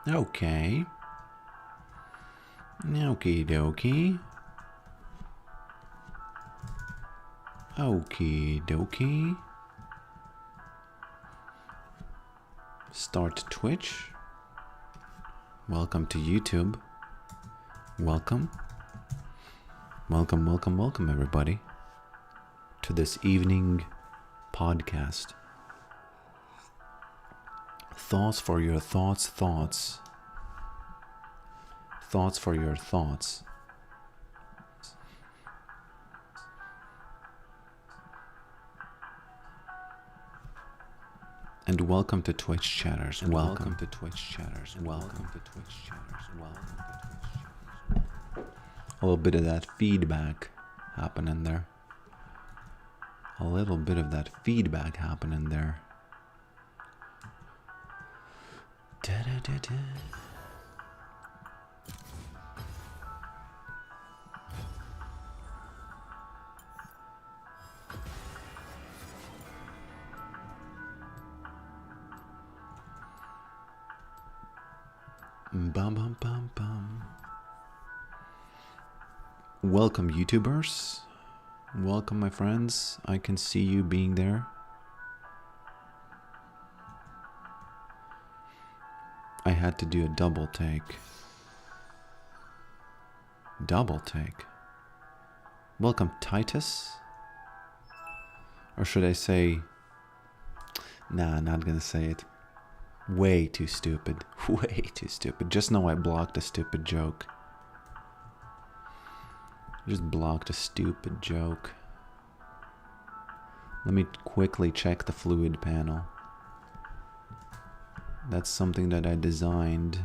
Okay. Okie dokie. Okie dokie. Start Twitch. Welcome to YouTube. Welcome. Welcome, welcome, welcome, everybody, to this evening podcast. Thoughts for your thoughts, thoughts. Thoughts for your thoughts. And welcome to Twitch chatters. Welcome to Twitch chatters. Welcome to Twitch chatters. Welcome to Twitch chatters. A little bit of that feedback happening there. A little bit of that feedback happening there. Da-da-da-da. Bum bum bum bum. Welcome, YouTubers. Welcome, my friends. I can see you being there. I had to do a double take. Double take. Welcome, Titus. Or should I say... Nah, not gonna say it. Way too stupid. Way too stupid. Just know I blocked a stupid joke. Just blocked a stupid joke. Let me quickly check the fluid panel. That's something that I designed.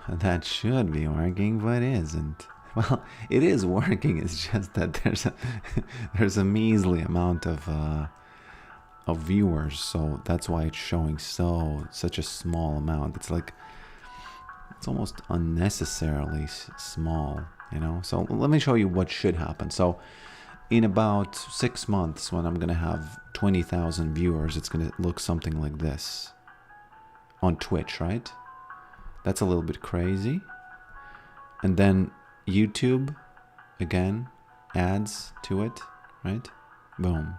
That should be working, but isn't. Well, it is working. It's just that there's a measly amount of viewers, so that's why it's showing such a small amount. It's like it's almost unnecessarily small, you know. So let me show you what should happen. So in about 6 months, when I'm gonna have 20,000 viewers, it's gonna look something like this on Twitch, right? That's a little bit crazy. And then YouTube, again, adds to it, right? Boom.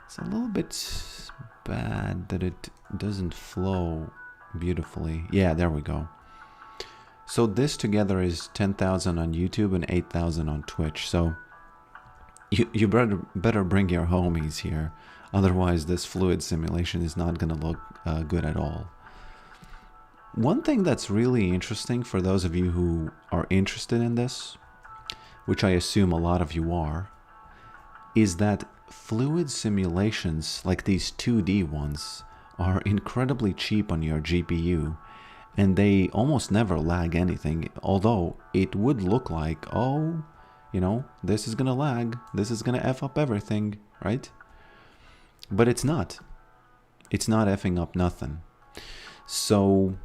It's a little bit bad that it doesn't flow beautifully. Yeah, there we go. So this together is 10,000 on YouTube and 8,000 on Twitch. So you better bring your homies here. Otherwise, this fluid simulation is not going to look good at all. One thing that's really interesting for those of you who are interested in this, which I assume a lot of you are, is that fluid simulations like these 2D ones are incredibly cheap on your GPU, and they almost never lag anything, although it would look like, oh, you know, this is gonna lag, this is gonna F up everything, right? But it's not. It's not effing up nothing. So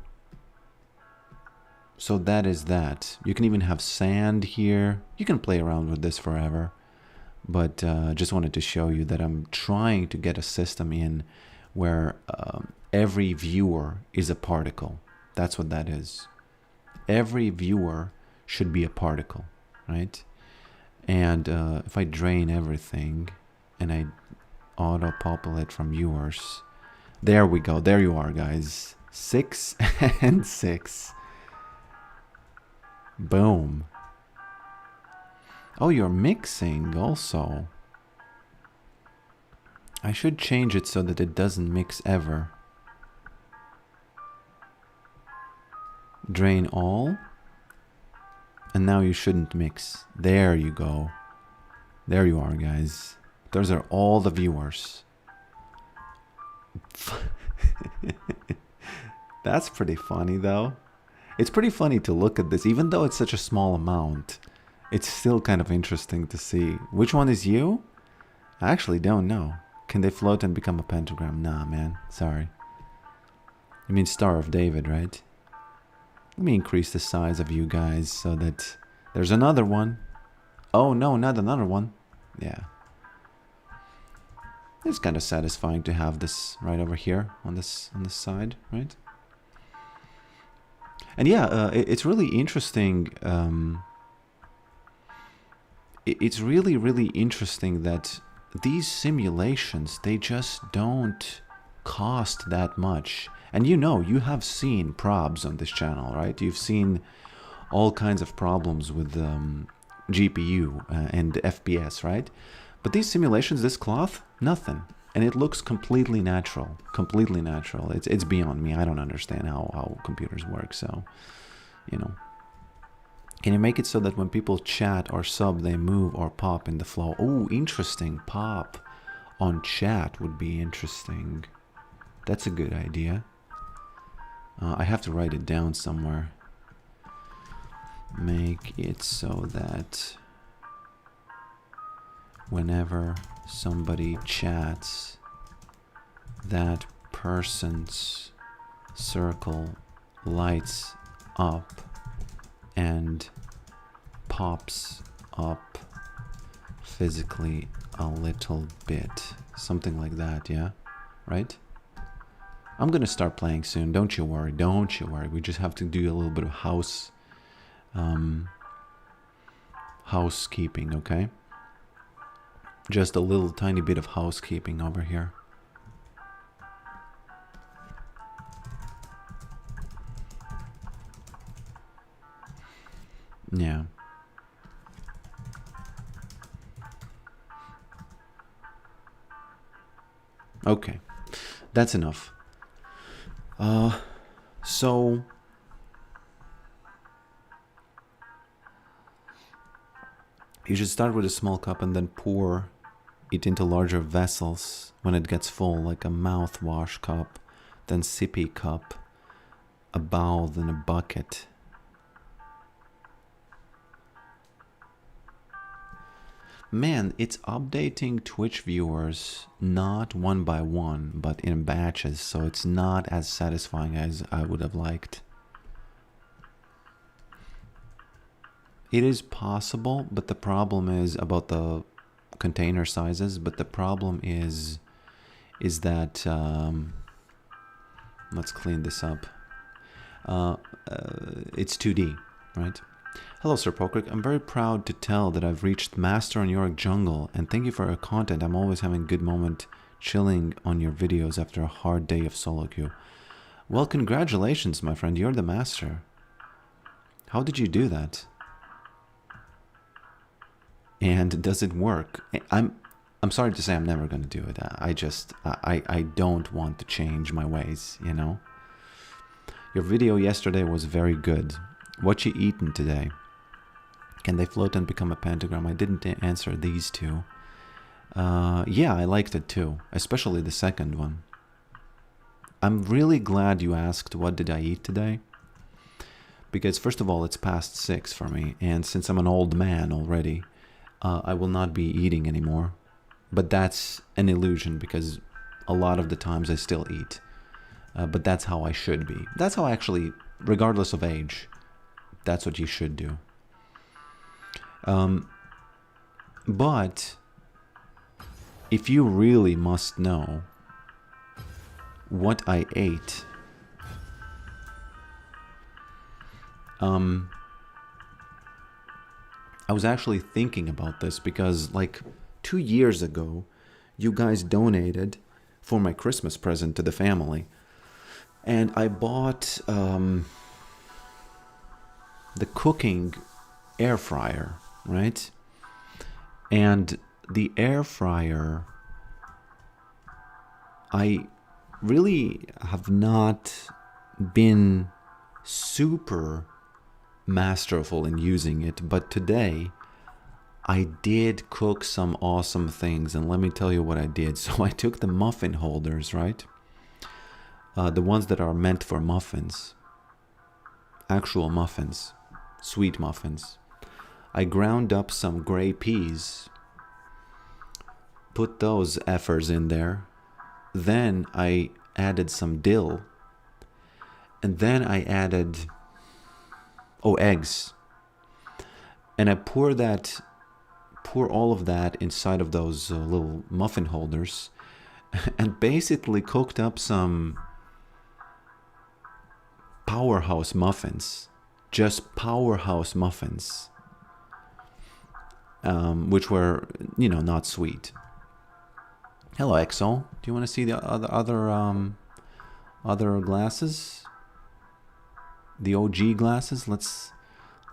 that is that. You can even have sand here. You can play around with this forever. But just wanted to show you that I'm trying to get a system in where every viewer is a particle. That's what that is. Every viewer should be a particle, right? And if I drain everything and I auto-populate from viewers, there we go. There you are, guys. 6 and 6. Boom. Oh, you're mixing also. I should change it so that it doesn't mix ever. Drain all. And now you shouldn't mix. There you go. There you are, guys. Those are all the viewers. That's pretty funny, though. It's pretty funny to look at this. Even though it's such a small amount, it's still kind of interesting to see. Which one is you? I actually don't know. Can they float and become a pentagram? Nah, man. Sorry. You mean Star of David, right? Let me increase the size of you guys so that there's another one. Oh, no, not another one. Yeah. It's kind of satisfying to have this right over here on this side, right? And yeah, it's really interesting. It's really, really interesting that these simulations, they just don't cost that much. And you have seen probs on this channel, right? You've seen all kinds of problems with GPU and FPS, right? But these simulations, this cloth, nothing. And it looks completely natural. Completely natural. It's beyond me. I don't understand how computers work, so, you know. Can you make it so that when people chat or sub, they move or pop in the flow? Oh, interesting. Pop on chat would be interesting. That's a good idea. I have to write it down somewhere. Make it so that whenever somebody chats, that person's circle lights up and pops up physically a little bit. Something like that, yeah? Right? I'm gonna start playing soon, don't you worry, don't you worry. We just have to do a little bit of housekeeping, okay? Just a little tiny bit of housekeeping over here. Yeah. Okay. That's enough. So you should start with a small cup and then pour it into larger vessels when it gets full, like a mouthwash cup, then sippy cup, a bowl, then a bucket. Man, it's updating Twitch viewers not one by one, but in batches, so it's not as satisfying as I would have liked. It is possible, but the problem is about the container sizes, but the problem is that, let's clean this up. It's 2D, right? Hello, Sir Pokrick. I'm very proud to tell that I've reached Master on Yorick Jungle, and thank you for your content. I'm always having a good moment chilling on your videos after a hard day of solo queue. Well, congratulations, my friend. You're the Master. How did you do that? And does it work? I'm sorry to say I'm never going to do it. I don't want to change my ways, you know? Your video yesterday was very good. What you eaten today? Can they float and become a pentagram? I didn't answer these two. Yeah, I liked it too, especially the second one. I'm really glad you asked what did I eat today. Because first of all, it's past 6 for me. And since I'm an old man already, I will not be eating anymore. But that's an illusion because a lot of the times I still eat. But that's how I should be. That's how actually, regardless of age, that's what you should do. But if you really must know what I ate, I was actually thinking about this because like 2 years ago, you guys donated for my Christmas present to the family. And I bought the cooking air fryer, right? And the air fryer, I really have not been super masterful in using it, but today I did cook some awesome things, and let me tell you what I did. So I took the muffin holders, right? The ones that are meant for muffins, actual muffins, sweet muffins. I ground up some gray peas, put those effers in there, then I added some dill, and then I added eggs, and I pour all of that inside of those little muffin holders, and basically cooked up some powerhouse muffins. Just powerhouse muffins. Which were, you know, not sweet. Hello, Exo. Do you want to see the other glasses? The OG glasses. Let's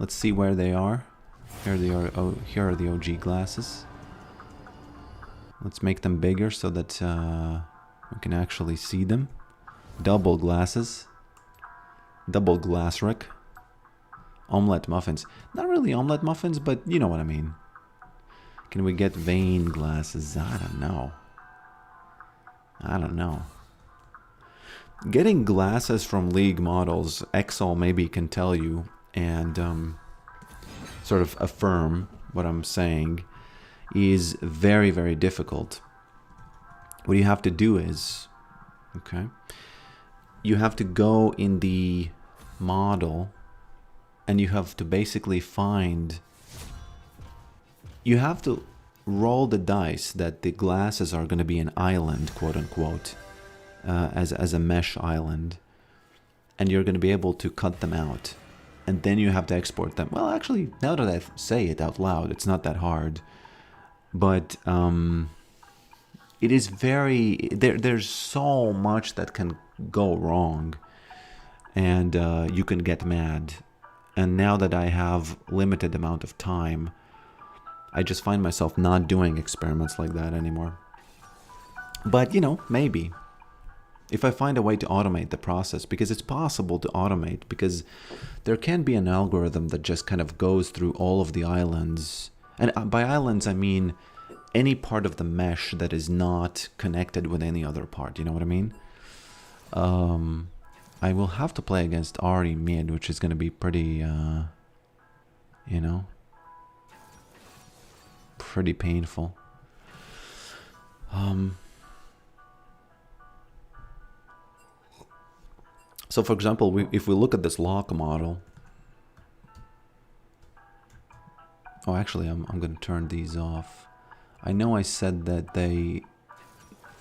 see where they are. Here they are. Oh, here are the OG glasses. Let's make them bigger so that we can actually see them. Double glasses. Double Glassrick. Omelette muffins. Not really omelette muffins, but you know what I mean. Can we get vein glasses? I don't know. I don't know. Getting glasses from League models, Exol maybe can tell you and sort of affirm what I'm saying, is very, very difficult. What you have to do is, okay, you have to go in the model and you have to basically find, you have to roll the dice that the glasses are going to be an island, quote unquote, as a mesh island, and you're going to be able to cut them out, and then you have to export them. Well, actually, now that I say it out loud, it's not that hard, but it is very, there's so much that can go wrong, and you can get mad. And now that I have limited amount of time, I just find myself not doing experiments like that anymore. But, you know, maybe. If I find a way to automate the process, because it's possible to automate, because there can be an algorithm that just kind of goes through all of the islands. And by islands, I mean any part of the mesh that is not connected with any other part. You know what I mean? I will have to play against Ari mid, which is going to be pretty, you know, pretty painful. So, for example, if we look at this lock model. Oh, actually, I'm going to turn these off. I know I said that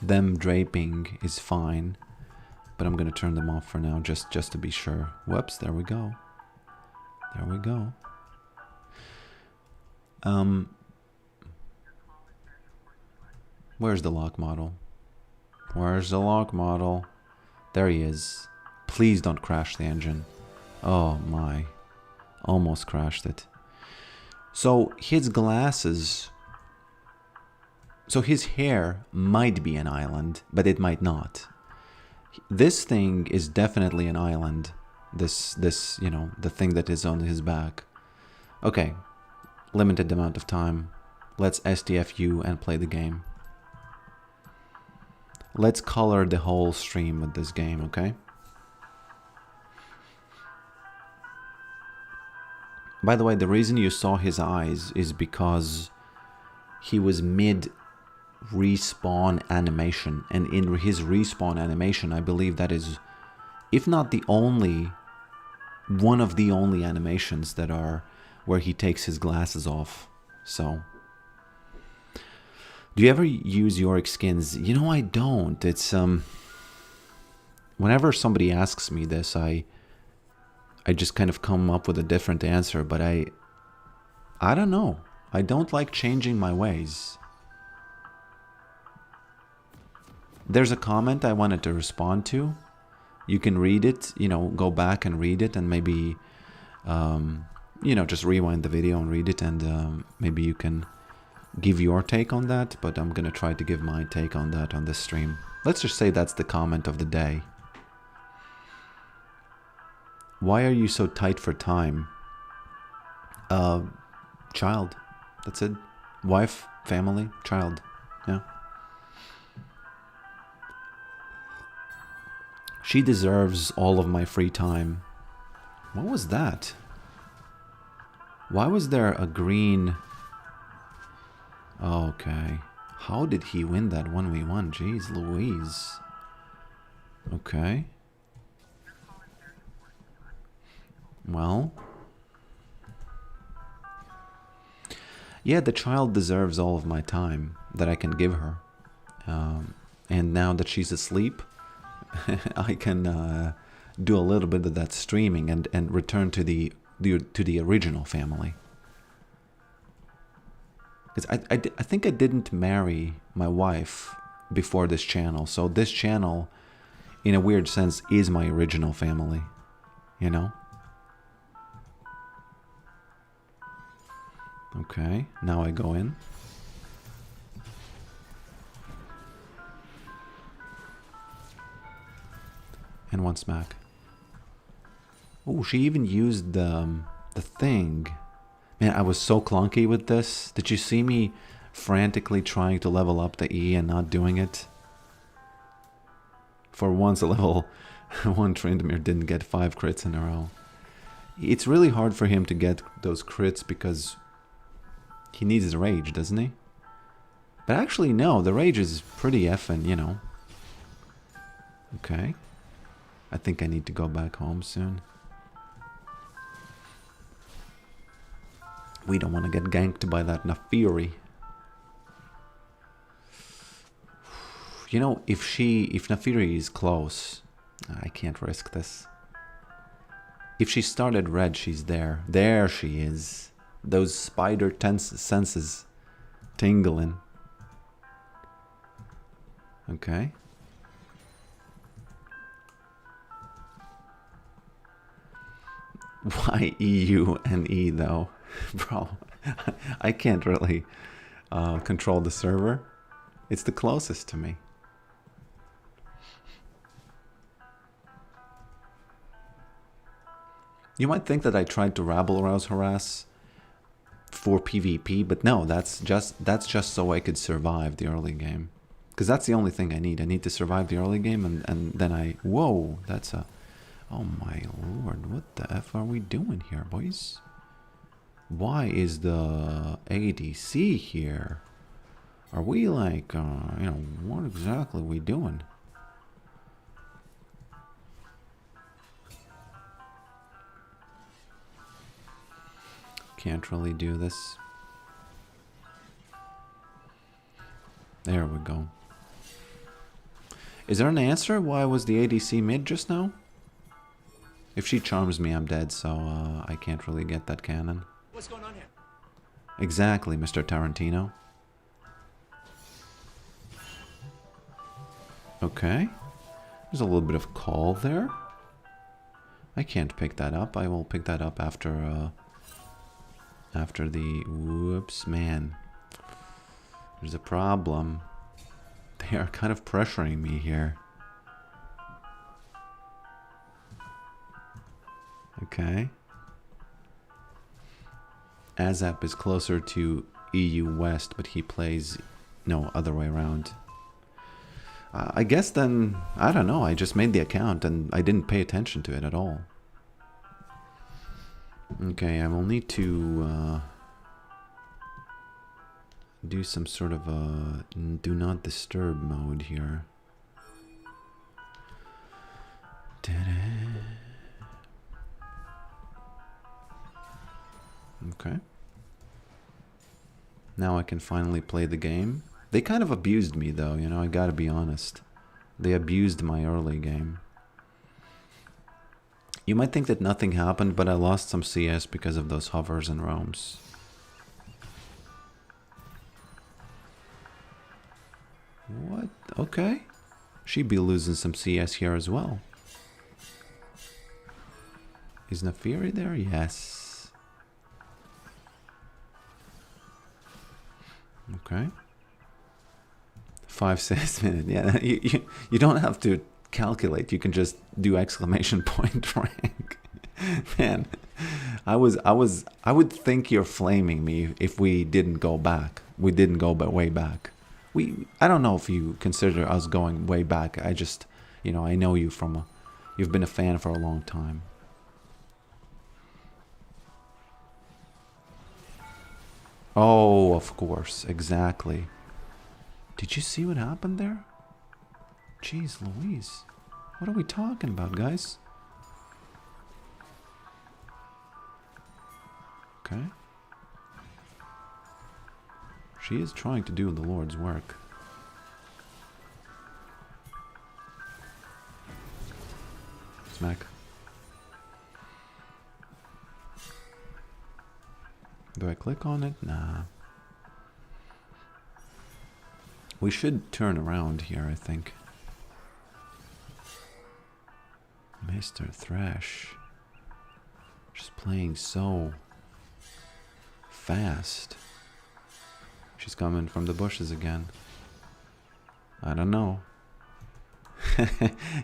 them draping is fine, but I'm going to turn them off for now, just to be sure. Whoops, there we go. There we go. Where's the lock model? Where's the lock model? There he is. Please don't crash the engine. Oh my. Almost crashed it. So his glasses... So his hair might be an island, but it might not. This thing is definitely an island. This, you know, the thing that is on his back. Okay. Limited amount of time. Let's STFU and play the game. Let's color the whole stream with this game, okay? By the way, the reason you saw his eyes is because he was mid respawn animation, and in his respawn animation, I believe that is, if not the only, one of the only animations that are where he takes his glasses off. So, do you ever use Yorick skins? You know, I don't. It's whenever somebody asks me this, I just kind of come up with a different answer, but I don't know. I don't like changing my ways. There's a comment I wanted to respond to. You can read it, you know, go back and read it, and maybe, you know, just rewind the video and read it, and maybe you can give your take on that, but I'm gonna try to give my take on that on this stream. Let's just say that's the comment of the day. Why are you so tight for time? Child. That's it. Wife, family, child. Yeah. She deserves all of my free time. What was that? Why was there a green... Okay. How did he win that 1v1? Jeez Louise. Okay. Well. Yeah, the child deserves all of my time that I can give her. And now that she's asleep, I can do a little bit of that streaming and return to the original family. Because I think I didn't marry my wife before this channel, so this channel, in a weird sense, is my original family, you know? Okay, now I go in. And one smack. Oh, she even used the thing. Man, I was so clunky with this. Did you see me frantically trying to level up the E and not doing it? For once, a level 1 Tryndamere didn't get 5 crits in a row. It's really hard for him to get those crits because he needs his rage, doesn't he? But actually, no, the rage is pretty effing, you know. Okay. I think I need to go back home soon. We don't want to get ganked by that Nafiri. You know, if Nafiri is close, I can't risk this. If she started red, she's there. There she is. Those spider senses tingling. Okay. Why EU and E though? Bro, I can't really control the server. It's the closest to me. You might think that I tried to rabble rouse harass for PvP, but no, that's just so I could survive the early game. Because that's the only thing I need. I need to survive the early game and then I... Whoa, that's a... Oh my lord, what the F are we doing here, boys? Why is the ADC here? Are we like, you know, what exactly are we doing? Can't really do this. There we go. Is there an answer? Why was the ADC mid just now? If she charms me, I'm dead, so I can't really get that cannon. What's going on here? Exactly, Mr. Tarantino. Okay. There's a little bit of call there. I can't pick that up. I will pick that up after the... Whoops, man. There's a problem. They are kind of pressuring me here. Okay. Azap is closer to EU West, but he plays... No, other way around. I guess then... I don't know, I just made the account and I didn't pay attention to it at all. Okay, I will need to... do some sort of a do not disturb mode here. Okay. Now I can finally play the game. They kind of abused me though, you know, I gotta be honest. They abused my early game. You might think that nothing happened, but I lost some CS because of those hovers and roams. What? Okay. She'd be losing some CS here as well. Is Nafiri there? Yes. Okay. 5 CS minute. Yeah, you don't have to calculate. You can just do exclamation point rank. Man, I would think you're flaming me if we didn't go back. We didn't go way back. I don't know if you consider us going way back. I just, you know, I know you from you've been a fan for a long time. Oh, of course, exactly. Did you see what happened there? Jeez Louise. What are we talking about, guys? Okay. She is trying to do the Lord's work. smack. Do I click on it? Nah. We should turn around here, I think. Mr. Thrash. She's playing so fast. She's coming from the bushes again. I don't know.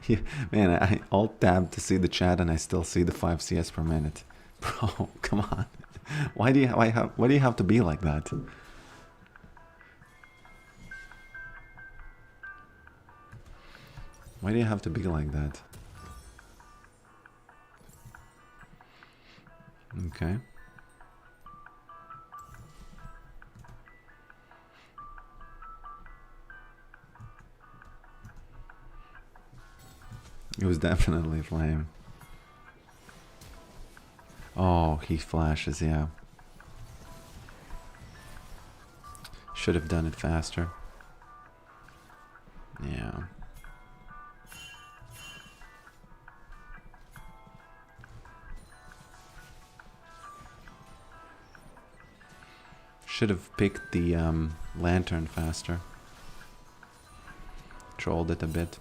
Yeah, man, I alt-tab to see the chat and I still see the 5 CS per minute. Bro, come on. Why do you have to be like that? Why do you have to be like that? Okay. It was definitely flame. Oh, he flashes, yeah. Should have done it faster. Yeah. Should have picked the lantern faster. Trolled it a bit.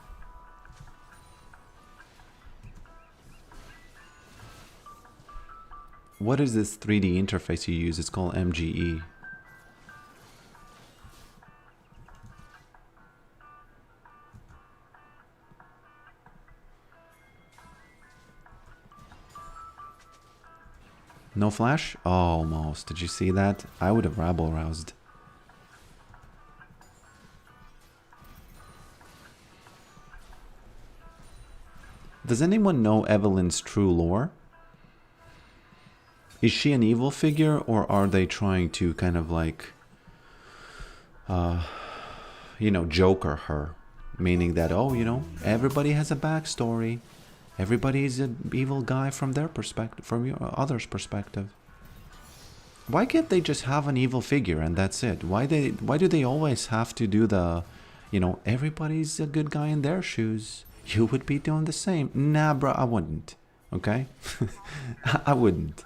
What is this 3D interface you use? It's called MGE. No flash? Oh, almost. Did you see that? I would have rabble roused. Does anyone know Evelyn's true lore? Is she an evil figure, or are they trying to kind of like, you know, Joker her? Meaning that, oh, you know, everybody has a backstory. Everybody is an evil guy from their perspective, from your other's perspective. Why can't they just have an evil figure and that's it? Why do they always have to do the, you know, everybody's a good guy in their shoes? You would be doing the same. Nah, bro, I wouldn't. Okay? I wouldn't.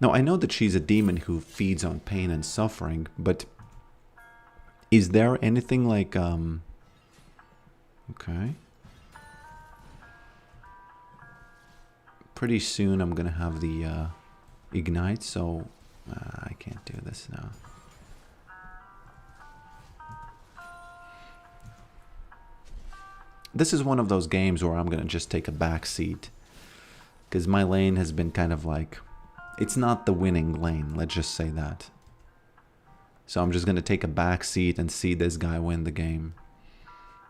No, I know that she's a demon who feeds on pain and suffering, but is there anything like, okay. Pretty soon I'm gonna have the ignite, so I can't do this now. This is one of those games where I'm gonna just take a back seat, because my lane has been kind of like, it's not the winning lane, let's just say that. So I'm just gonna take a back seat and see this guy win the game.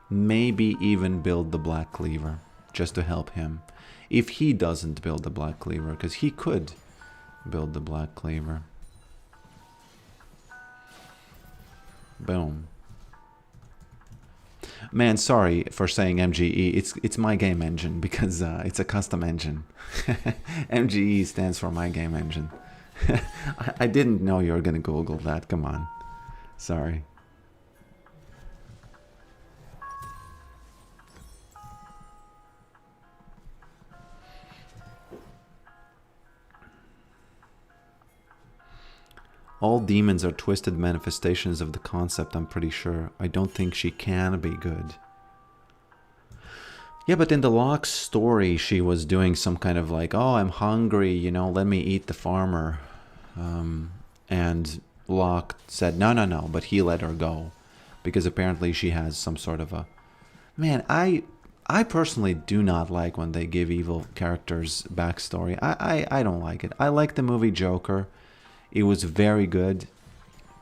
Maybe even build the Black Cleaver, just to help him. If he doesn't build the Black Cleaver, because he could build the Black Cleaver. Boom. Man, sorry for saying MGE. It's my game engine, because it's a custom engine. MGE stands for my game engine. I didn't know you were gonna Google that. Come on. Sorry. All demons are twisted manifestations of the concept, I'm pretty sure. I don't think she can be good. Yeah, but in the Locke's story, she was doing some kind of like, oh, I'm hungry, you know, let me eat the farmer. And Locke said, no, no, no, but he let her go. Because apparently she has some sort of a... Man, I personally do not like when they give evil characters backstory. I don't like it. I like the movie Joker. It was very good,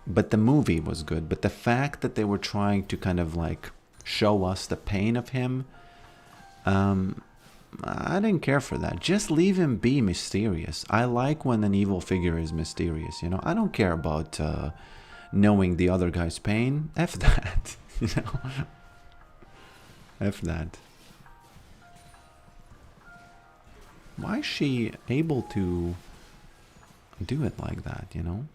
but the movie was good. But the fact that they were trying to kind of like show us the pain of him, I didn't care for that. Just leave him be mysterious. I like when an evil figure is mysterious, you know. I don't care about knowing the other guy's pain. F that, you know. F that. Why is she able to do it like that, you know?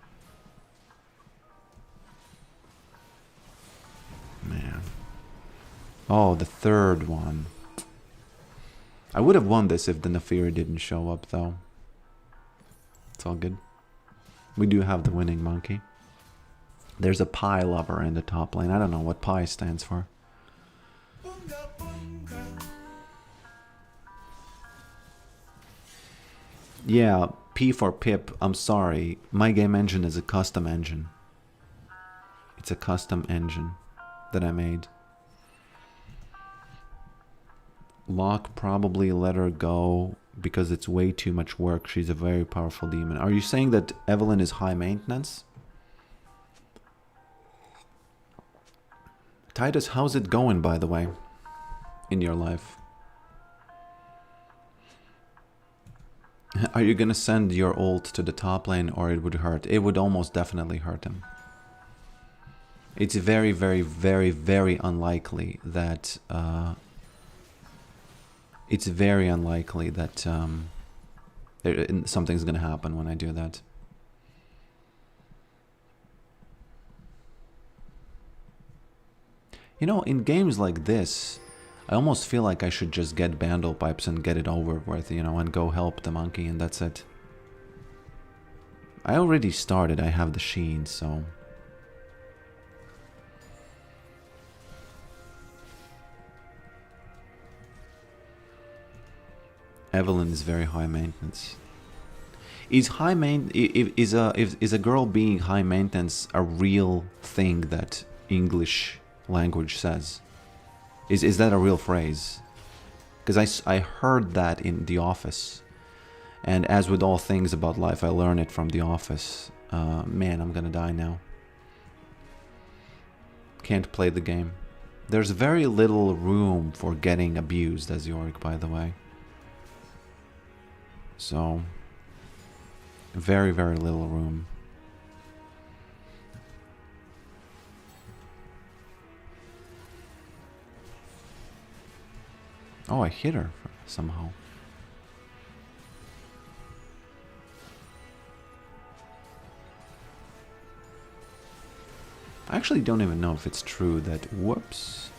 Man. Oh, the third one. I would have won this if the Nefiri didn't show up, though. It's all good. We do have the winning monkey. There's a pie lover in the top lane. I don't know what pie stands for. Yeah, P for Pip. I'm sorry. My game engine is a custom engine. It's a custom engine that I made. Locke probably let her go because it's way too much work. She's a very powerful demon. Are you saying that Evelyn is high maintenance? Titus, how's it going, by the way, in your life? Are you gonna send your ult to the top lane, or it would hurt? It would almost definitely hurt him. It's very, very, very, very unlikely that... it's very unlikely that something's gonna happen when I do that. You know, in games like this, I almost feel like I should just get Bandle Pipes and get it over with, you know, and go help the monkey, and that's it. I already started, I have the Sheen, so... Evelyn is very high maintenance. Is a girl being high maintenance a real thing that English language says? Is that a real phrase? Because I heard that in The Office, and as with all things about life, I learn it from The Office. Man, I'm gonna die now. Can't play the game. There's very little room for getting abused as Yorick, by the way. So, very, very little room. Oh, I hit her somehow. I actually don't even know if it's true that... Whoops.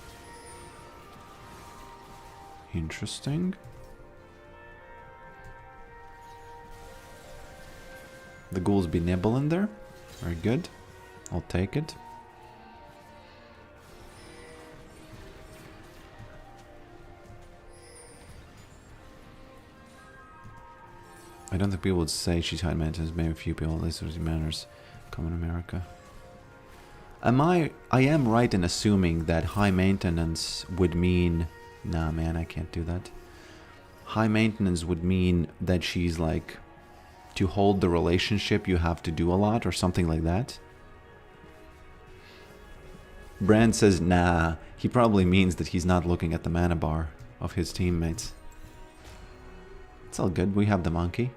Interesting. The ghouls be nibbling there. Very good. I'll take it. I don't think people would say she's high maintenance. Maybe a few people, at least there's manners. Come in America. I am right in assuming that high maintenance would mean... Nah, man, I can't do that. High maintenance would mean that she's like... To hold the relationship, you have to do a lot or something like that. Brand says, nah. He probably means that he's not looking at the mana bar of his teammates. It's all good. We have the monkey.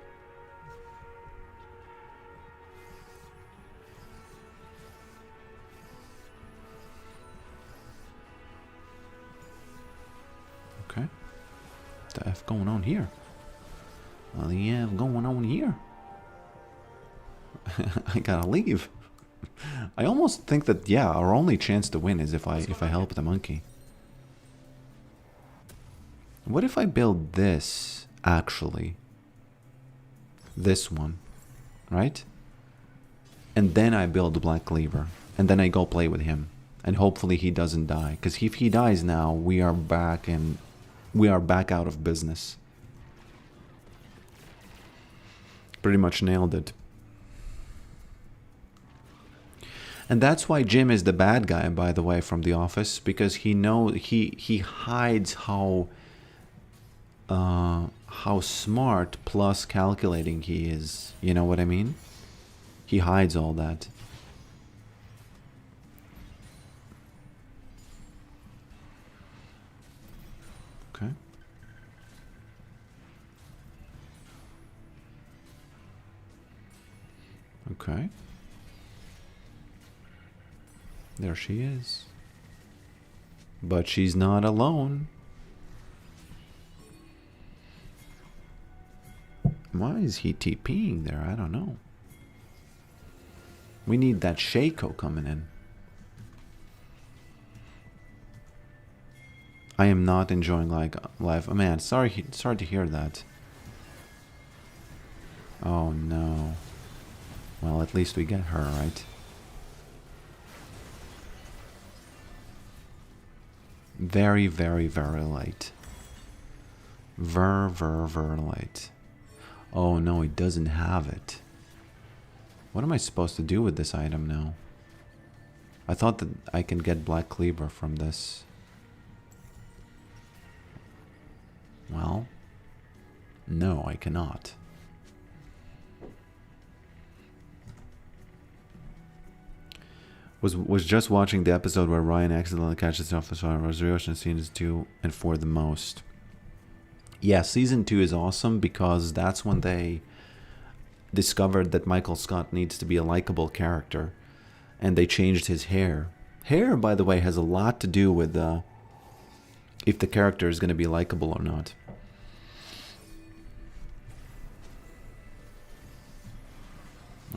Okay. What the F going on here? What the F going on here? I gotta leave. I almost think that, yeah, our only chance to win is if I help the monkey. What if I build this, actually? This one, right? And then I build the Black Cleaver. And then I go play with him. And hopefully he doesn't die. Because if he dies now, we are back out of business. Pretty much nailed it. And that's why Jim is the bad guy, by the way, from The Office, because he hides how smart plus calculating he is. You know what I mean? He hides all that. Okay. Okay. There she is. But she's not alone. Why is he TPing there? I don't know. We need that Shaco coming in. I am not enjoying like life. Oh man, sorry to hear that. Oh no. Well, at least we get her, right? Very, very, very light. Very light. Oh no, he doesn't have it. What am I supposed to do with this item now? I thought that I can get Black Cleaver from this. Well, no, I cannot. Was just watching the episode where Ryan accidentally catches the officer on Resurrection seasons 2 and 4 the most. Yeah, season 2 is awesome because that's when they discovered that Michael Scott needs to be a likable character, and they changed his hair. Hair, by the way, has a lot to do with if the character is going to be likable or not.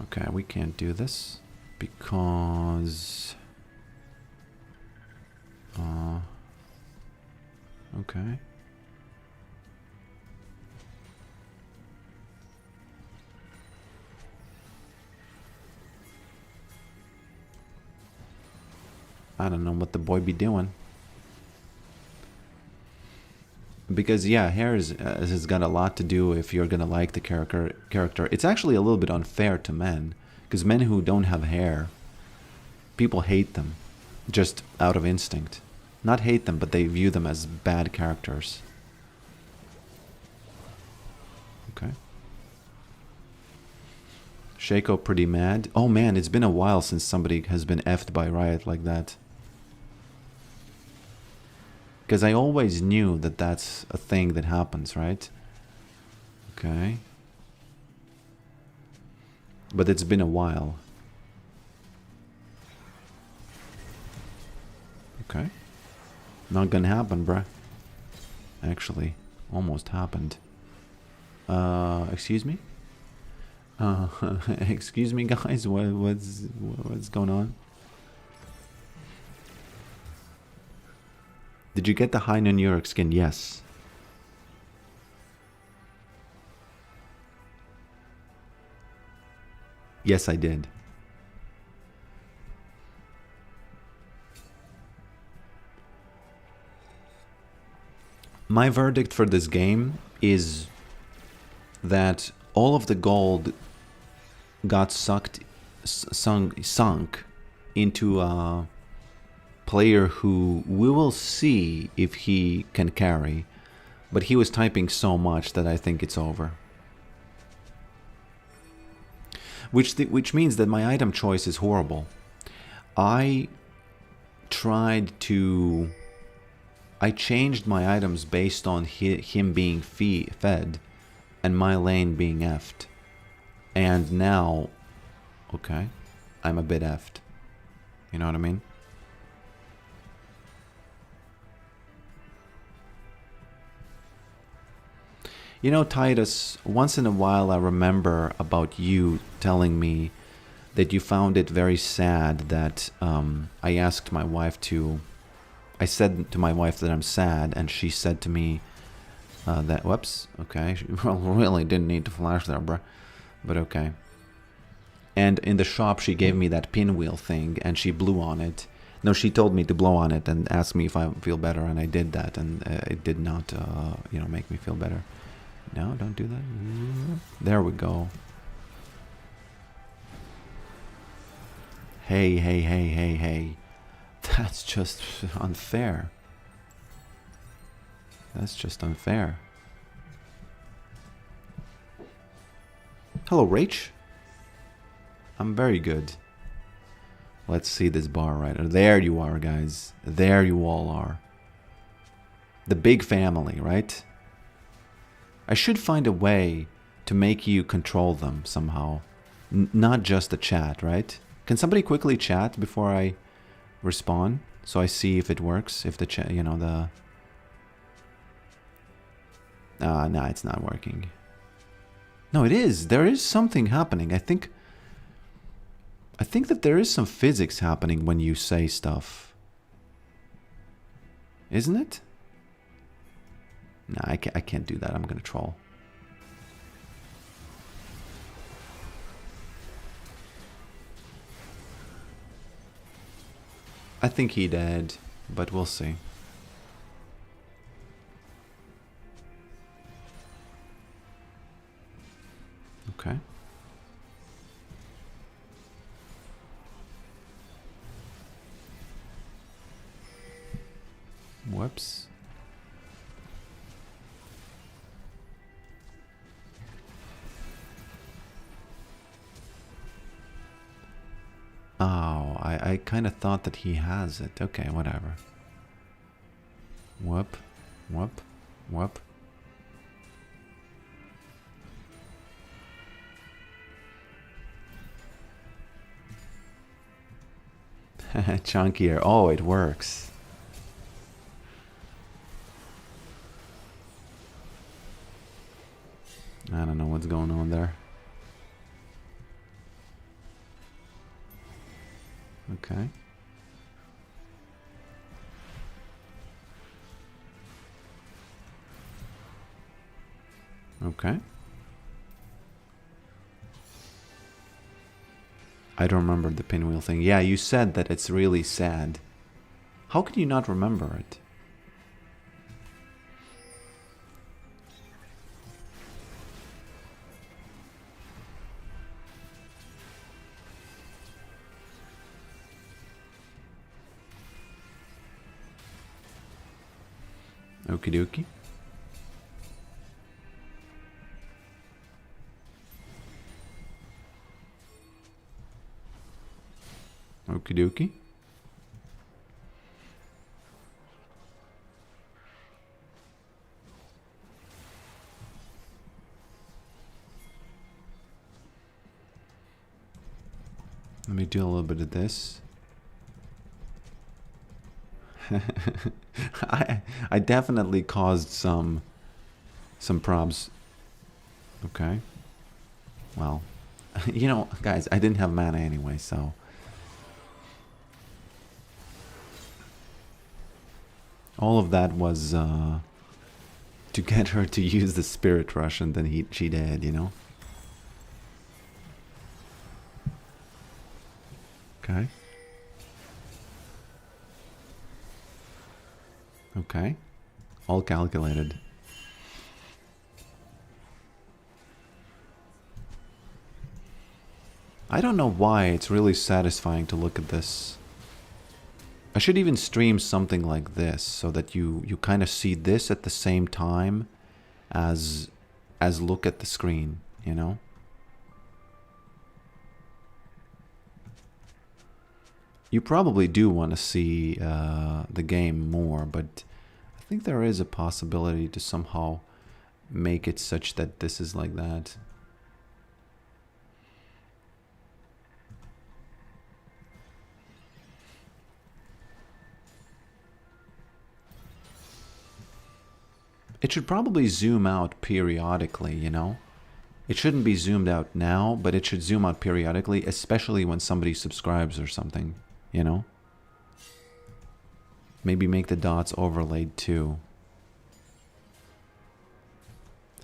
Okay, we can't do this because okay. I don't know what the boy be doing. Because yeah, hair has got a lot to do if you're gonna like the character. It's actually a little bit unfair to men, because men who don't have hair, people hate them, just out of instinct. Not hate them, but they view them as bad characters. Okay. Shaco pretty mad. Oh man, it's been a while since somebody has been effed by Riot like that. Because I always knew that that's a thing that happens, right? Okay. But it's been a while. Okay. Not gonna happen, bruh. Actually, almost happened. Excuse me? Excuse me, guys. What's going on? Did you get the high on Yorick skin? Yes. Yes, I did. My verdict for this game is that all of the gold got sunk into a player who we will see if he can carry, but he was typing so much that I think it's over. Which means that my item choice is horrible. I changed my items based on him being fed and my lane being effed. And now, okay, I'm a bit effed. You know what I mean? You know, Titus, once in a while I remember about you telling me that you found it very sad that I asked my wife to... I said to my wife that I'm sad, and she said to me that... Whoops, okay. She really didn't need to flash there, bruh. But okay. And in the shop she gave me that pinwheel thing, and she blew on it. No, she told me to blow on it and ask me if I feel better, and I did that, and it did not, you know, make me feel better. No, don't do that. There we go. Hey. That's just unfair. That's just unfair. Hello, Rach. I'm very good. Let's see this bar right. There you are, guys. There you all are. The big family, right? I should find a way to make you control them somehow. Not just the chat, right? Can somebody quickly chat before I respond? So I see if it works, if the chat, you know, the... nah, it's not working. No, it is. There is something happening. I think that there is some physics happening when you say stuff. Isn't it? Nah, I can't do that. I'm gonna troll. I think he did, but we'll see. Okay. Whoops. Oh, I kind of thought that he has it. Okay, whatever. Whoop, whoop, whoop. Chunkier. Oh, it works. I don't know what's going on there. Okay. Okay. I don't remember the pinwheel thing. Yeah, you said that it's really sad. How can you not remember it? Okie dokie. Okie dokie. Let me do a little bit of this. I definitely caused some probs. Okay. Well, you know, guys, I didn't have mana anyway, so all of that was to get her to use the Spirit Rush, and then she did, you know. Okay. Okay. All calculated. I don't know why it's really satisfying to look at this. I should even stream something like this so that you kind of see this at the same time as look at the screen, you know? You probably do want to see the game more, but I think there is a possibility to somehow make it such that this is like that. It should probably zoom out periodically, you know? It shouldn't be zoomed out now, but it should zoom out periodically, especially when somebody subscribes or something, you know? Maybe make the dots overlaid too.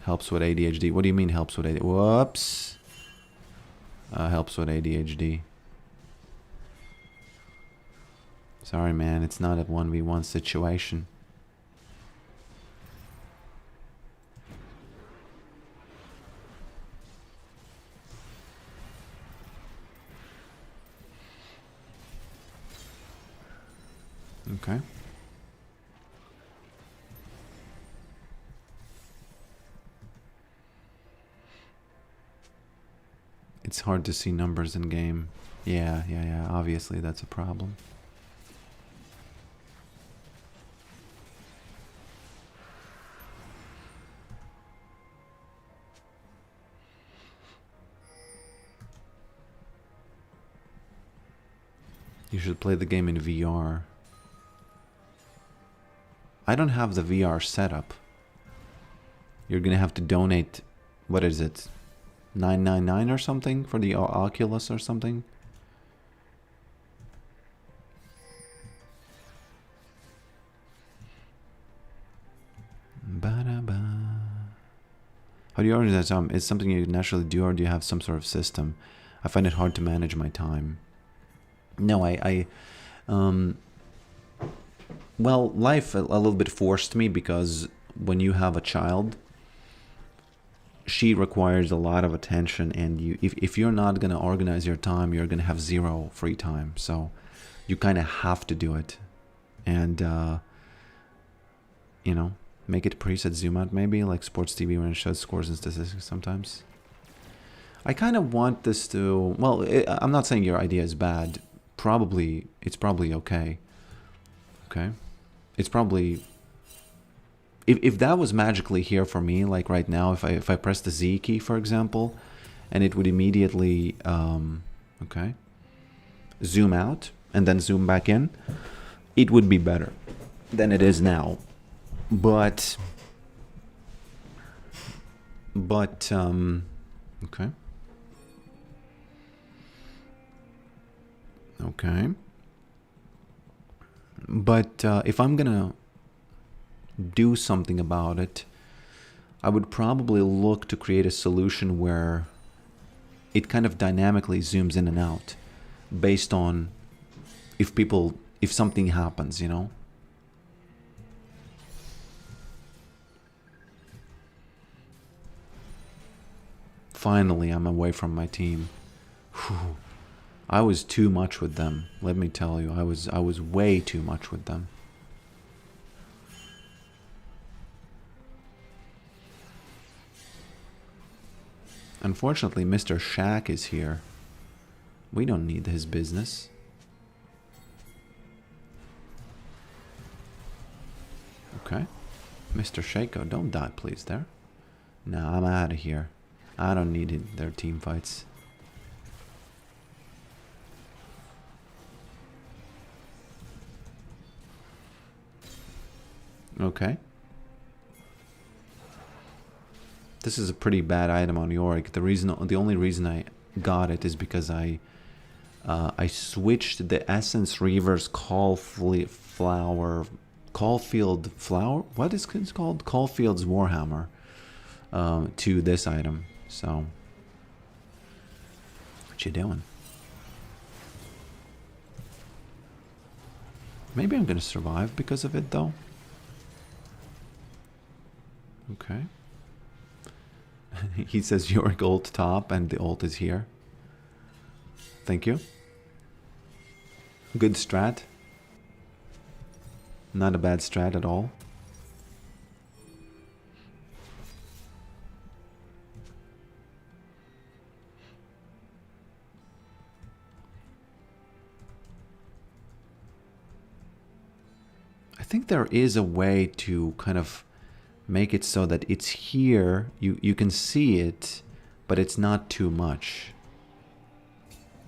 Helps with ADHD. What do you mean helps with ADHD? Whoops. Helps with ADHD. Sorry, man. It's not a 1v1 situation. Okay. It's hard to see numbers in game. Yeah. Obviously, that's a problem. You should play the game in VR. I don't have the VR setup. You're gonna have to donate, what is it, $9.99 or something for the Oculus or something? Ba-da, How do you organize time? Is it something you naturally do, or do you have some sort of system? I find it hard to manage my time. No, well, life a little bit forced me, because when you have a child, she requires a lot of attention, and if you're not going to organize your time, you're going to have zero free time. So you kind of have to do it. And make it preset zoom out, maybe like sports TV when it shows scores and statistics sometimes. I kind of want this to, well, I'm not saying your idea is bad. It's probably okay. Okay. It's probably, if that was magically here for me, like right now, if I press the Z key, for example, and it would immediately, okay, zoom out and then zoom back in, it would be better than it is now. But, okay. Okay. But if I'm gonna do something about it, I would probably look to create a solution where it kind of dynamically zooms in and out based on if something happens, Finally, I'm away from my team. Whew. I was too much with them. Let me tell you, I was way too much with them. Unfortunately, Mr. Shack is here. We don't need his business. Okay. Mr. Shaco, don't die, please, there. No, I'm out of here. I don't need their team fights. Okay. This is a pretty bad item on Yorick. The only reason I got it is because I switched the Essence Reaver's Caulfield Flower. What is it called? Caulfield's Warhammer. To this item. So, what you doing? Maybe I'm gonna survive because of it, though. Okay. He says Yorick ult top, and the ult is here. Thank you. Good strat. Not a bad strat at all. I think there is a way to kind of make it so that it's here, you can see it, but it's not too much.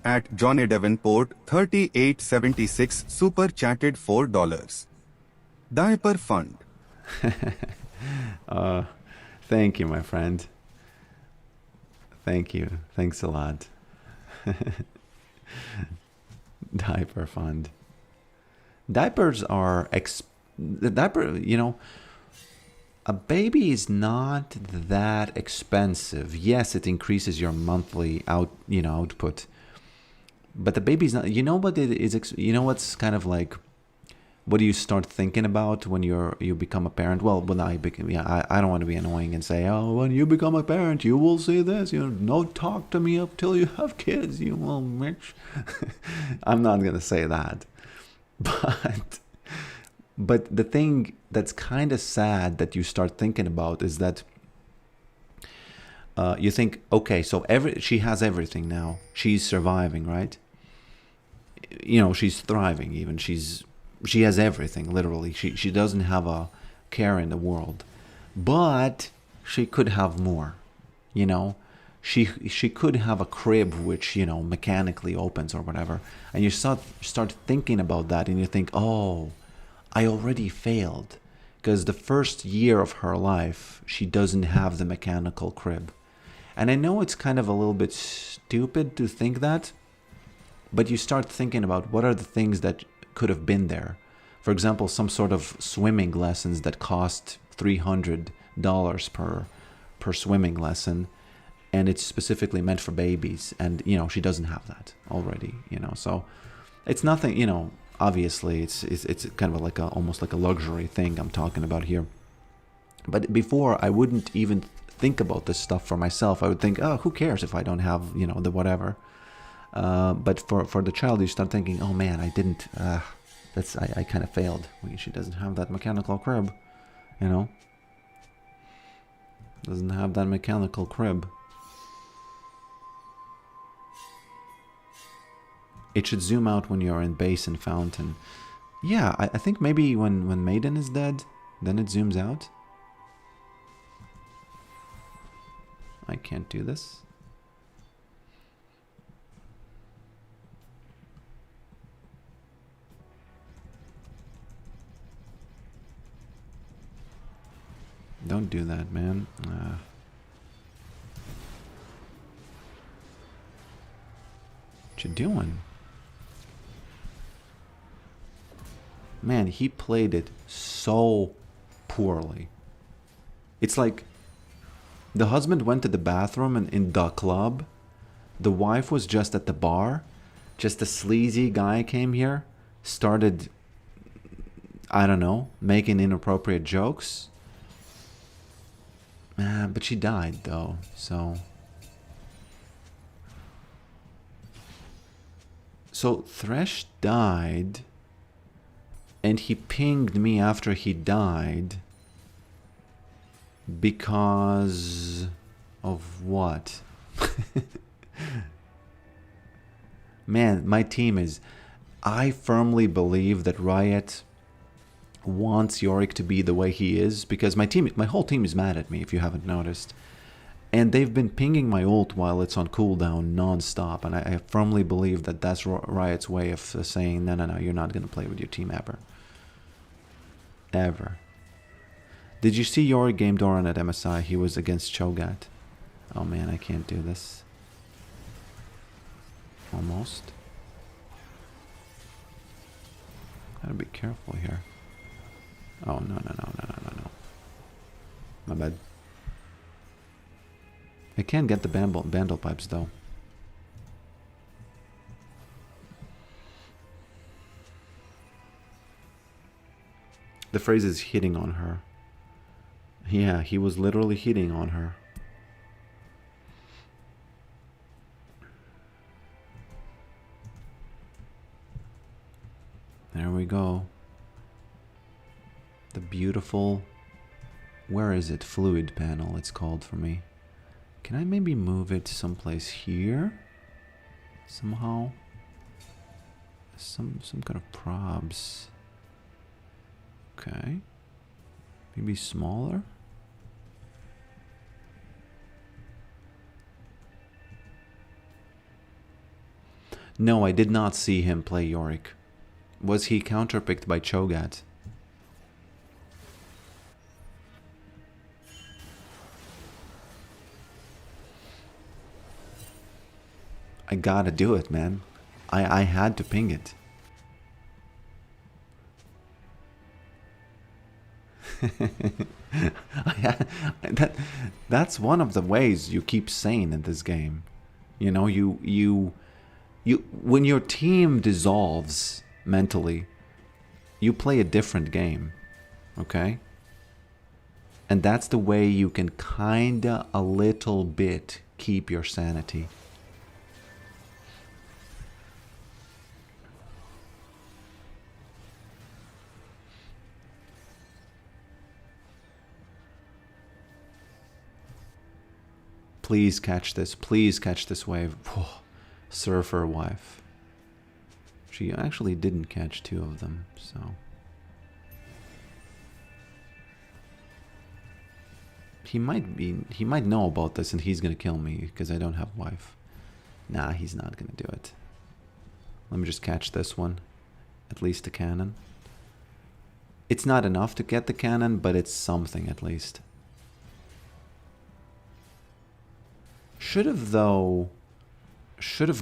At Johnny Davenport 3876 super chatted $4. Diaper fund. Thank you, my friend. Thank you. Thanks a lot. Diaper fund. Diapers are a baby is not that expensive. Yes, it increases your monthly output, but the baby's not. You know what it is? You know what's kind of like, what do you start thinking about when you become a parent? Well, when I became, I don't want to be annoying and say, oh, when you become a parent, you will see this. No, talk to me up till you have kids. You will, Mitch. I'm not gonna say that, but the thing that's kind of sad that you start thinking about is that you think, okay, so she has everything now. She's surviving, right? She's thriving even. She has everything, literally. She doesn't have a care in the world. But she could have more, She could have a crib which, mechanically opens or whatever. And you start thinking about that, and you think, oh, I already failed. Because the first year of her life, she doesn't have the mechanical crib. And I know it's kind of a little bit stupid to think that, but you start thinking about what are the things that could have been there. For example, some sort of swimming lessons that cost $300 per per swimming lesson, and it's specifically meant for babies, and she doesn't have that already, so it's nothing, obviously it's kind of like almost like a luxury thing I'm talking about here. But before, I wouldn't even think about this stuff for myself. I would think, oh, who cares if I don't have the whatever. But for the child, you start thinking, oh man, I didn't I kind of failed. She doesn't have that mechanical crib, doesn't have that mechanical crib. It should zoom out when you're in base and fountain. Yeah, I think maybe when Maiden is dead, then it zooms out. I can't do this. Don't do that, man. What you doing? Man, he played it so poorly. It's like the husband went to the bathroom and in the club. The wife was just at the bar. Just a sleazy guy came here, started, I don't know, making inappropriate jokes. But she died though, so... So Thresh died, and he pinged me after he died because of what? Man, my team is... I firmly believe that Riot wants Yorick to be the way he is, because my whole team is mad at me, if you haven't noticed. And they've been pinging my ult while it's on cooldown non-stop, and I firmly believe that that's Riot's way of saying, no, you're not going to play with your team ever. Ever. Did you see Yorick game Doran at MSI? He was against Cho'Gath. Oh man, I can't do this. Almost. Gotta be careful here. Oh, no. My bad. I can get the bandle pipes though. The phrase is hitting on her. Yeah, he was literally hitting on her. There we go. The beautiful... Where is it? Fluid panel, it's called for me. Can I maybe move it someplace here? Somehow? Some kind of probs. Okay. Maybe smaller? No, I did not see him play Yorick. Was he counterpicked by Cho'Gath? I gotta do it, man. I had to ping it. That's one of the ways you keep sane in this game. You know, you when your team dissolves mentally, you play a different game. Okay? And that's the way you can kinda a little bit keep your sanity. Please catch this. Please catch this wave. Whoa. Surfer wife. She actually didn't catch two of them, so... He might know about this and he's gonna kill me because I don't have wife. Nah, he's not gonna do it. Let me just catch this one. At least a cannon. It's not enough to get the cannon, but it's something at least. Should have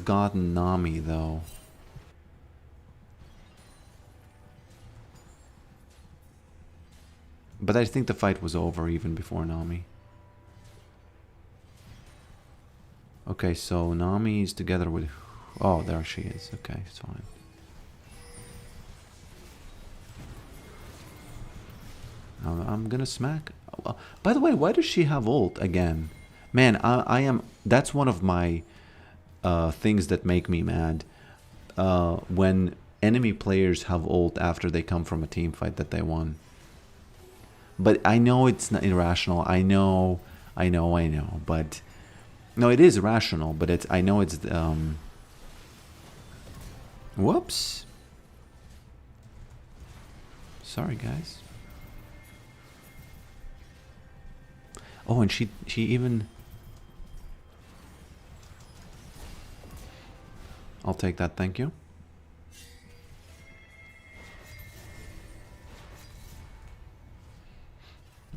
gotten Nami though. But I think the fight was over even before Nami. Okay, so Nami is together with... Oh, there she is. Okay, it's fine. I'm gonna smack... By the way, why does she have ult again? Man, I am... That's one of my things that make me mad. When enemy players have ult after they come from a team fight that they won. But I know it's not irrational. I know. But... No, it is rational, but it's... I know it's... Whoops. Sorry, guys. Oh, and she even... I'll take that, thank you.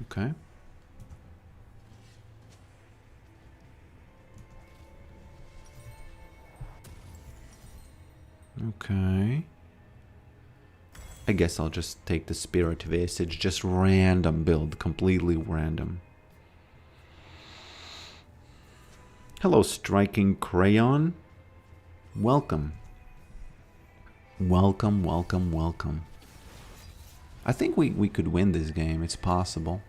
Okay. Okay. I guess I'll just take the Spirit Visage. Just random build. Completely random. Hello, Striking Crayon. Welcome. Welcome, welcome, welcome. I think we could win this game. It's possible.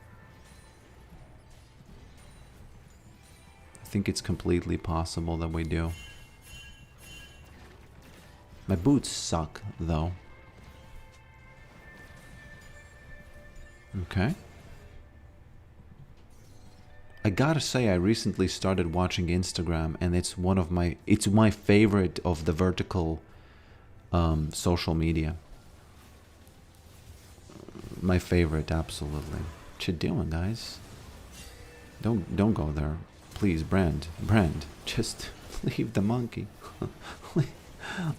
I think it's completely possible that we do. My boots suck, though. Okay. I gotta say, I recently started watching Instagram, and it's one of my... It's my favorite of the vertical social media. My favorite, absolutely. What you doing, guys? Don't go there. Please, Brand, just leave the monkey.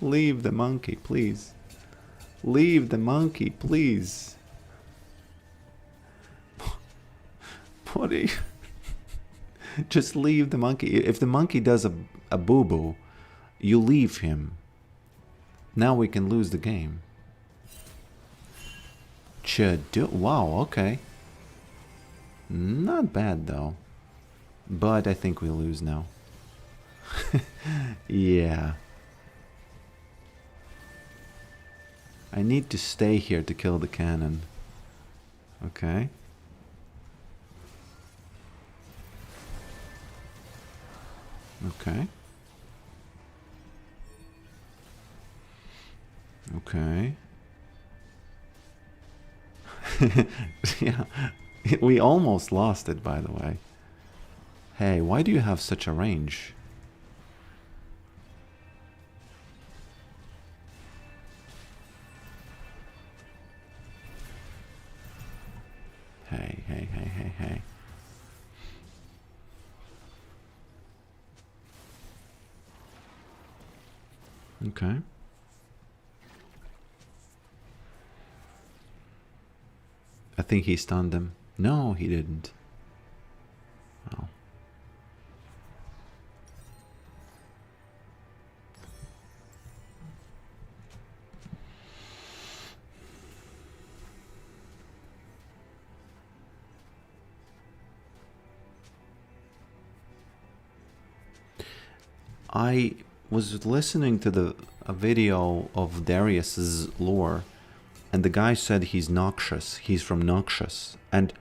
Leave the monkey, please. Leave the monkey, please. What are you... Just leave the monkey. If the monkey does a boo-boo, you leave him. Now we can lose the game. Wow, okay. Not bad, though. But I think we lose now. Yeah. I need to stay here to kill the cannon. Okay. Okay. Okay. Yeah. We almost lost it, by the way. Hey, why do you have such a range? Hey. Okay. I think he stunned him. No, he didn't. Oh. I was listening to a video of Darius's lore, and the guy said he's Noxious. He's from Noxious. And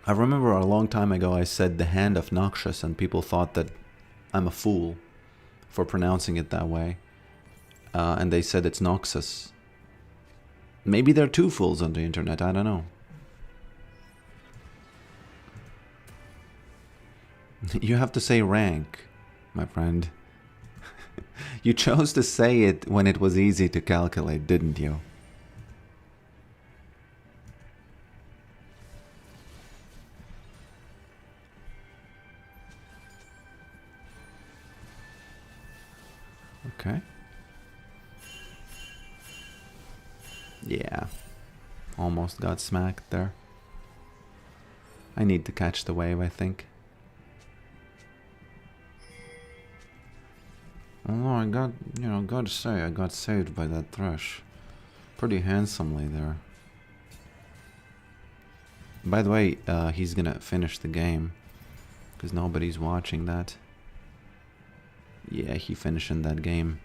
I remember a long time ago I said the hand of Noxious, and people thought that I'm a fool for pronouncing it that way. And they said it's Noxus. Maybe there are two fools on the internet, I don't know. You have to say rank, my friend. You chose to say it when it was easy to calculate, didn't you? Okay. Yeah. Almost got smacked there. I need to catch the wave, I think. Although I got, gotta say, I got saved by that thrush. Pretty handsomely there. By the way, he's gonna finish the game. because nobody's watching that. Yeah, he finished in that game.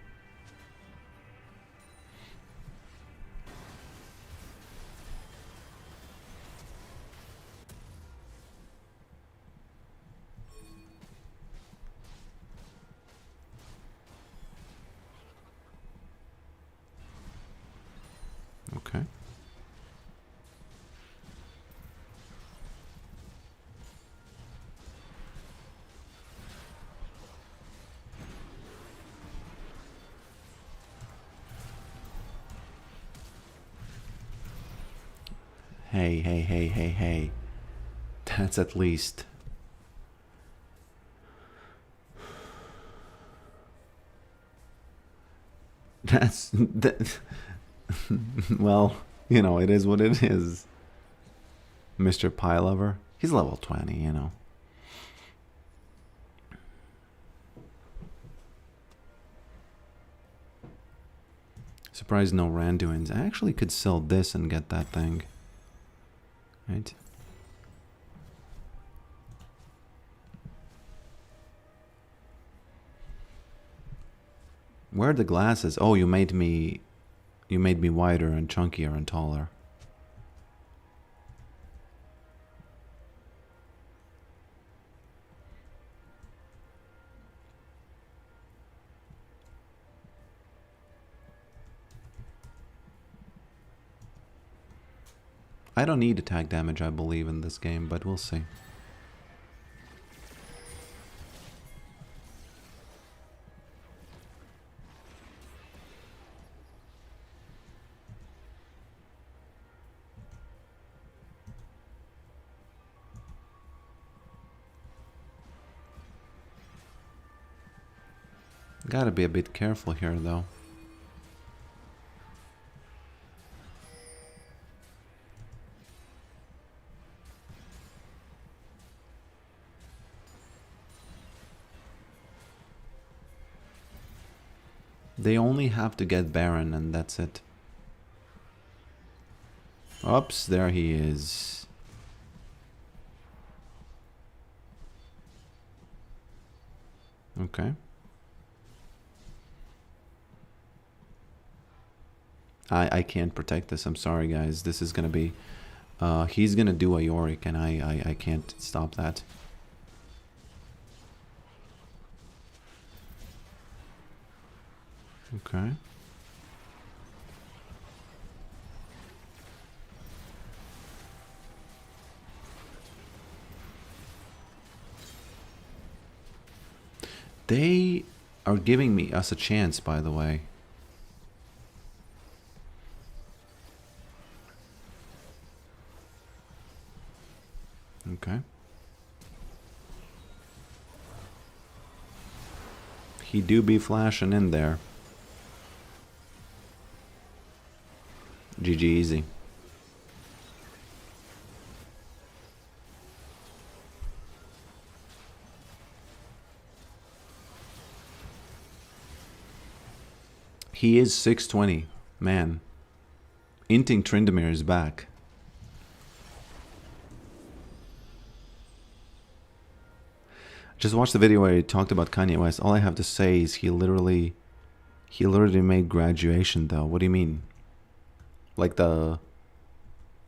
Okay. Hey, hey, hey, hey, hey. That's at least... That's... That, well, you know, it is what it is. Mr. Pie Lover. He's level 20, you know. Surprised no Randuins. I actually could sell this and get that thing. Right? Where are the glasses? Oh, you made me wider and chunkier and taller. I don't need attack damage, I believe, in this game, but we'll see. Gotta be a bit careful here, though. They only have to get Baron, and that's it. Oops, there he is. Okay. I can't protect this. I'm sorry, guys. This is gonna be... he's gonna do a Yorick, and I can't stop that. Okay. They are giving us a chance, by the way. Okay. He do be flashing in there. GG easy. He is 620. Man. Inting Tryndamere is back. Just watched the video where he talked about Kanye West. All I have to say is he literally made Graduation, though. What do you mean? Like the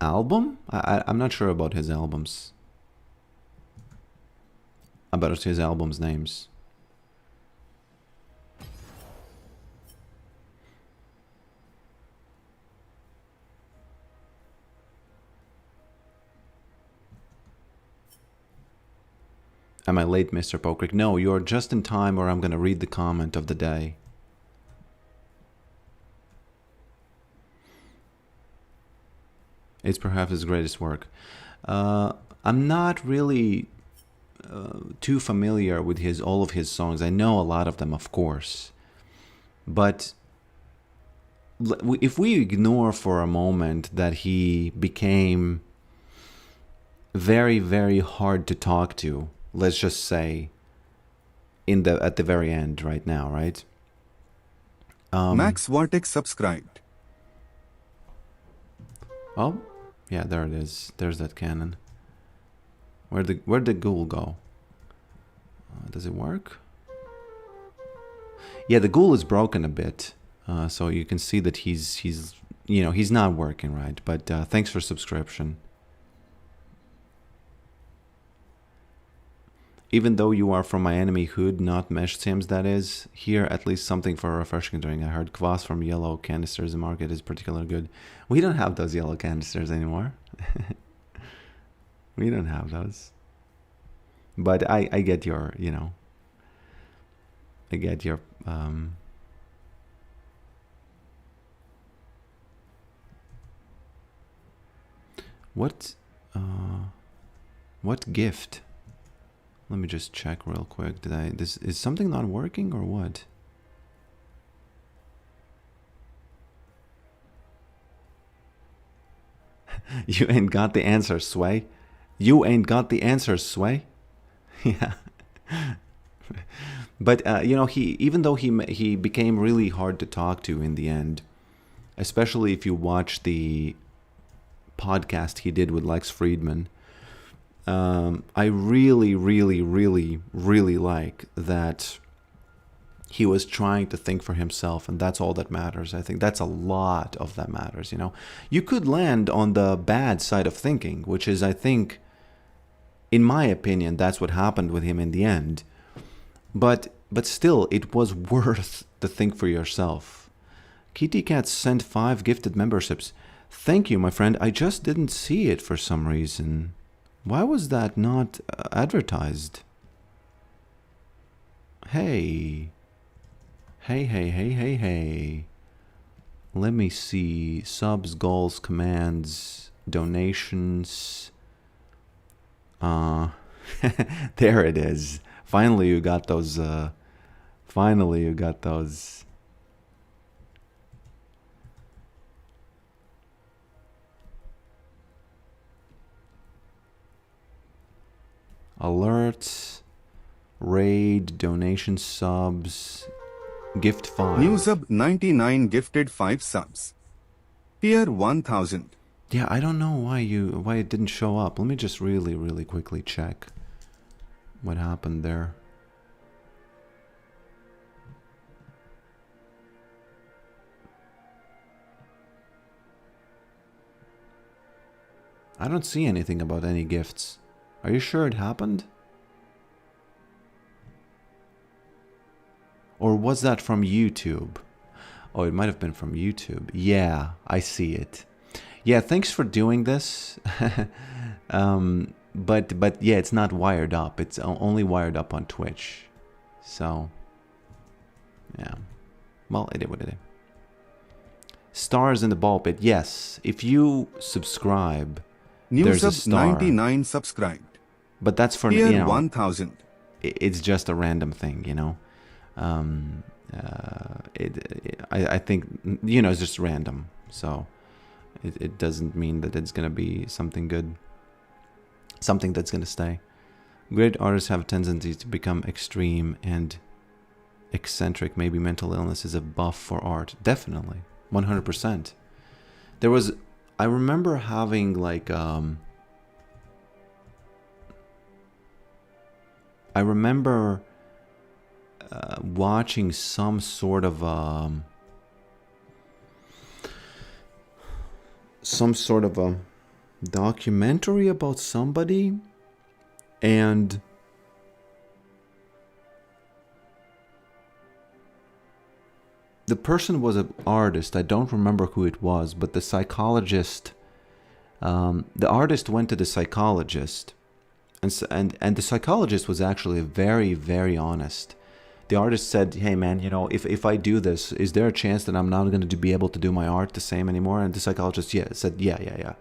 album? I'm not sure about his albums. About his albums' names. Am I late, Mr. Pokrick? No, you're just in time, or I'm going to read the comment of the day. It's perhaps his greatest work. I'm not really too familiar with all of his songs. I know a lot of them, of course. But if we ignore for a moment that he became very, very hard to talk to, let's just say, at the very end right now, right? Max Vortex subscribed. Oh, yeah, there it is. There's that cannon. Where'd the ghoul go? Does it work? Yeah, the ghoul is broken a bit. So you can see that he's not working right. But thanks for subscription. Even though you are from my enemy hood, not mesh sims, that is, here at least something for a refreshing drink. I heard kvass from yellow canisters in market is particularly good. We don't have those yellow canisters anymore. We don't have those. But I get your, I get your, what gift? Let me just check real quick. Is something not working or what? You ain't got the answer, Sway. You ain't got the answer, Sway. Yeah. But even though he became really hard to talk to in the end, especially if you watch the podcast he did with Lex Friedman, I really, really, really, really like that he was trying to think for himself, and that's all that matters. I think that's a lot of that matters. You could land on the bad side of thinking, which is, I think, in my opinion, that's what happened with him in the end. But still, it was worth to think for yourself. Kitty Cat sent 5 gifted memberships. Thank you, my friend. I just didn't see it for some reason. Why was that not advertised? Hey. Hey. Let me see. Subs, goals, commands, donations. There it is. Finally you got those. Alerts, raid, donation, subs, gift 5. New sub 99 gifted 5 subs. Tier 1000. Yeah, I don't know why it didn't show up. Let me just really, really quickly check what happened there. I don't see anything about any gifts. Are you sure it happened? Or was that from YouTube? Oh, it might have been from YouTube. Yeah, I see it. Yeah, thanks for doing this. But yeah, it's not wired up. It's only wired up on Twitch. So, yeah. Well, it is what it is. Stars in the ball pit. Yes, if you subscribe, New there's sub a star. 99 subscribed. But that's for, Tier 1000. It's just a random thing, I think, it's just random. So it doesn't mean that it's going to be something good. Something that's going to stay. Great artists have a tendency to become extreme and eccentric. Maybe mental illness is a buff for art. Definitely. 100%. I remember having like, I remember watching some sort of a documentary about somebody, and the person was an artist. I don't remember who it was, but the psychologist, the artist went to the psychologist, and the psychologist was actually very, very honest. The artist said, hey man, if I do this, is there a chance that I'm not going to be able to do my art the same anymore? And the psychologist said, yeah.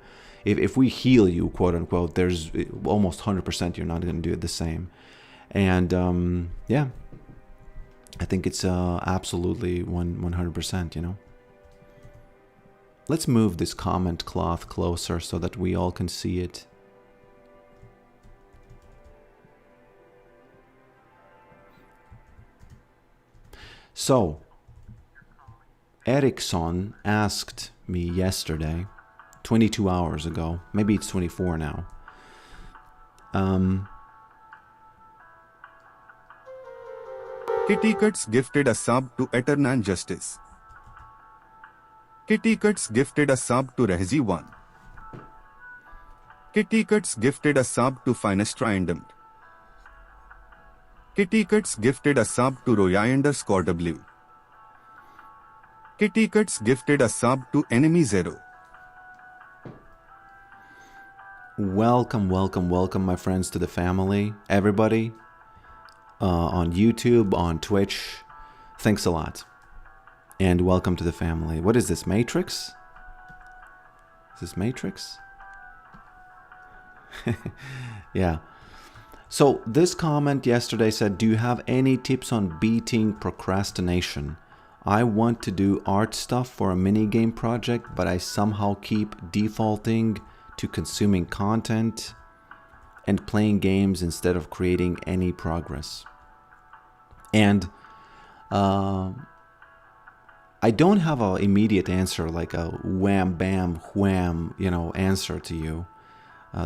If we heal you, quote unquote, there's almost 100% you're not going to do it the same. And yeah, I think it's absolutely 100%, Let's move this comment cloth closer so that we all can see it. So, Ericsson asked me yesterday, 22 hours ago, maybe it's 24 now, Kitty Cuts gifted a sub to Eternal Justice. Kitty Cuts gifted a sub to Rehzi1. Kitty Cuts gifted a sub to Finest Random. Kitty Cuts gifted a sub to Roya_W. Kitty Cuts gifted a sub to Enemy Zero. Welcome, welcome, welcome, my friends, to the family. Everybody on YouTube, on Twitch, thanks a lot. And welcome to the family. What is this, Matrix? Is this Matrix? Yeah. So this comment yesterday said, do you have any tips on beating procrastination? I want to do art stuff for a mini game project, but I somehow keep defaulting to consuming content and playing games instead of creating any progress. And I don't have an immediate answer, like a wham, bam, wham, answer to you.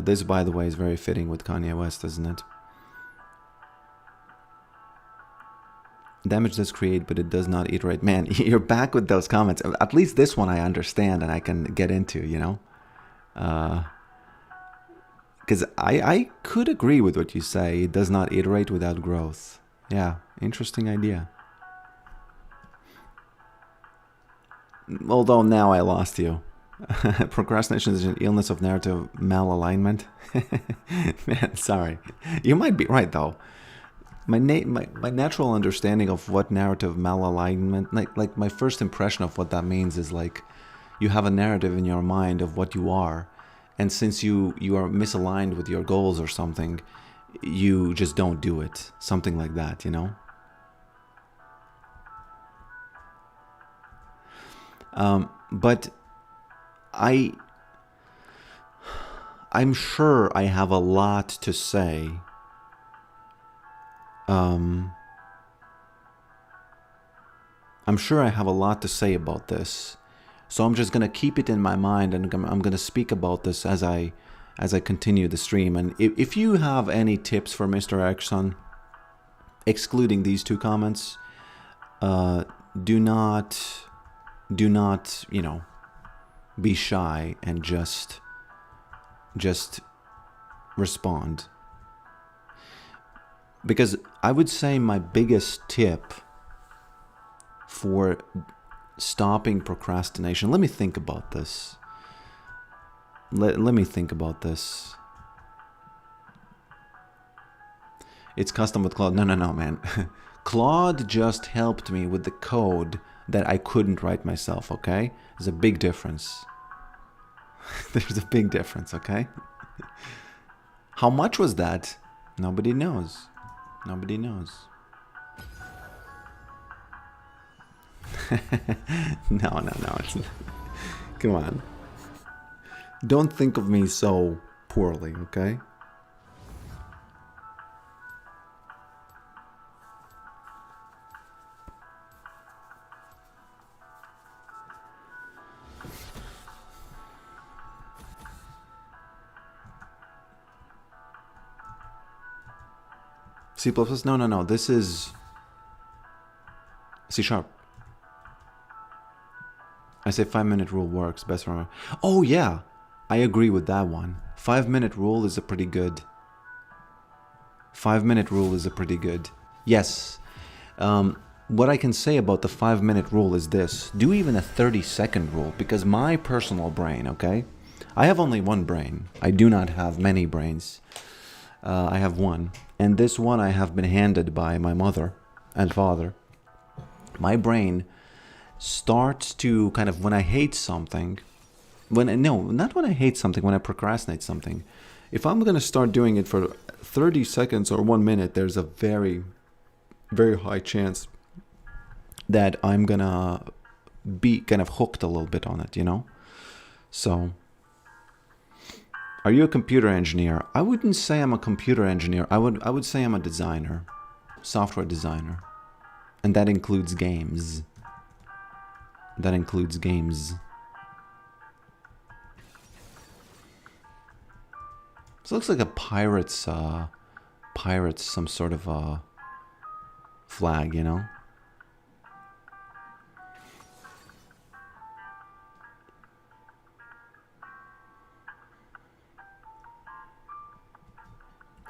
This, by the way, is very fitting with Kanye West, isn't it? Damage does create, but it does not iterate. Man, you're back with those comments. At least this one I understand and I can get into, Because I could agree with what you say. It does not iterate without growth. Yeah, interesting idea. Although now I lost you. Procrastination is an illness of narrative malalignment. Man, sorry. You might be right, though. My natural understanding of what narrative malalignment, like my first impression of what that means is like you have a narrative in your mind of what you are, and since you are misaligned with your goals or something, you just don't do it. Something like that, But I'm sure I have a lot to say. I'm sure I have a lot to say about this, so I'm just gonna keep it in my mind, and I'm gonna speak about this as I continue the stream. And if you have any tips for Mr. Erickson, excluding these two comments, do not, be shy and just respond. Because I would say my biggest tip for stopping procrastination, let me think about this. Let me think about this. It's custom with Claude. No, man. Claude just helped me with the code that I couldn't write myself, okay? There's a big difference. There's a big difference, okay? How much was that? Nobody knows. Nobody knows. No. It's not. Come on. Don't think of me so poorly, okay? C++? No. This is C#. I say 5-minute rule works best for me. Oh yeah, I agree with that one. 5-minute rule is a pretty good. 5-minute rule is a pretty good. Yes. What I can say about the 5-minute rule is this. Do even a 30-second rule, because my personal brain, okay? I have only one brain. I do not have many brains. I have one. And this one I have been handed by my mother and father. My brain starts to kind of, when I hate something, when I procrastinate something, if I'm going to start doing it for 30 seconds or 1 minute, there's a very, very high chance that I'm going to be kind of hooked a little bit on it, So, are you a computer engineer? I wouldn't say I'm a computer engineer. I would say I'm a designer, software designer. And that includes games. This looks like a pirate's some sort of a flag, you know?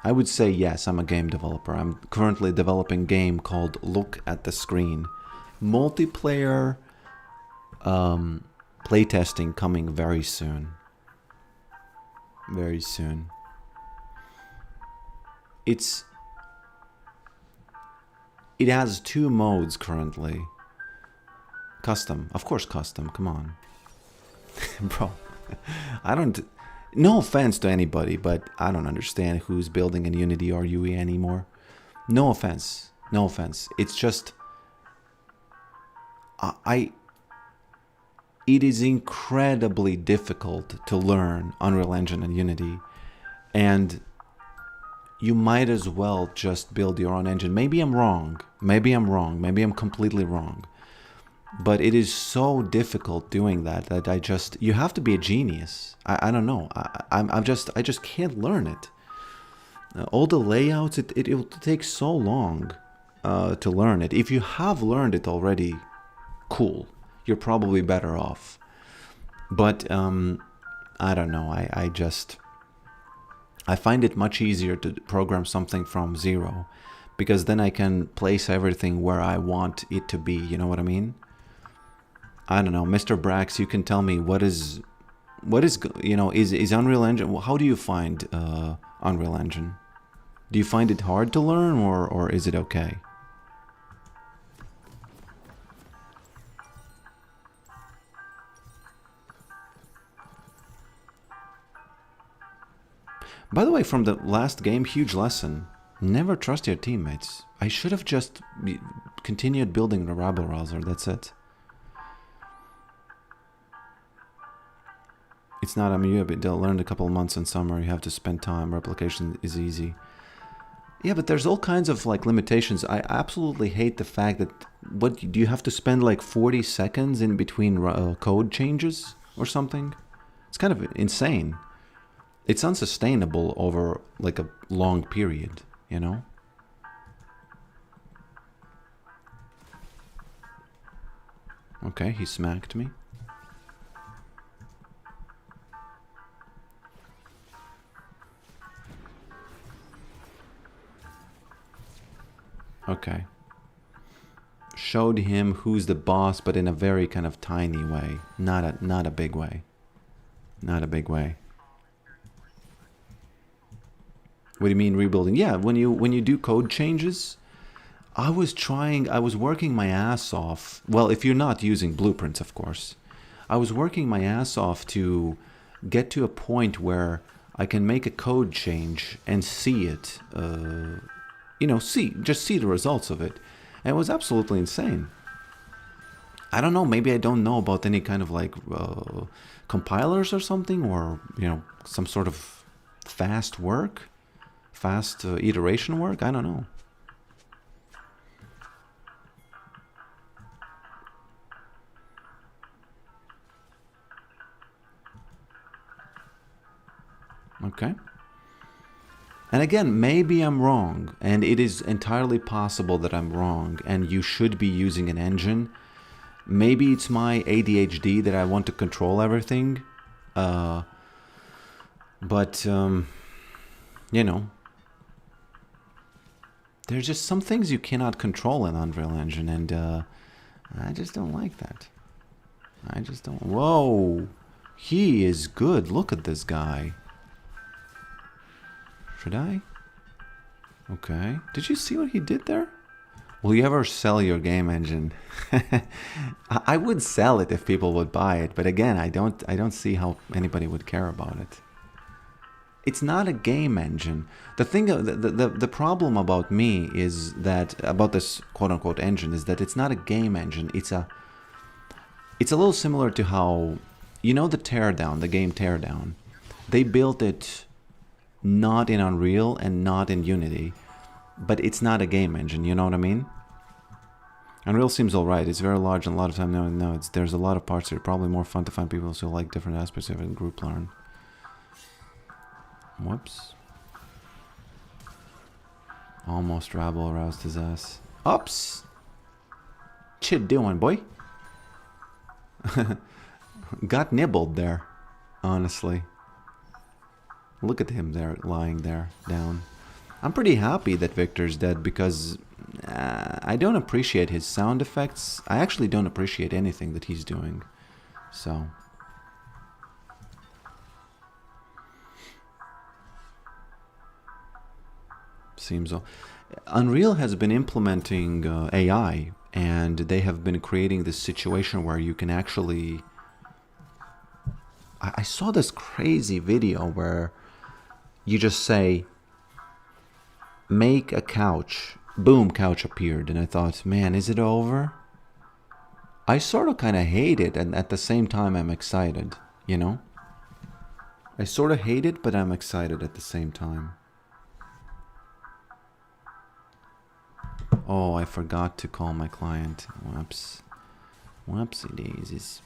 I would say yes, I'm a game developer. I'm currently developing a game called Look at the Screen. Multiplayer playtesting coming very soon. Very soon. It has 2 modes currently. Custom. Of course custom, come on. Bro, I don't... No offense to anybody, but I don't understand who's building in Unity or UE anymore. No offense. No offense. It's just... It is incredibly difficult to learn Unreal Engine and Unity. And you might as well just build your own engine. Maybe I'm wrong. Maybe I'm wrong. Maybe I'm completely wrong. But it is so difficult doing that you have to be a genius. I don't know. I just can't learn it. All the layouts, it will take so long to learn it. If you have learned it already, cool. You're probably better off. But I don't know. I find it much easier to program something from zero, because then I can place everything where I want it to be. You know what I mean? I don't know, Mr. Brax, you can tell me what is you know, is Unreal Engine, how do you find Unreal Engine? Do you find it hard to learn, or is it okay? By the way, from the last game, huge lesson. Never trust your teammates. I should have just continued building the rabble rouser, that's it. It's not, I mean, you learned a couple of months in summer, you have to spend time, replication is easy. Yeah, but there's all kinds of like limitations. I absolutely hate the fact that, what, do you have to spend like 40 seconds in between code changes or something? It's kind of insane. It's unsustainable over like a long period, you know? Okay, he smacked me. Okay. Showed him who's the boss, but in a very kind of tiny way. Not a big way. Not a big way. What do you mean rebuilding? Yeah, when you do code changes, I was working my ass off. Well, if you're not using blueprints, of course. I was working my ass off to get to a point where I can make a code change and see it, you know, just see the results of it. And it was absolutely insane. I don't know, maybe I don't know about any kind of like compilers or something, or, you know, some sort of fast iteration work, I don't know. Okay. And again, maybe I'm wrong, and it is entirely possible that I'm wrong, and you should be using an engine. Maybe it's my ADHD that I want to control everything. But, you know, there's just some things you cannot control in Unreal Engine, and I just don't like that. I just don't... Whoa! He is good. Look at this guy. Should I? Okay. Did you see what he did there? Will you ever sell your game engine? I would sell it if people would buy it, but again, I don't see how anybody would care about it. It's not a game engine. The thing, the problem about me is that, about this quote-unquote engine, is that it's not a game engine. It's a little similar to how, you know, the Teardown, the game Teardown. They built it not in Unreal and not in Unity, but it's not a game engine, you know what I mean? Unreal seems alright, it's very large, and a lot of time, there's a lot of parts that are probably more fun to find people who like different aspects of it and group learn. Whoops. Almost rabble aroused his ass. Ups. What you doing, boy? Got nibbled there, honestly. Look at him there, lying there, down. I'm pretty happy that Victor's dead because I don't appreciate his sound effects. I actually don't appreciate anything that he's doing. So... seems... Unreal has been implementing AI, and they have been creating this situation where you can actually... I saw this crazy video where you just say, make a couch. Boom, couch appeared. And I thought, man, is it over? I sort of kind of hate it, and at the same time I'm excited, you know? I sort of hate it, but I'm excited at the same time. Oh, I forgot to call my client. Whoops. Whoopsie daisies.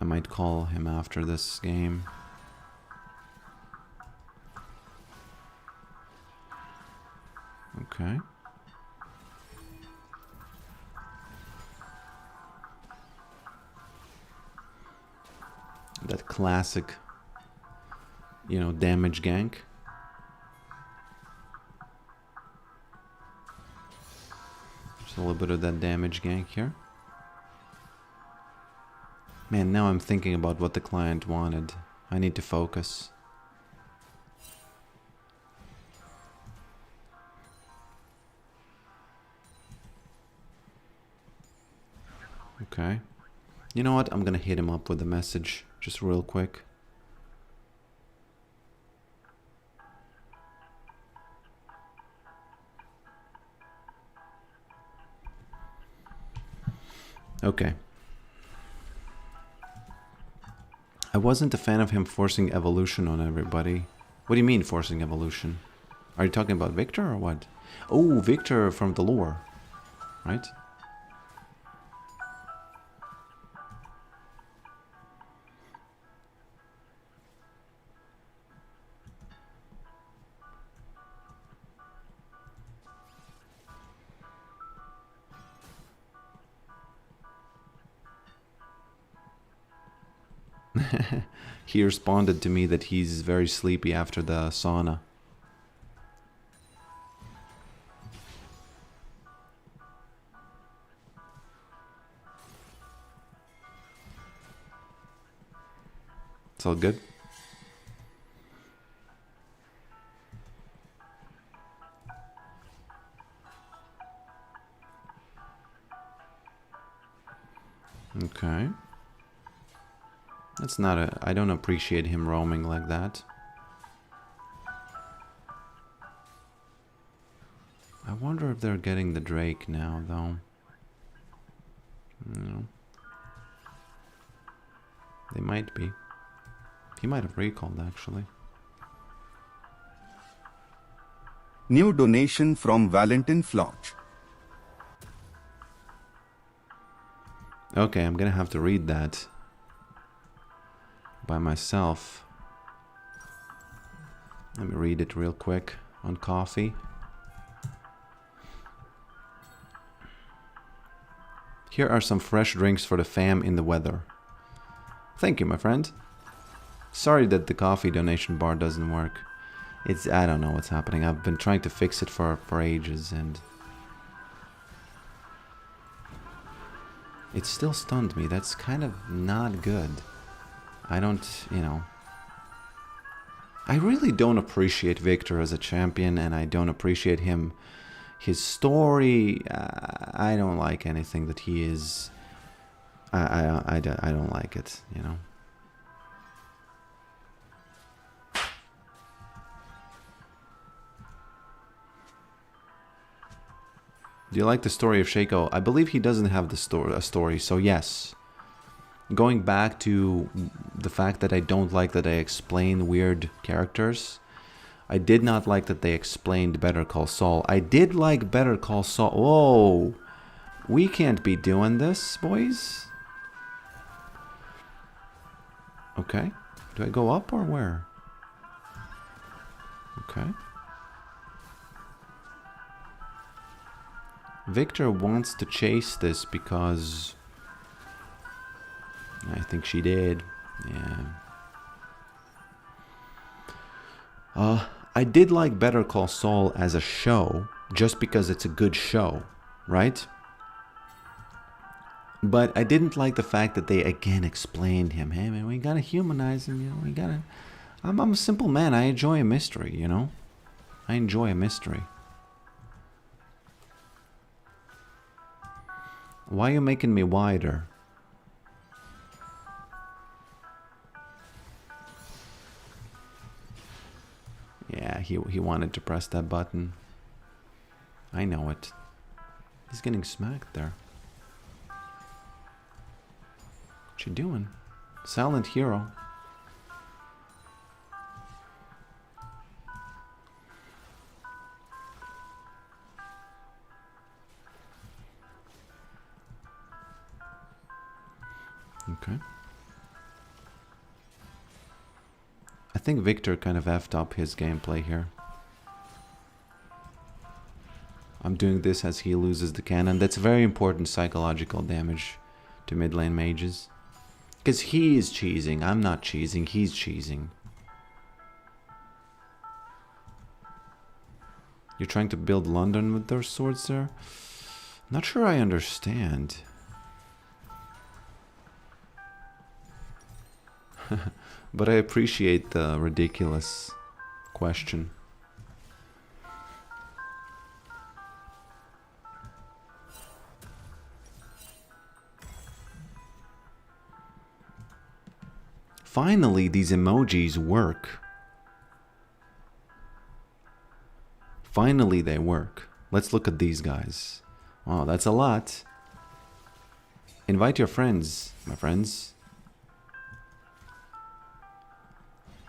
I might call him after this game. Okay. That classic, you know, damage gank. Just a little bit of that damage gank here. Man, now I'm thinking about what the client wanted. I need to focus. Okay. You know what? I'm gonna hit him up with a message, just real quick. Okay. I wasn't a fan of him forcing evolution on everybody. What do you mean forcing evolution? Are you talking about Victor or what? Oh, Victor from the lore, right? He responded to me that he's very sleepy after the sauna. It's all good. Okay. That's not a... I don't appreciate him roaming like that. I wonder if they're getting the Drake now, though. No. They might be. He might have recalled, actually. New donation from Valentin Floch. Okay, I'm gonna have to read that by myself. Let me read it real quick on coffee. Here are some fresh drinks for the fam in the weather. Thank you, my friend. Sorry that the coffee donation bar doesn't work. I don't know what's happening. I've been trying to fix it for ages and... it still stunned me. That's kind of not good. I don't, you know... I really don't appreciate Victor as a champion, and I don't appreciate him... his story. I don't like anything that he is... I don't like it, you know? Do you like the story of Shaco? I believe he doesn't have a story, so yes. Going back to the fact that I don't like that I explain weird characters. I did not like that they explained Better Call Saul. I did like Better Call Saul. Whoa! We can't be doing this, boys. Okay. Do I go up or where? Okay. Victor wants to chase this because... I think she did. Yeah. I did like Better Call Saul as a show, just because it's a good show, right? But I didn't like the fact that they again explained him. Hey man, we gotta humanize him, you know, we gotta... I'm a simple man, I enjoy a mystery, you know? I enjoy a mystery. Why are you making me wider? Yeah, he wanted to press that button. I know it. He's getting smacked there. What you doing? Silent hero. Okay. I think Victor kind of effed up his gameplay here. I'm doing this as he loses the cannon. That's very important psychological damage to mid lane mages. Because he is cheesing. I'm not cheesing. He's cheesing. You're trying to build London with those swords there? Not sure I understand. But I appreciate the ridiculous question. Finally, these emojis work. Finally, they work. Let's look at these guys. Wow, that's a lot. Invite your friends, my friends.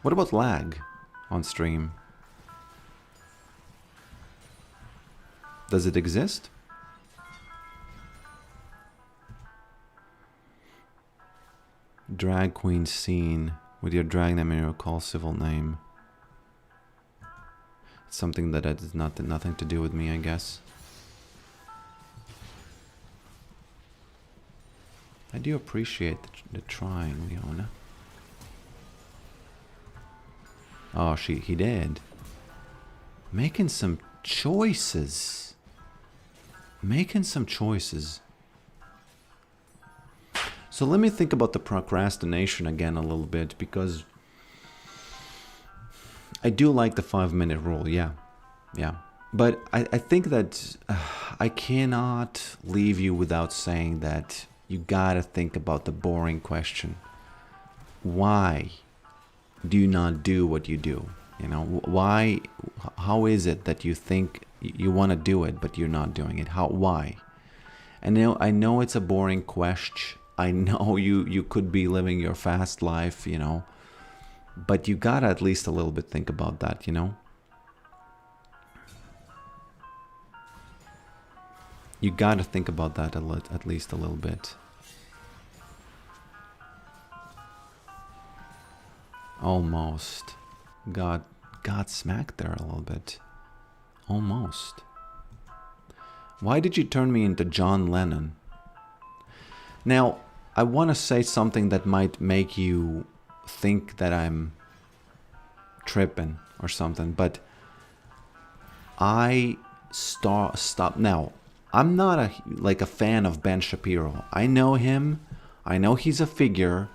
What about lag on stream? Does it exist? Drag queen scene with your drag name and your call civil name. It's something that has nothing to do with me, I guess. I do appreciate the trying, Leona. Oh, he did. Making some choices. Making some choices. So let me think about the procrastination again a little bit, because I do like the 5-minute rule, yeah. Yeah. But I think that I cannot leave you without saying that you gotta think about the boring question. Why do you not do what you do? You know, why, how is it that you think you want to do it, but you're not doing it? Why? And I know it's a boring question. I know you could be living your fast life, you know, but you gotta at least a little bit think about that, you know? You gotta think about that at least a little bit. Almost. Got smacked there a little bit. Almost. Why did you turn me into John Lennon? Now, I want to say something that might make you think that I'm tripping or something, but I stop. Now, I'm not a fan of Ben Shapiro. I know him. I know he's a figure.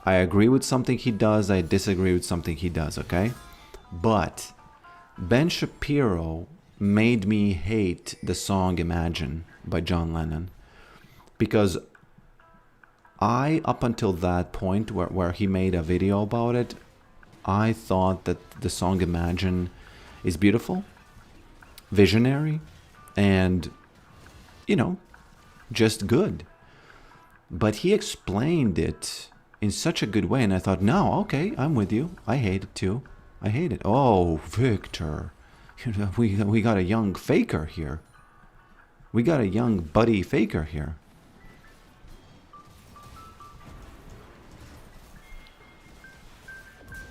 I agree with something he does. I disagree with something he does, okay? But Ben Shapiro made me hate the song Imagine by John Lennon, because up until that point where he made a video about it, I thought that the song Imagine is beautiful, visionary, and, you know, just good. But he explained it in such a good way, and I thought, no, okay, I'm with you. I hate it too. I hate it. Oh, Victor. You know, we got a young faker here. We got a young buddy faker here.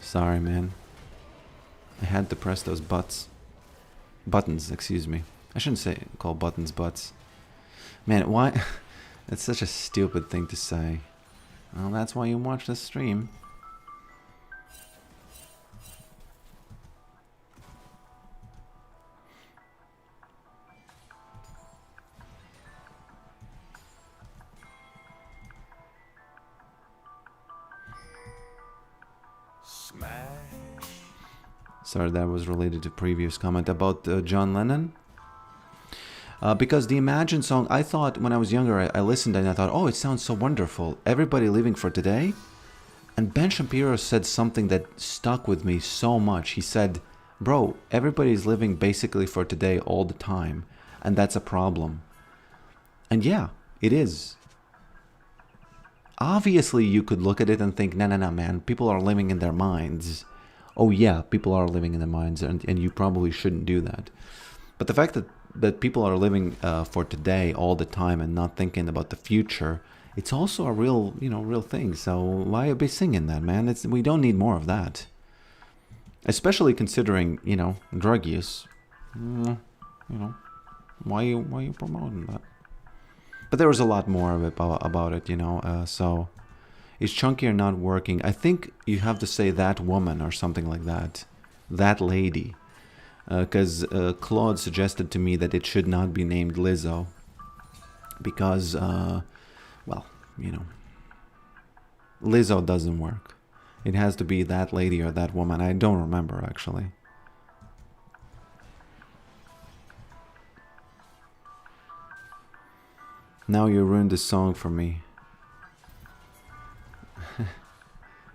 Sorry, man. I had to press those buttons, excuse me. I shouldn't say call buttons butts. Man, why? That's such a stupid thing to say. Well, that's why you watch the stream. Sorry, that was related to previous comment about John Lennon. Because the Imagine song, I thought when I was younger, I listened and I thought, oh, it sounds so wonderful. Everybody living for today. And Ben Shapiro said something that stuck with me so much. He said, bro, everybody's living basically for today all the time. And that's a problem. And yeah, it is. Obviously, you could look at it and think, no, man, people are living in their minds. Oh yeah, people are living in their minds, and you probably shouldn't do that. But the fact that people are living for today all the time and not thinking about the future, it's also a real thing. So why be singing that, man? We don't need more of that. Especially considering, drug use. Why you promoting that? But there was a lot more of it about it, so is chunkier not working? I think you have to say that woman or something like that. That lady. Because Claude suggested to me that it should not be named Lizzo. Because, Lizzo doesn't work. It has to be that lady or that woman. I don't remember, actually. Now you ruined the song for me.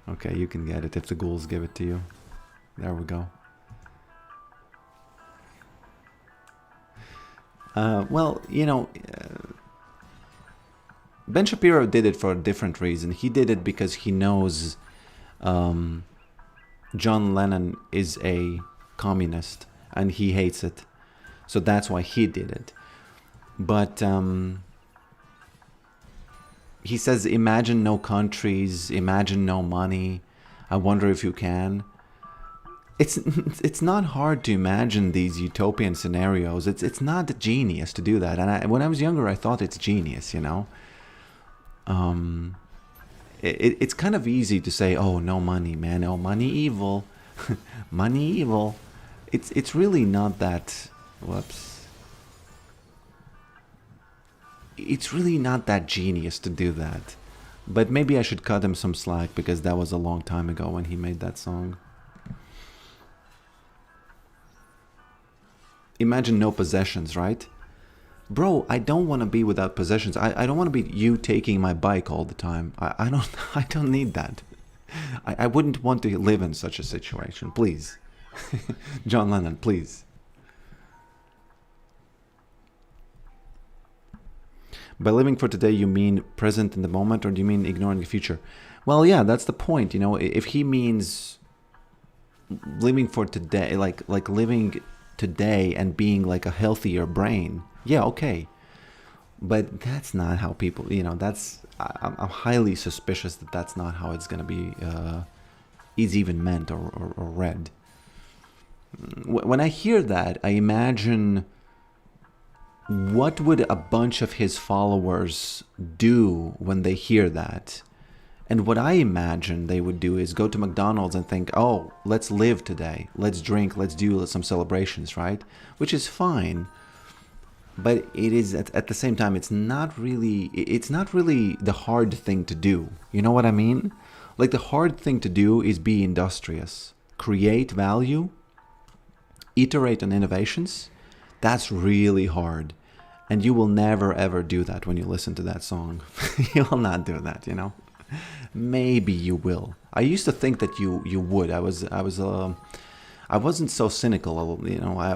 Okay, you can get it if the ghouls give it to you. There we go. Ben Shapiro did it for a different reason. He did it because he knows John Lennon is a communist and he hates it. So that's why he did it. But he says, imagine no countries, imagine no money. I wonder if you can. It's not hard to imagine these utopian scenarios. It's not genius to do that. And when I was younger, I thought it's genius, It's kind of easy to say, oh, no money, man. Oh, money evil. Money evil. It's really not that... Whoops. It's really not that genius to do that. But maybe I should cut him some slack because that was a long time ago when he made that song. Imagine no possessions, right? Bro, I don't want to be without possessions. I don't want to be you taking my bike all the time. I don't need that. I wouldn't want to live in such a situation. Please. John Lennon, please. By living for today, you mean present in the moment, or do you mean ignoring the future? Well, yeah, that's the point. If he means living for today, like living today and being like a healthier brain, yeah, okay. But that's not how people, I'm highly suspicious that that's not how it's going to be, is even meant or read. When I hear that, I imagine... what would a bunch of his followers do when they hear that? And what I imagine they would do is go to McDonald's and think, oh, let's live today. Let's drink. Let's do some celebrations, right? Which is fine. But it is, at the same time, it's not really the hard thing to do. You know what I mean? Like, the hard thing to do is be industrious. Create value. Iterate on innovations. That's really hard. And you will never, ever do that when you listen to that song. You will not do that, Maybe you will. I used to think that you would. I wasn't so cynical,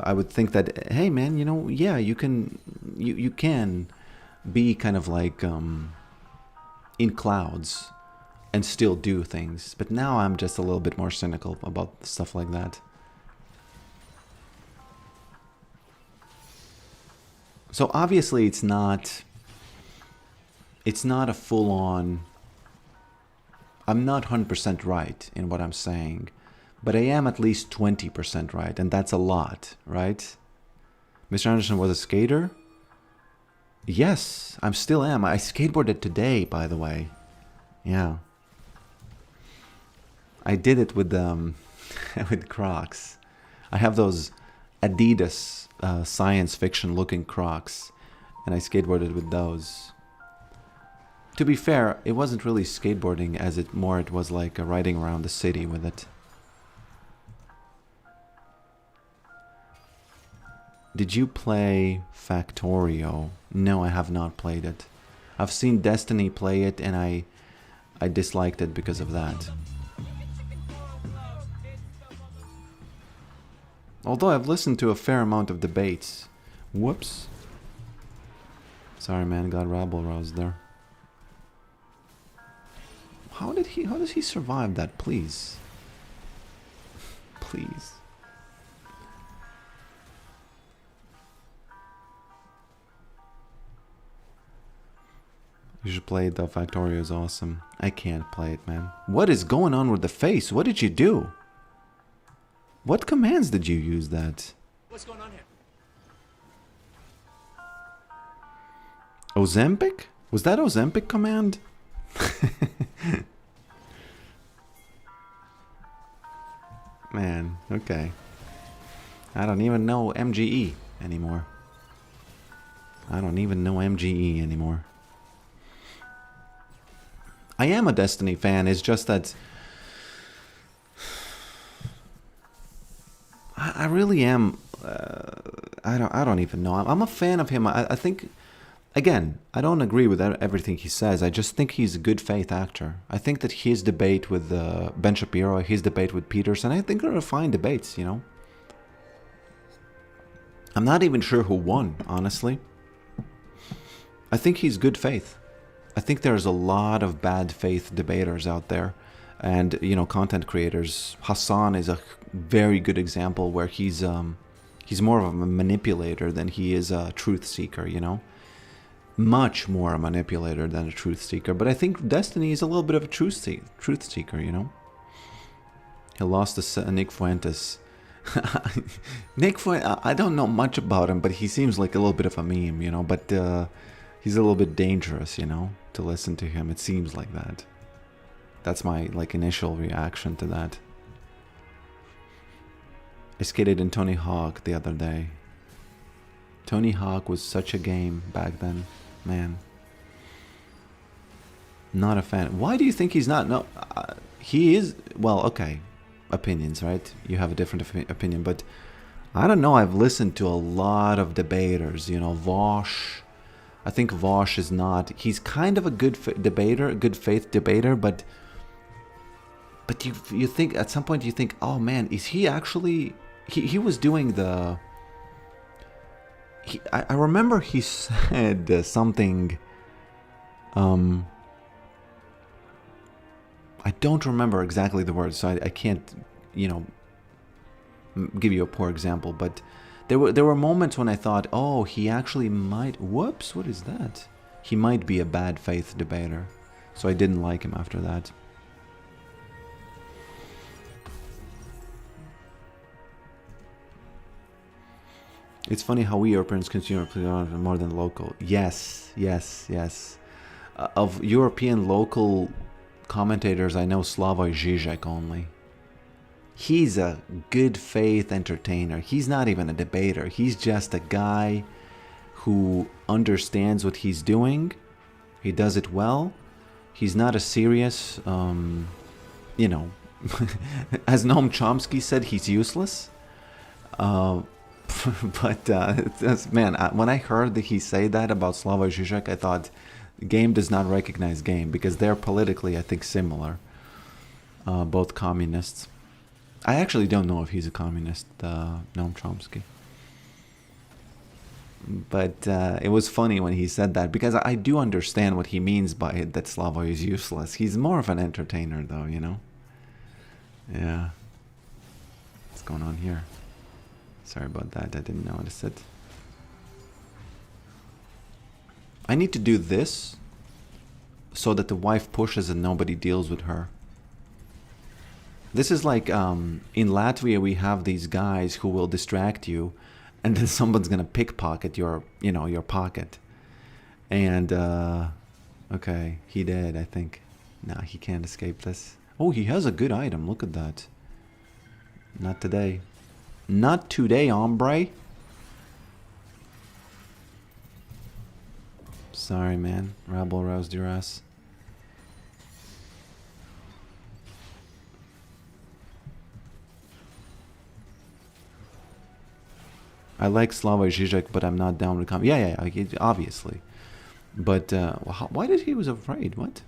I would think that, hey, man, yeah, you can be kind of like in clouds and still do things. But now I'm just a little bit more cynical about stuff like that. So obviously it's not a full-on... I'm not 100% right in what I'm saying, But I am at least 20% right, and that's a lot, right? Mr. Anderson was a skater? Yes, I still am. I skateboarded today, by the way. Yeah. I did it with with Crocs. I have those Adidas science fiction looking Crocs, and I skateboarded with those. To be fair, it wasn't really skateboarding as it was like riding around the city with it. Did you play Factorio? No, I have not played it. I've seen Destiny play it, and I disliked it because of that. Although I've listened to a fair amount of debates. Whoops. Sorry, man, got rabble-roused there. How does he survive that, please? Please. You should play it though, Factorio is awesome. I can't play it, man. What is going on with the face? What did you do? What commands did you use that? What's going on here? Ozempic? Was that Ozempic command? Man, okay. I don't even know MGE anymore. I don't even know MGE anymore. I am a Destiny fan, it's just that I really am. I don't even know. I'm a fan of him. I think, again, I don't agree with everything he says. I just think he's a good faith actor. I think that his debate with Ben Shapiro, his debate with Peterson, I think are fine debates, you know. I'm not even sure who won, honestly. I think he's good faith. I think there's a lot of bad faith debaters out there. And, you know, content creators. Hassan is a very good example where he's more of a manipulator than he is a truth seeker, you know. Much more a manipulator than a truth seeker. But I think Destiny is a little bit of a truth seeker, you know. He lost to Nick Fuentes. Nick Fuentes, I don't know much about him, but he seems like a little bit of a meme, you know. But he's a little bit dangerous, you know, to listen to him. It seems like that. That's my initial reaction to that. I skated in Tony Hawk the other day. Tony Hawk was such a game back then, man. Not a fan. Why do you think he's not? No, he is. Well, okay, opinions, right? You have a different opinion, but I don't know. I've listened to a lot of debaters. You know, Vosh. I think Vosh is not. He's kind of a good debater, a good faith debater, but you think at some point you think, oh man, is he actually? He was doing the. I remember he said something. I don't remember exactly the words, so I can't, you know, give you a poor example. But there were moments when I thought, oh, he actually might. Whoops, what is that? He might be a bad faith debater, so I didn't like him after that. It's funny how we Europeans consume more than local. Yes. Of European local commentators, I know Slavoj Žižek only. He's a good faith entertainer. He's not even a debater. He's just a guy who understands what he's doing. He does it well. He's not a serious, you know, as Noam Chomsky said, he's useless. But man, when I heard that he say that about Slavoj Žižek, I thought game does not recognize game because they're politically, I think, similar. Both communists. I actually don't know if he's a communist, Noam Chomsky. But it was funny when he said that because I do understand what he means by it, that Slavoj is useless. He's more of an entertainer, though, you know? Yeah. What's going on here? Sorry about that, I didn't notice it. I need to do this so that the wife pushes and nobody deals with her. This is like in Latvia, we have these guys who will distract you, and then someone's gonna pickpocket your, your pocket. And okay, he did, I think. Nah, he can't escape this. Oh, he has a good item. Look at that. Not today. Not today, hombre. Sorry, man. Rabble roused your ass. I like Slavoj Žižek, but I'm not down with Yeah, obviously. But why did he was afraid? What?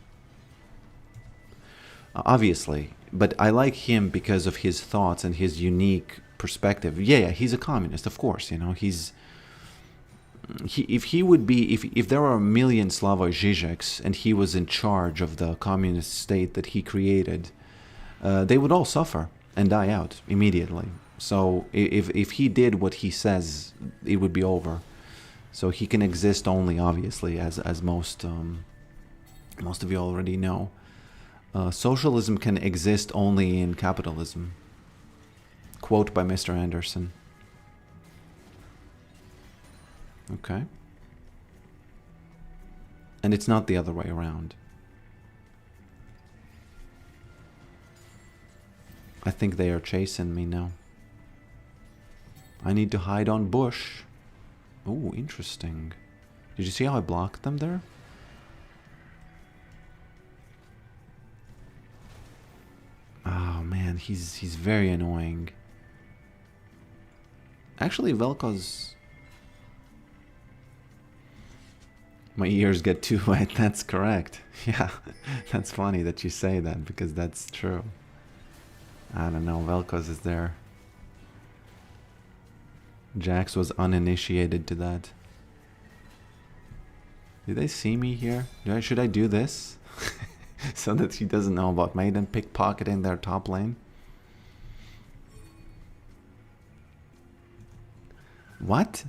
Obviously. But I like him because of his thoughts and his unique perspective. Yeah, he's a communist, of course. If he would be, if there are a million Slavoj Žižeks and he was in charge of the communist state that he created, they would all suffer and die out immediately. So if he did what he says, it would be over. So he can exist only, obviously, as most of you already know. Socialism can exist only in capitalism. Quote by Mr. Anderson. Okay. And it's not the other way around. I think they are chasing me now. I need to hide on bush. Oh, interesting. Did you see how I blocked them there? Oh man, he's very annoying. Actually, Velko's... My ears get too wet, that's correct. Yeah, that's funny that you say that, because that's true. I don't know, Velko's is there. Jax was uninitiated to that. Did they see me here? Should I do this? So that he doesn't know about Maiden pickpocketing their top lane? What?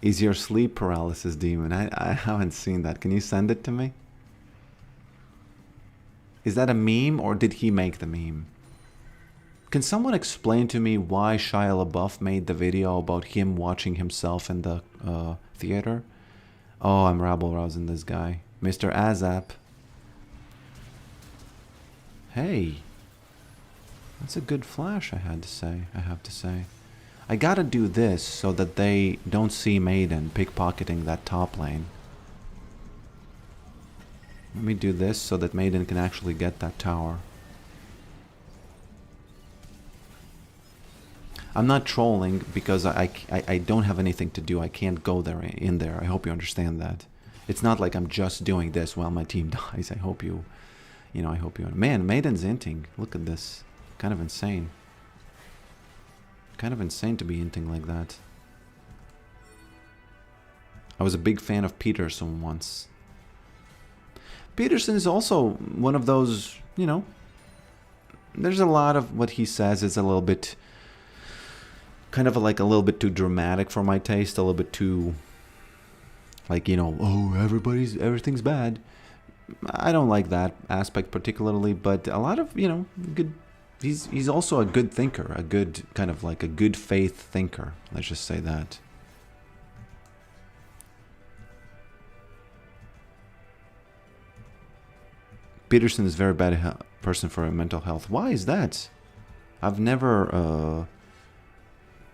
Is your sleep paralysis demon? I haven't seen that. Can you send it to me? Is that a meme or did he make the meme? Can someone explain to me why Shia LaBeouf made the video about him watching himself in the theater? Oh, I'm rabble-rousing this guy. Mr. Azap. Hey. That's a good flash, I have to say. I gotta do this so that they don't see Maiden pickpocketing that top lane. Let me do this so that Maiden can actually get that tower. I'm not trolling because I don't have anything to do. I can't go in there. I hope you understand that. It's not like I'm just doing this while my team dies. I hope you Man, Maiden's inting. Look at this. Kind of insane. Kind of insane to be inting like that. I was a big fan of Peterson once. Peterson is also one of those, there's a lot of what he says is a little bit, kind of like a little bit too dramatic for my taste, a little bit too, like, oh, everything's bad. I don't like that aspect particularly, but a lot of, good, he's also a good thinker, a good, kind of like a good faith thinker, let's just say that. Peterson is a very bad person for mental health. Why is that? I've never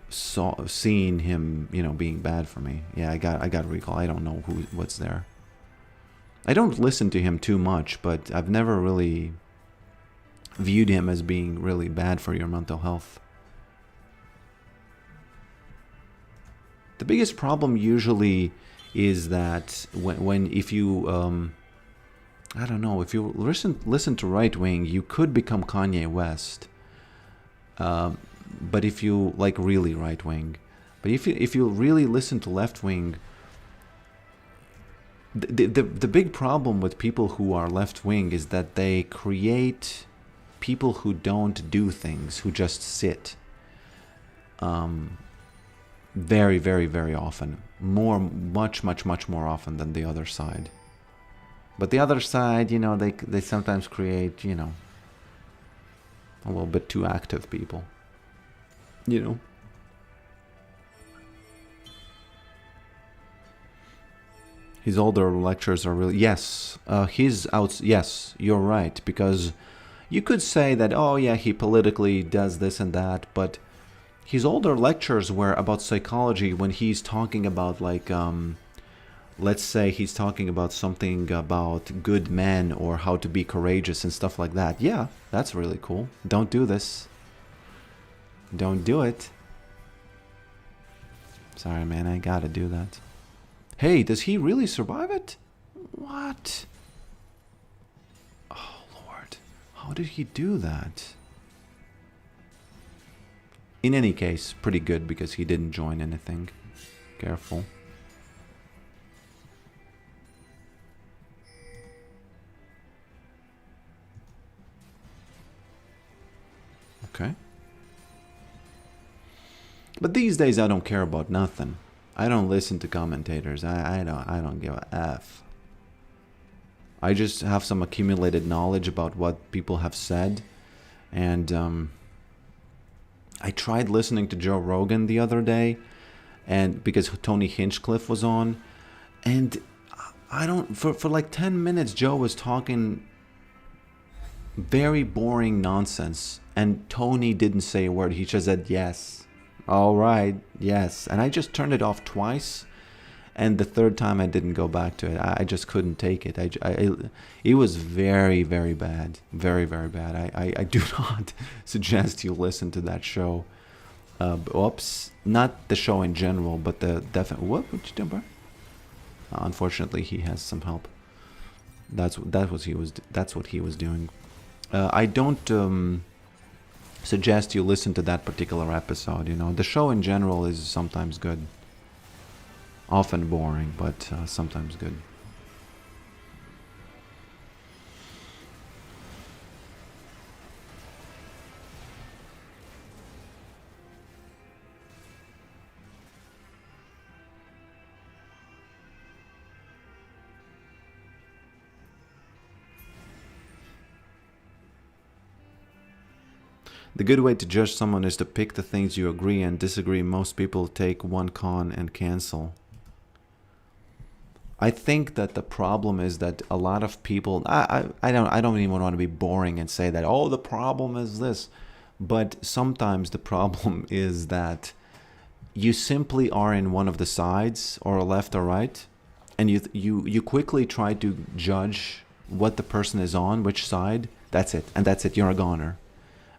seen him, being bad for me. Yeah, I got to recall. I don't know what's there. I don't listen to him too much, but I've never really viewed him as being really bad for your mental health. The biggest problem usually is that if you I don't know, if you listen to right wing, you could become Kanye West. But if you like really right wing, but if you really listen to left wing, the big problem with people who are left wing is that they create people who don't do things, who just sit. Very, very, very often, much more often than the other side. But the other side, they sometimes create, a little bit too active people. You know? His older lectures are really... Yes, yes, you're right. Because you could say that, oh yeah, he politically does this and that, but his older lectures were about psychology when he's talking about, like, let's say he's talking about something about good men or how to be courageous and stuff like that. Yeah, that's really cool. Don't do this. Don't do it. Sorry, man, I gotta do that. Hey, does he really survive it? What? Oh, Lord. How did he do that? In any case, pretty good because he didn't join anything. Careful. Okay. But these days I don't care about nothing. I don't listen to commentators. I don't give a F. I just have some accumulated knowledge about what people have said, and I tried listening to Joe Rogan the other day, and because Tony Hinchcliffe was on, and I don't for like 10 minutes Joe was talking very boring nonsense, and Tony didn't say a word. He just said yes. All right, yes. And I just turned it off twice, and the third time I didn't go back to it. I just couldn't take it. It was very, very bad. Very, very bad. I do not suggest you listen to that show. Oops. Not the show in general, but the definite... What you doing, bro? Unfortunately, he has some help. That's what he was doing. I don't... suggest you listen to that particular episode. You know, the show in general is sometimes good, often boring, but sometimes good. The good way to judge someone is to pick the things you agree and disagree. Most people take one con and cancel. I think that the problem is that a lot of people... I don't even want to be boring and say that, oh, the problem is this. But sometimes the problem is that you simply are in one of the sides, or left or right, and you quickly try to judge what the person is on, which side. That's it. And that's it. You're a goner.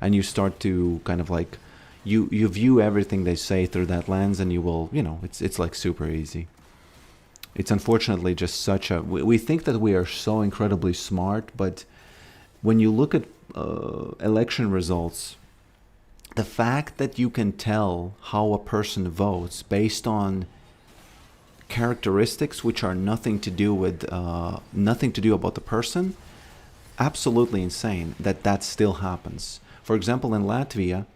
And you start to kind of like, you view everything they say through that lens, and you will, you know, it's like super easy. It's unfortunately just such a... We think that we are so incredibly smart, but when you look at election results, the fact that you can tell how a person votes based on characteristics which are nothing to do about the person, absolutely insane that still happens. For example, in Latvia,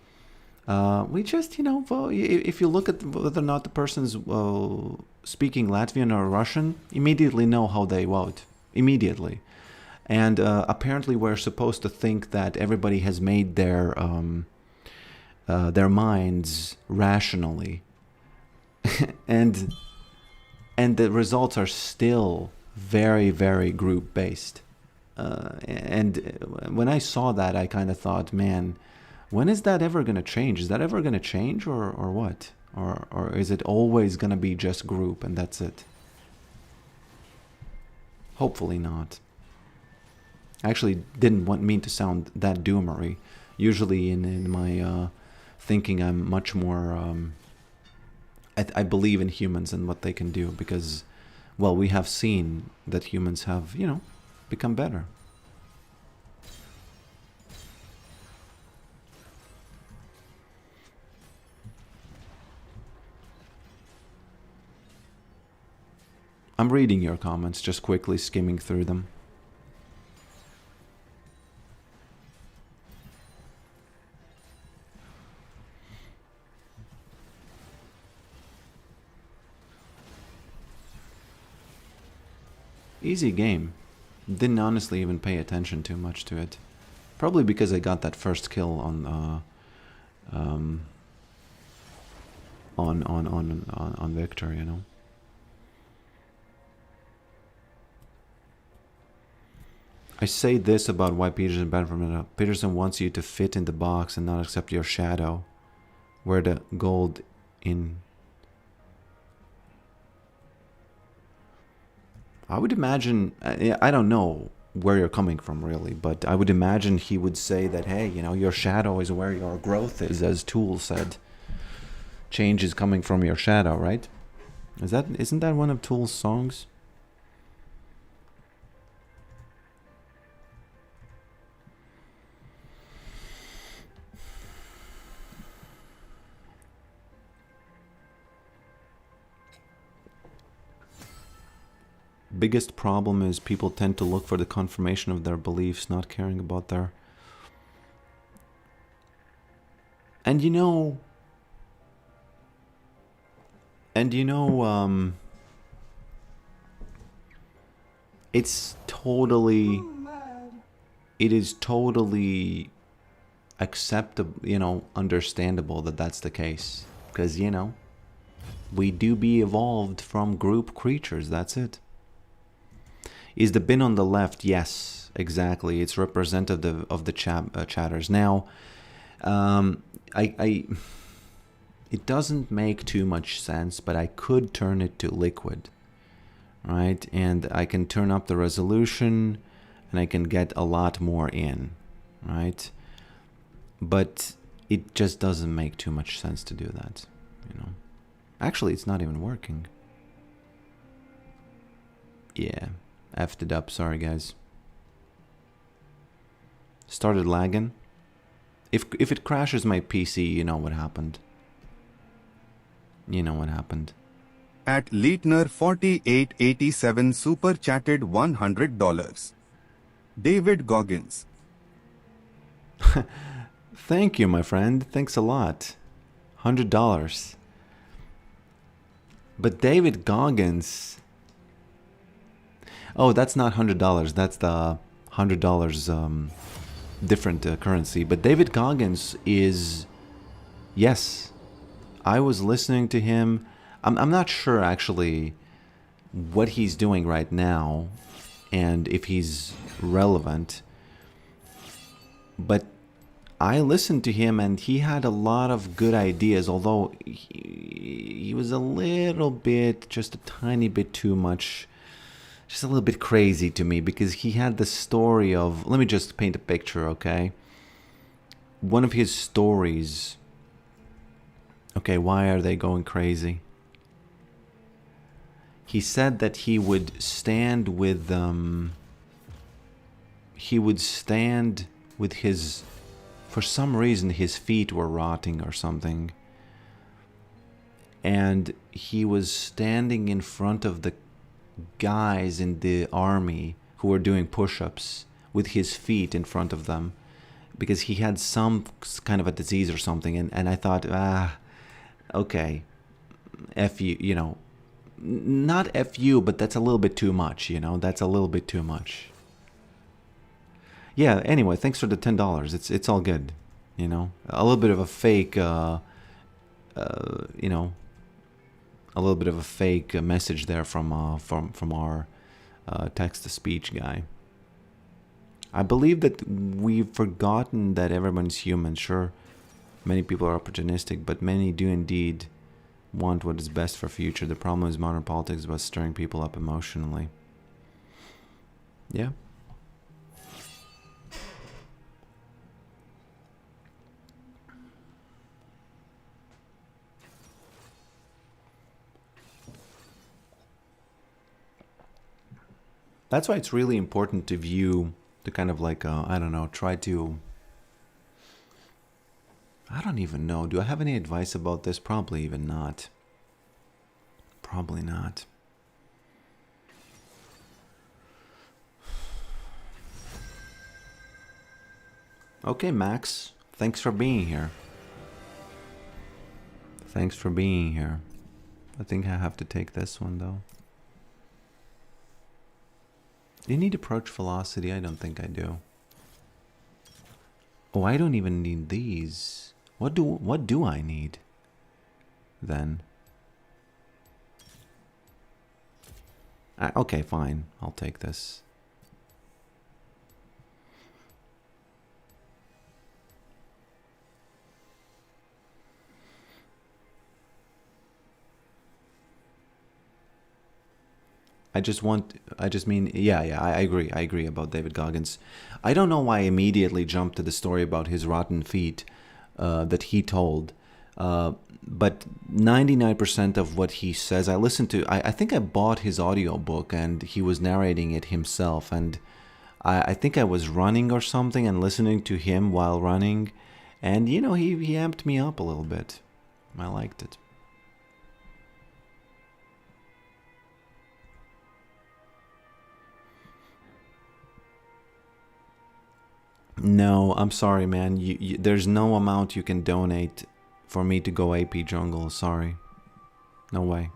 we just, you know, if you look at whether or not the person's speaking Latvian or Russian, immediately know how they vote. Immediately. And apparently we're supposed to think that everybody has made their minds rationally. and the results are still very, very group-based. And when I saw that, I kind of thought, man, when is that ever going to change? Is that ever going to change, or what? Or is it always going to be just group and that's it? Hopefully not. I actually didn't mean to sound that doomery. Usually in my thinking, I'm much more... I believe in humans and what they can do because, well, we have seen that humans have, you know, become better. I'm reading your comments, just quickly skimming through them. Easy game. Didn't honestly even pay attention too much to it. Probably because I got that first kill on Victor, you know. I say this about why Peterson banned from it. Peterson wants you to fit in the box and not accept your shadow. Where the gold in... I would imagine... I don't know where you're coming from, really. But I would imagine he would say that, hey, you know, your shadow is where your growth is, as Tool said. Change is coming from your shadow, right? Isn't that one of Tool's songs? Biggest problem is people tend to look for the confirmation of their beliefs, not caring about their... And you know, it's totally... It is totally acceptable, you know, understandable that that's the case. Because, you know, we do be evolved from group creatures, that's it. Is the bin on the left? Yes, exactly. It's representative of the chatters. Now, it doesn't make too much sense, but I could turn it to liquid, right? And I can turn up the resolution, and I can get a lot more in, right? But it just doesn't make too much sense to do that, you know. Actually, it's not even working. Yeah. Effed it up, sorry guys. Started lagging. If it crashes my PC, you know what happened. You know what happened. At Leitner 4887 super chatted $100. David Goggins. Thank you, my friend. Thanks a lot. $100. But David Goggins... Oh, that's not $100. That's the $100 different currency. But David Goggins is... Yes. I was listening to him. I'm not sure, actually, what he's doing right now and if he's relevant. But I listened to him and he had a lot of good ideas, although he was a little bit, just a tiny bit too much... Just a little bit crazy to me, because he had the story of... Let me just paint a picture, okay? One of his stories... Okay, why are they going crazy? He said that he would stand with... He would stand with his... For some reason, his feet were rotting or something. And he was standing in front of the guys in the army who were doing push-ups with his feet in front of them because he had some kind of a disease or something, and I thought, okay, F you, you know, not F you, but that's a little bit too much, you know, that's a little bit too much. Yeah, anyway, thanks for the $10. It's all good, you know, a little bit of a fake, you know, a little bit of a fake message there from our text-to-speech guy. I believe that we've forgotten that everyone's human. Sure, many people are opportunistic, but many do indeed want what is best for future. The problem is modern politics about stirring people up emotionally. Yeah. That's why it's really important to view, to kind of like, I don't know, try to... I don't even know. Do I have any advice about this? Probably even not. Probably not. Okay, Max. Thanks for being here. Thanks for being here. I think I have to take this one, though. Do you need approach velocity? I don't think I do. Oh, I don't even need these. What do I need then? Okay, fine. I'll take this. I mean, yeah, I agree about David Goggins. I don't know why I immediately jumped to the story about his rotten feet that he told. But 99% of what he says, I listened to, I think I bought his audiobook and he was narrating it himself. And I think I was running or something and listening to him while running. And, he amped me up a little bit. I liked it. No, I'm sorry, man. There's no amount you can donate for me to go AP Jungle. Sorry. No way.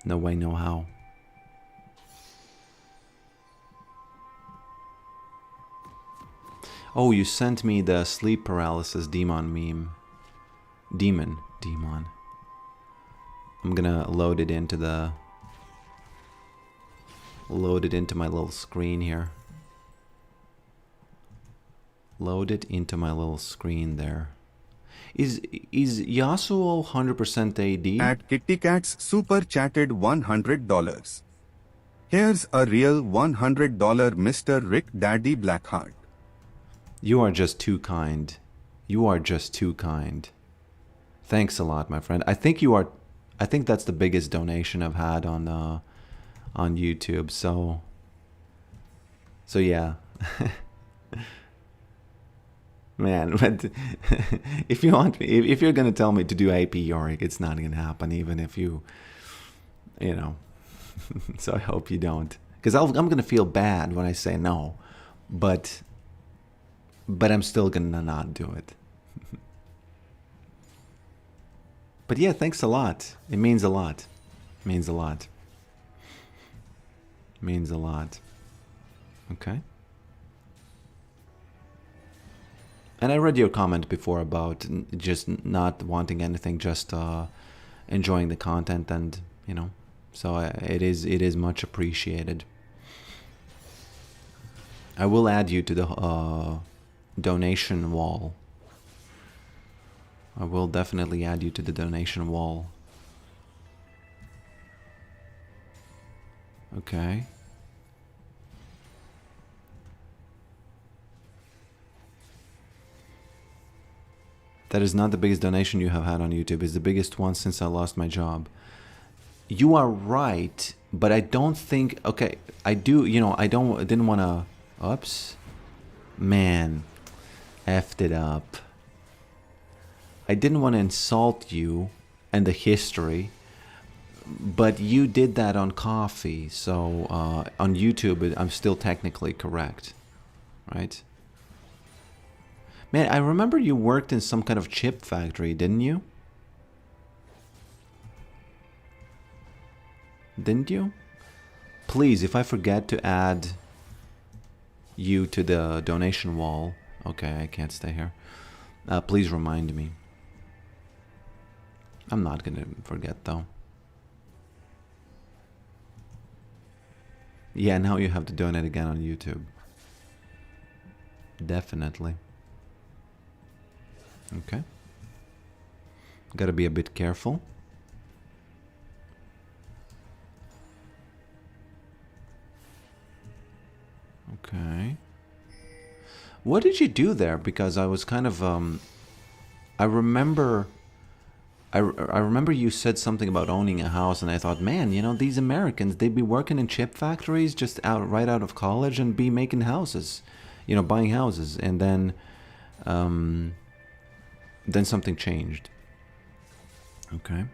No way, no how. Oh, you sent me the sleep paralysis demon meme. Demon. I'm gonna load it into my little screen here. Load it into my little screen there. Is Yasuo 100% AD? At Kitty Cat's super chatted $100. Here's a real $100 Mr. Rick Daddy Blackheart. You are just too kind. You are just too kind. Thanks a lot, my friend. I think that's the biggest donation I've had on YouTube. So yeah. Man, but if you're gonna tell me to do AP Yorick, it's not gonna happen. Even if you know. So I hope you don't, because I'm gonna feel bad when I say no, but I'm still gonna not do it. But yeah, thanks a lot. It means a lot. Means a lot. Means a lot. Okay. And I read your comment before about just not wanting anything, just enjoying the content, and so it is much appreciated. I will add you to the donation wall. I will definitely add you to the donation wall. Okay. That is not the biggest donation you have had on YouTube. It's the biggest one since I lost my job. You are right, but I don't think... Okay, I do... I didn't want to... Oops. Man. Effed it up. I didn't want to insult you and the history, but you did that on coffee, so on YouTube I'm still technically correct, right? Man, I remember you worked in some kind of chip factory, didn't you? Didn't you? Please, if I forget to add you to the donation wall... Okay, I can't stay here. Please remind me. I'm not gonna forget, though. Yeah, now you have to donate again on YouTube. Definitely. Okay. Gotta be a bit careful. Okay. What did you do there? Because I was kind of I remember you said something about owning a house, and I thought, man, these Americans, they'd be working in chip factories just right out of college and be making houses, buying houses, and then something changed. Okay.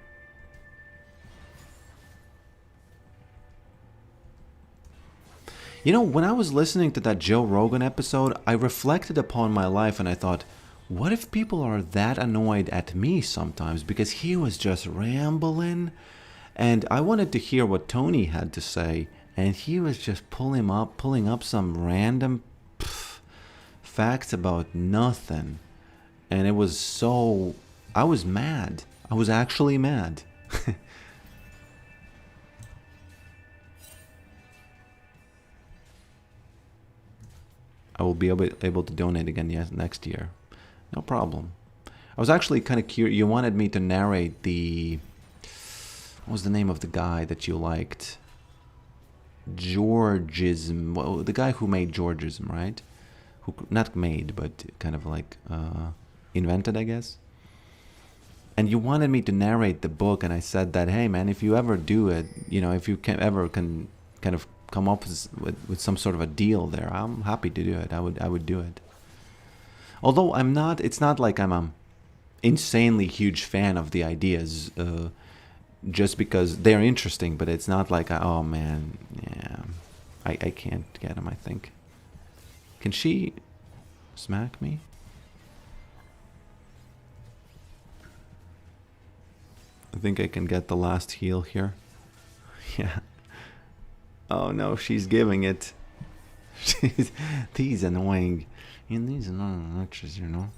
When I was listening to that Joe Rogan episode, I reflected upon my life and I thought, what if people are that annoyed at me sometimes? Because he was just rambling And I wanted to hear what Tony had to say, and he was just pulling up some random facts about nothing. And it was so... I was mad. I was actually mad. I will be able to donate again next year. No problem. I was actually kind of curious. You wanted me to narrate the... What was the name of the guy that you liked? Georgism. Well, the guy who made Georgism, right? Who not made, but kind of like invented, I guess. And you wanted me to narrate the book, and I said that, hey man, if you ever do it, you know, if you can ever kind of come up with some sort of a deal there, I'm happy to do it. I would do it. Although I'm not, it's not like I'm a insanely huge fan of the ideas, just because they're interesting, but it's not like, oh man, yeah, I can't get them, I think. Can she smack me? I think I can get the last heal here. Yeah. Oh no, she's giving it. These annoying. And these annoying witches, you know.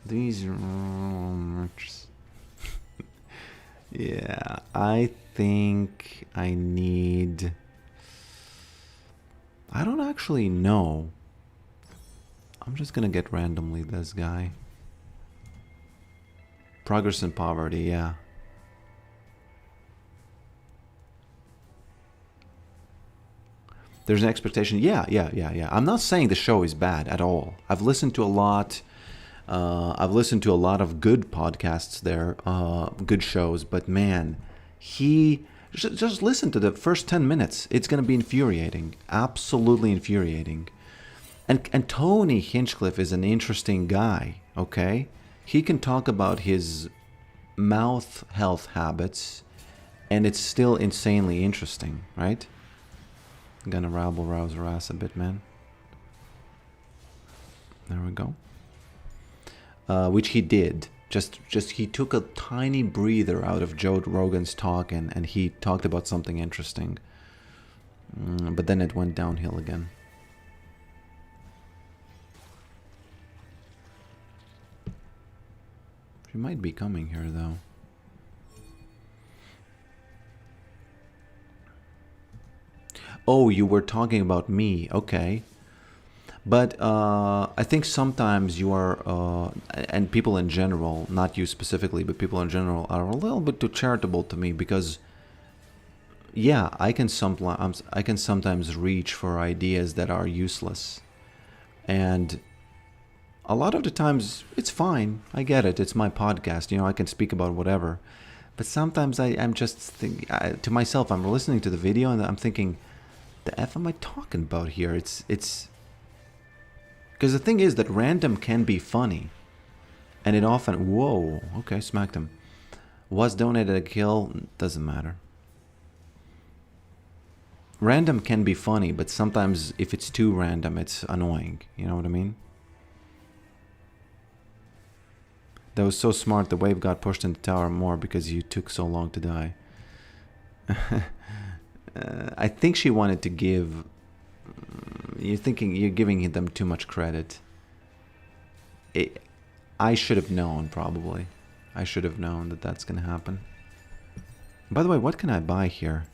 These are witches. Yeah, I think I need... I don't actually know. I'm just gonna get randomly this guy. Progress in poverty, yeah. There's an expectation. Yeah. I'm not saying the show is bad at all. I've listened to a lot. I've listened to a lot of good podcasts there, good shows. But man, just listen to the first 10 minutes. It's going to be infuriating. Absolutely infuriating. And Tony Hinchcliffe is an interesting guy, okay? He can talk about his mouth health habits, and it's still insanely interesting, right? I'm gonna rabble-rouse her ass a bit, man. There we go. Which he did. Just he took a tiny breather out of Joe Rogan's talk, and he talked about something interesting. But then it went downhill again. She might be coming here, though. Oh, you were talking about me. Okay. But I think sometimes you are, and people in general, not you specifically, but people in general, are a little bit too charitable to me because, yeah, I can sometimes reach for ideas that are useless. And a lot of the times, it's fine. I get it. It's my podcast. You know, I can speak about whatever. But sometimes I'm just thinking, to myself, I'm listening to the video and I'm thinking, the F am I talking about here? It's because the thing is that random can be funny, and it often... Whoa, okay, smacked him. Was donated a kill, doesn't matter. Random can be funny, but sometimes if it's too random, it's annoying. You know what I mean? That was so smart. The wave got pushed in the tower more because you took so long to die. I think she wanted to give... You're giving them too much credit. I should have known, probably. I should have known that that's going to happen. By the way, what can I buy here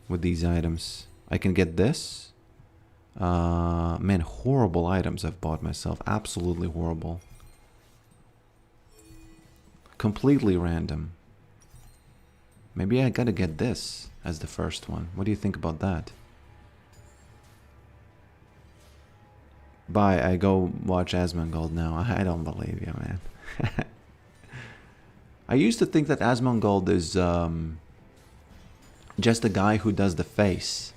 with these items? I can get this. Man, horrible items I've bought myself. Absolutely horrible. Completely random. Maybe I gotta get this as the first one. What do you think about that? Bye, I go watch Asmongold now. I don't believe you, man. I used to think that Asmongold is just a guy who does the face.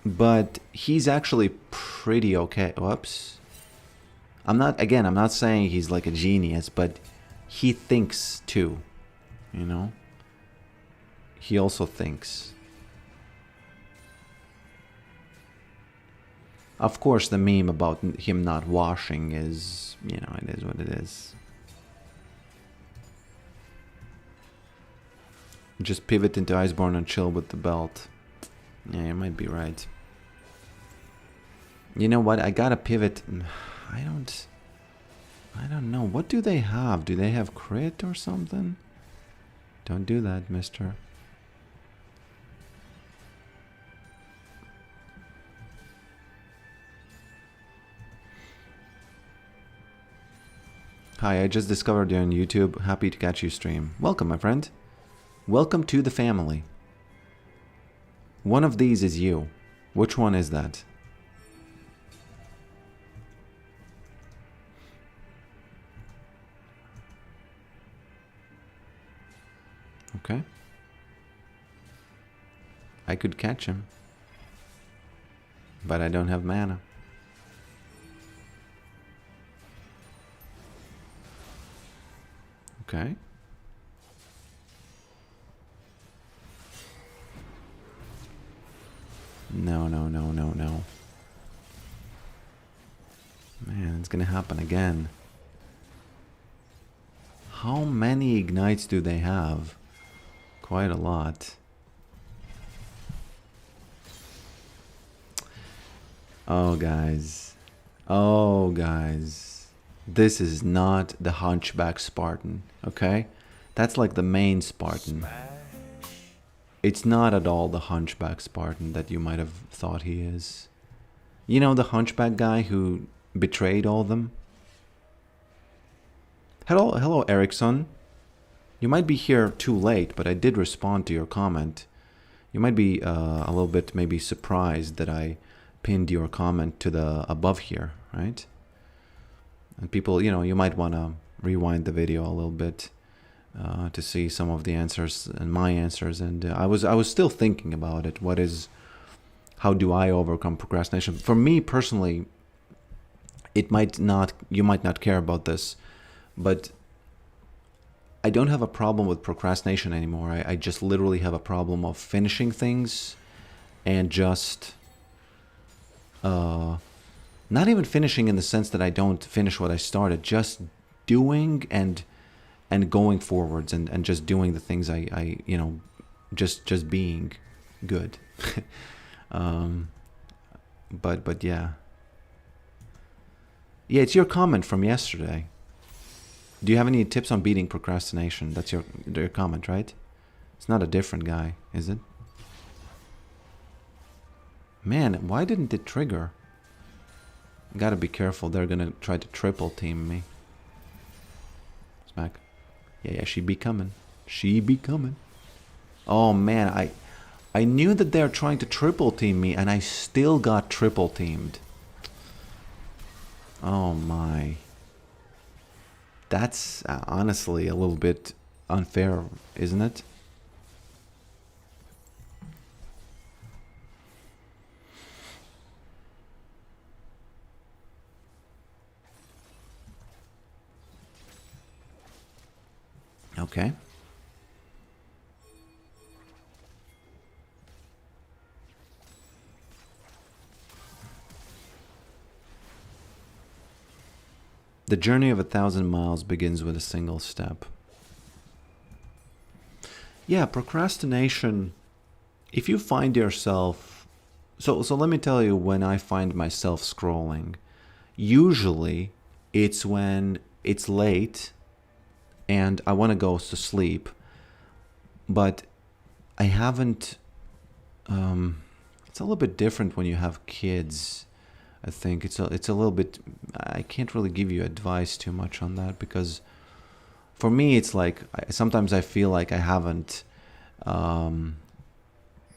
But he's actually pretty okay. Whoops. I'm not saying he's like a genius, but he thinks too, you know? He also thinks. Of course, the meme about him not washing is, you know, it is what it is. Just pivot into Iceborne and chill with the belt. Yeah, you might be right. You know what? I gotta pivot. I don't know. What do they have? Do they have crit or something? Don't do that, mister. Hi, I just discovered you on YouTube. Happy to catch you stream. Welcome, my friend. Welcome to the family. One of these is you. Which one is that? Okay. I could catch him. But I don't have mana. Okay. No. Man, it's gonna happen again. How many ignites do they have? Quite a lot. Oh, guys. Oh, guys. This is not the Hunchback Spartan, okay? That's like the main Spartan. It's not at all the Hunchback Spartan that you might have thought he is. You know, the Hunchback guy who betrayed all of them? Hello, Erickson. You might be here too late, but I did respond to your comment. You might be a little bit maybe surprised that I pinned your comment to the above here, right? And people, you know, you might want to rewind the video a little bit to see some of the answers and my answers. And I was still thinking about it. How do I overcome procrastination? For me personally, you might not care about this, but I don't have a problem with procrastination anymore. I just literally have a problem of finishing things and just not even finishing in the sense that I don't finish what I started, just doing and going forwards and just doing the things I you know, just being good. But yeah. Yeah, it's your comment from yesterday. Do you have any tips on beating procrastination? That's your comment, right? It's not a different guy, is it? Man, why didn't it trigger? Gotta be careful, they're gonna try to triple team me. Smack. Yeah, she be coming. She be coming. Oh man, I knew that they're trying to triple team me and I still got triple teamed. Oh my. That's honestly a little bit unfair, isn't it? Okay. The journey of 1,000 miles begins with a single step. Yeah, procrastination, if you find yourself... So let me tell you when I find myself scrolling. Usually, it's when it's late and I want to go to sleep, but I haven't... it's a little bit different when you have kids. I think it's a little bit... I can't really give you advice too much on that because for me it's like sometimes I feel like I haven't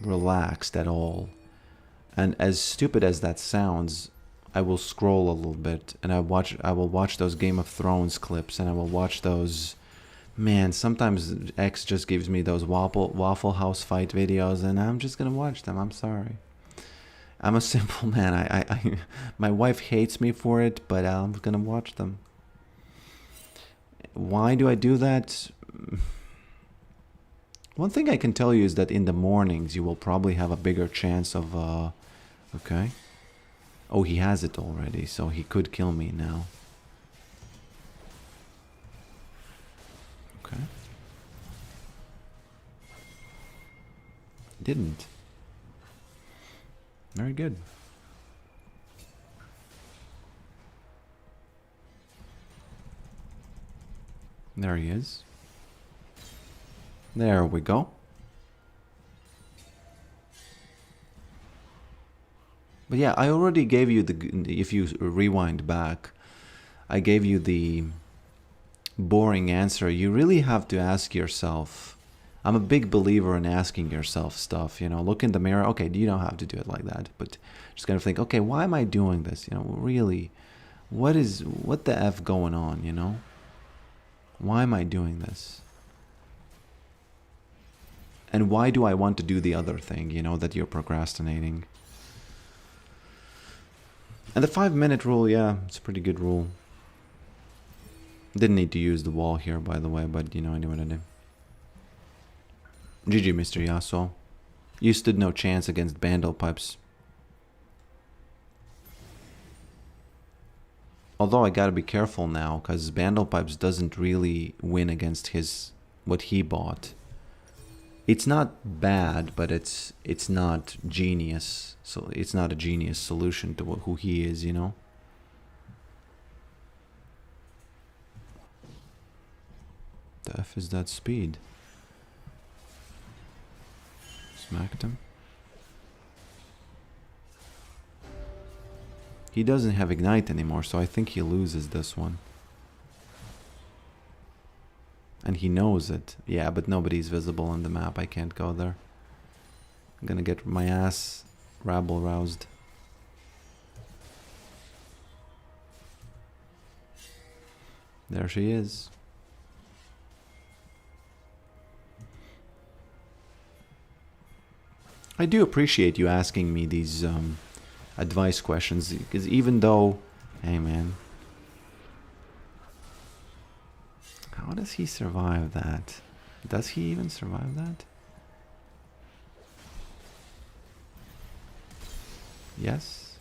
relaxed at all. And as stupid as that sounds, I will scroll a little bit and I will watch those Game of Thrones clips and I will watch those... Man, sometimes X just gives me those Waffle House fight videos and I'm just gonna watch them. I'm sorry. I'm a simple man. I my wife hates me for it, but I'm gonna watch them. Why do I do that? One thing I can tell you is that in the mornings you will probably have a bigger chance of okay. Oh, he has it already, so he could kill me now. Okay. Didn't. Very good. There he is. There we go. But yeah, I already gave you the, if you rewind back, I gave you the boring answer. You really have to ask yourself. I'm a big believer in asking yourself stuff, you know, look in the mirror. Okay, you don't have to do it like that, but just kind of think, okay, why am I doing this? You know, really, what the F going on, you know? Why am I doing this? And why do I want to do the other thing, you know, that you're procrastinating? And the 5-minute rule, yeah, it's a pretty good rule. Didn't need to use the wall here, by the way, but, you know, I knew what I did. GG, Mr. Yasuo. You stood no chance against Bandle Pipes. Although I gotta be careful now, because Bandle Pipes doesn't really win against what he bought. It's not bad, but it's not genius. So it's not a genius solution to who he is, you know? The F is that speed. Smacked him. He doesn't have Ignite anymore, so I think he loses this one. And he knows it. Yeah, but nobody's visible on the map. I can't go there. I'm gonna get my ass rabble-roused. There she is. I do appreciate you asking me these advice questions, because even though, hey man, how does he survive that? Does he even survive that? Yes.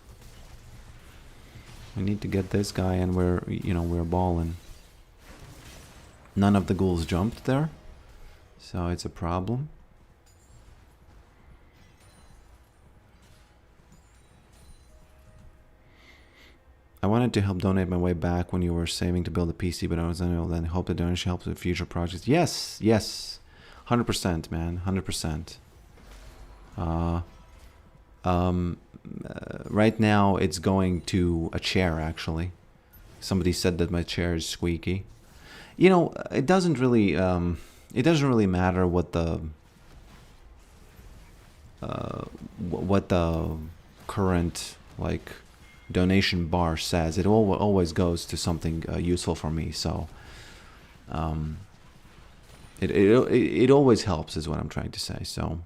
We need to get this guy, and we're balling. None of the ghouls jumped there, so it's a problem. I wanted to help donate my way back when you were saving to build a PC, but I was unable. Then hope the donation helps with future projects. Yes, yes, 100%, man, 100%. Right now it's going to a chair. Actually, somebody said that my chair is squeaky. You know, it doesn't really matter what the current like donation bar says. It always goes to something useful for me, so it always helps, is what I'm trying to say. So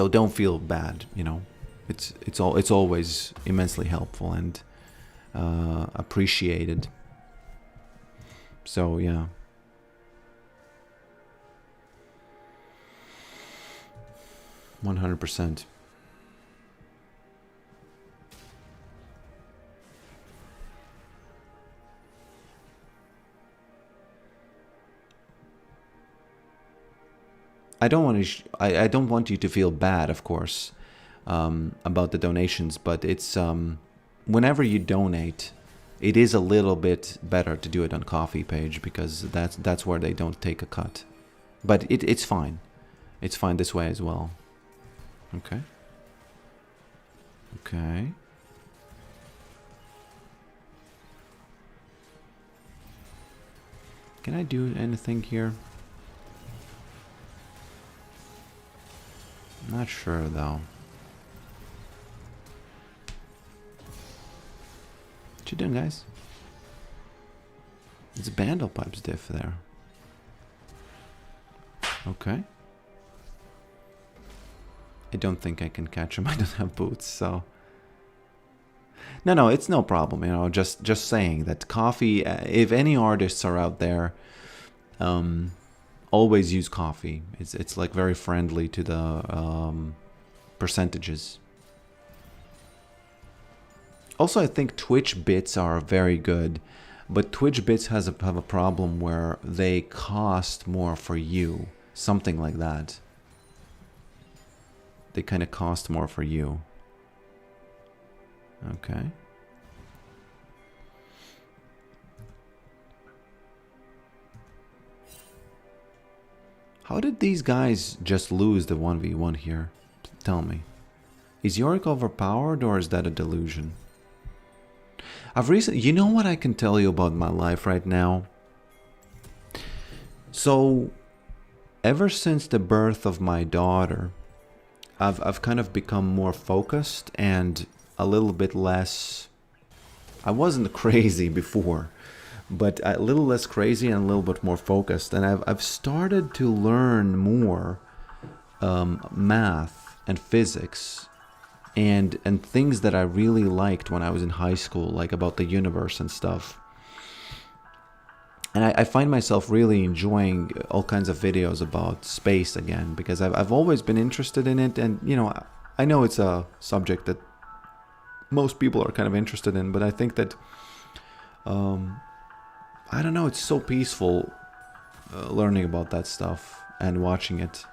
don't feel bad, you know. It's always immensely helpful and appreciated. So yeah. $100%. I don't want you to feel bad, of course, about the donations, but it's whenever you donate, it is a little bit better to do it on Coffee page, because that's where they don't take a cut. But it's fine. It's fine this way as well. Okay. Okay. Can I do anything here? Not sure though. What you doing, guys? It's Bandle Pipes diff there. Okay. I don't think I can catch him. I don't have boots, so... No, it's no problem, you know, just saying that Coffee, if any artists are out there, always use Coffee. It's like very friendly to the percentages. Also, I think Twitch bits are very good, but Twitch bits have a problem where they cost more for you, something like that. they kind of cost more for you. Okay. How did these guys just lose the 1v1 here? Tell me. Is Yorick overpowered or is that a delusion? You know what I can tell you about my life right now? So, ever since the birth of my daughter, I've kind of become more focused and a little bit less... I wasn't crazy before, but a little less crazy and a little bit more focused. And I've started to learn more math and physics and things that I really liked when I was in high school, like about the universe and stuff. And I find myself really enjoying all kinds of videos about space again, because I've always been interested in it. And, you know, I know it's a subject that most people are kind of interested in, but I think that, I don't know, it's so peaceful learning about that stuff and watching it.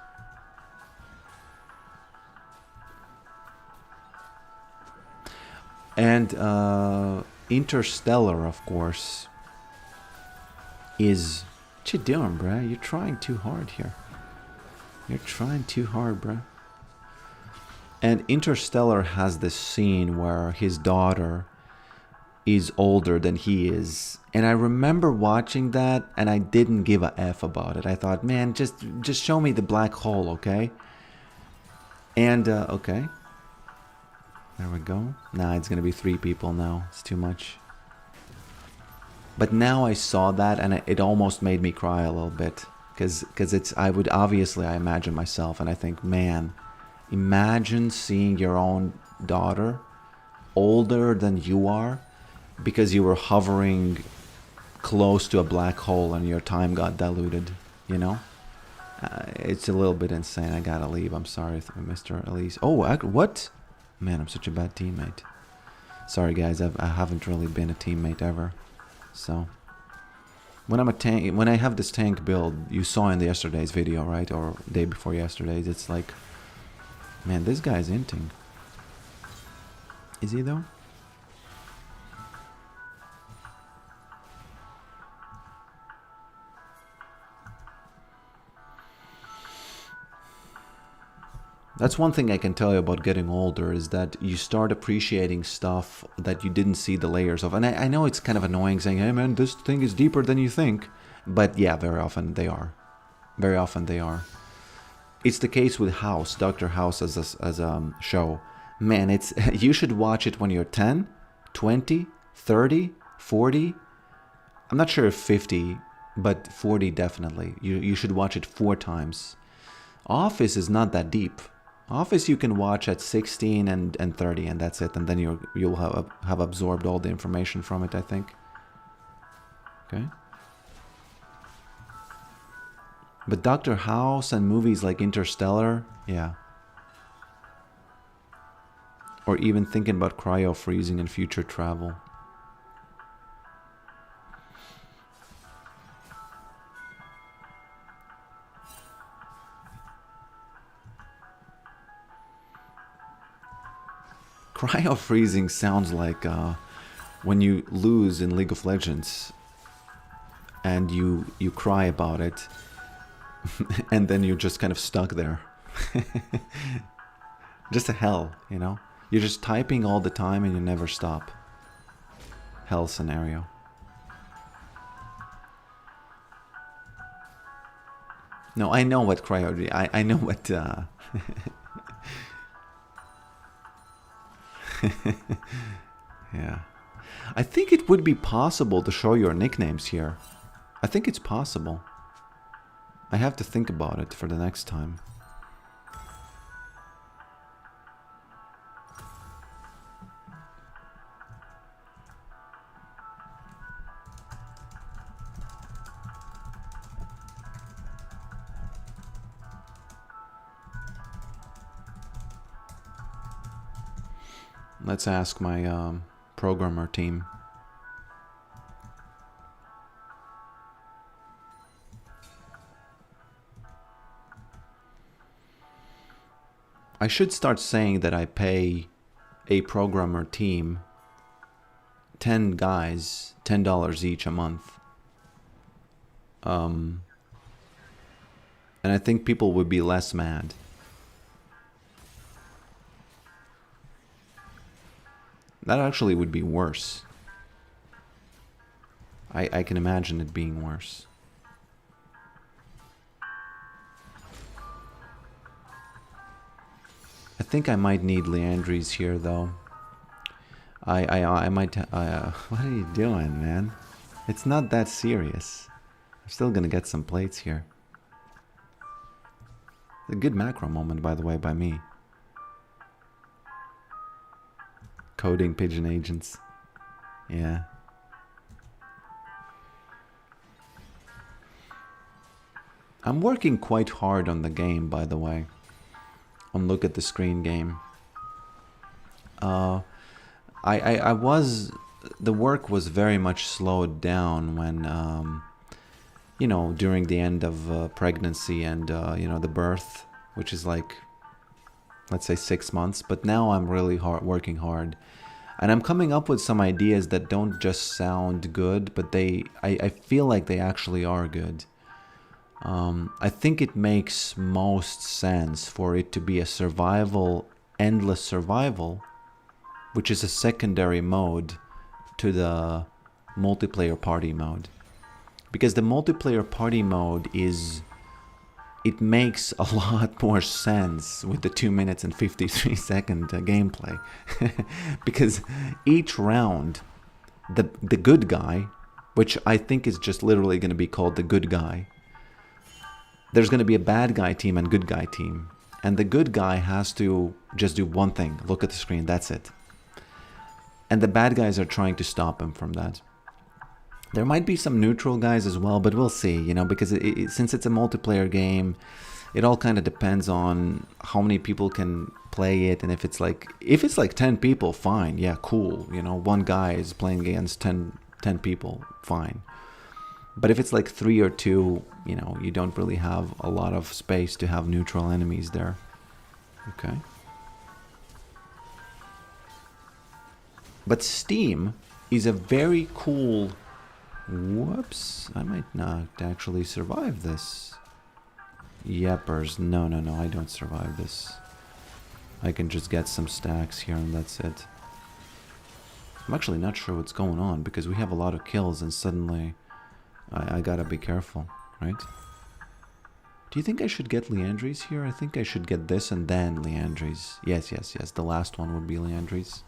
And Interstellar, of course, is... What you doing, bruh? You're trying too hard here. You're trying too hard, bruh. And Interstellar has this scene where his daughter is older than he is. And I remember watching that and I didn't give a F about it. I thought, man, just show me the black hole, okay? And, okay. There we go. Nah, it's gonna be 3 people now. It's too much. But now I saw that and it almost made me cry a little bit. Because it's... I would obviously... I imagine myself and I think, man... Imagine seeing your own daughter older than you are because you were hovering close to a black hole and your time got diluted, you know? It's a little bit insane. I gotta leave. I'm sorry, Mr. Elise. Oh, what? Man, I'm such a bad teammate. Sorry, guys. I haven't really been a teammate ever. So... When I'm a tank... When I have this tank build, you saw in yesterday's video, right? Or day before yesterday's, it's like... Man, this guy's inting. Is he though? That's one thing I can tell you about getting older, is that you start appreciating stuff that you didn't see the layers of. And I know it's kind of annoying saying, hey man, this thing is deeper than you think. But yeah, very often they are. Very often they are. It's the case with House, Dr. House as a show. Man, it's... You should watch it when you're 10, 20, 30, 40. I'm not sure if 50, but 40 definitely. You should watch it 4 times. Office is not that deep. Office you can watch at 16 and 30 and that's it. And then you'll have absorbed all the information from it, I think. Okay. But Dr. House and movies like Interstellar, yeah. Or even thinking about cryo-freezing and future travel. Cryo-freezing sounds like when you lose in League of Legends and you cry about it. And then you're just kind of stuck there. Just a hell, you know? You're just typing all the time and you never stop. Hell scenario. No, I know what cryo... I know what... Yeah. I think it would be possible to show your nicknames here. I think it's possible. I have to think about it for the next time. Let's ask my programmer team. I should start saying that I pay a programmer team 10 guys, $10 each a month. And I think people would be less mad. That actually would be worse. I can imagine it being worse. I think I might need Leandries here, though. I might... what are you doing, man? It's not that serious. I'm still gonna get some plates here. A good macro moment, by the way, by me. Coding pigeon agents. Yeah. I'm working quite hard on the game, by the way. On Look at the Screen game. I was... The work was very much slowed down when, you know, during the end of pregnancy and, you know, the birth, which is like, let's say 6 months. But now I'm really working hard. And I'm coming up with some ideas that don't just sound good, but I feel like they actually are good. I think it makes most sense for it to be a survival, endless survival, which is a secondary mode to the multiplayer party mode. Because the multiplayer party mode is... It makes a lot more sense with the 2 minutes and 53 second gameplay. Because each round, the good guy, which I think is just literally going to be called the good guy, there's going to be a bad guy team and good guy team. And the good guy has to just do one thing. Look at the screen. That's it. And the bad guys are trying to stop him from that. There might be some neutral guys as well, but we'll see, you know, because since it's a multiplayer game, it all kind of depends on how many people can play it. And if it's like 10 people, fine. Yeah, cool. You know, one guy is playing against 10 people, fine. But if it's like 3 or 2, you know, you don't really have a lot of space to have neutral enemies there. Okay. But Steam is a very cool... Whoops, I might not actually survive this. Yeppers, no, I don't survive this. I can just get some stacks here and that's it. I'm actually not sure what's going on because we have a lot of kills and suddenly I gotta be careful, right? Do you think I should get Leandries here? I think I should get this and then Leandries. Yes, the last one would be Leandries.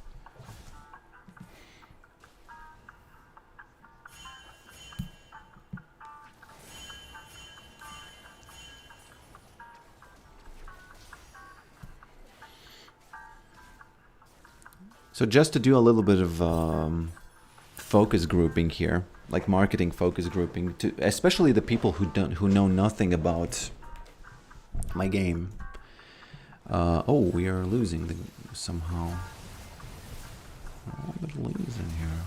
So just to do a little bit of focus grouping here, like marketing focus grouping, to especially the people who know nothing about my game. Oh, we are losing somehow. Oh, we're losing here.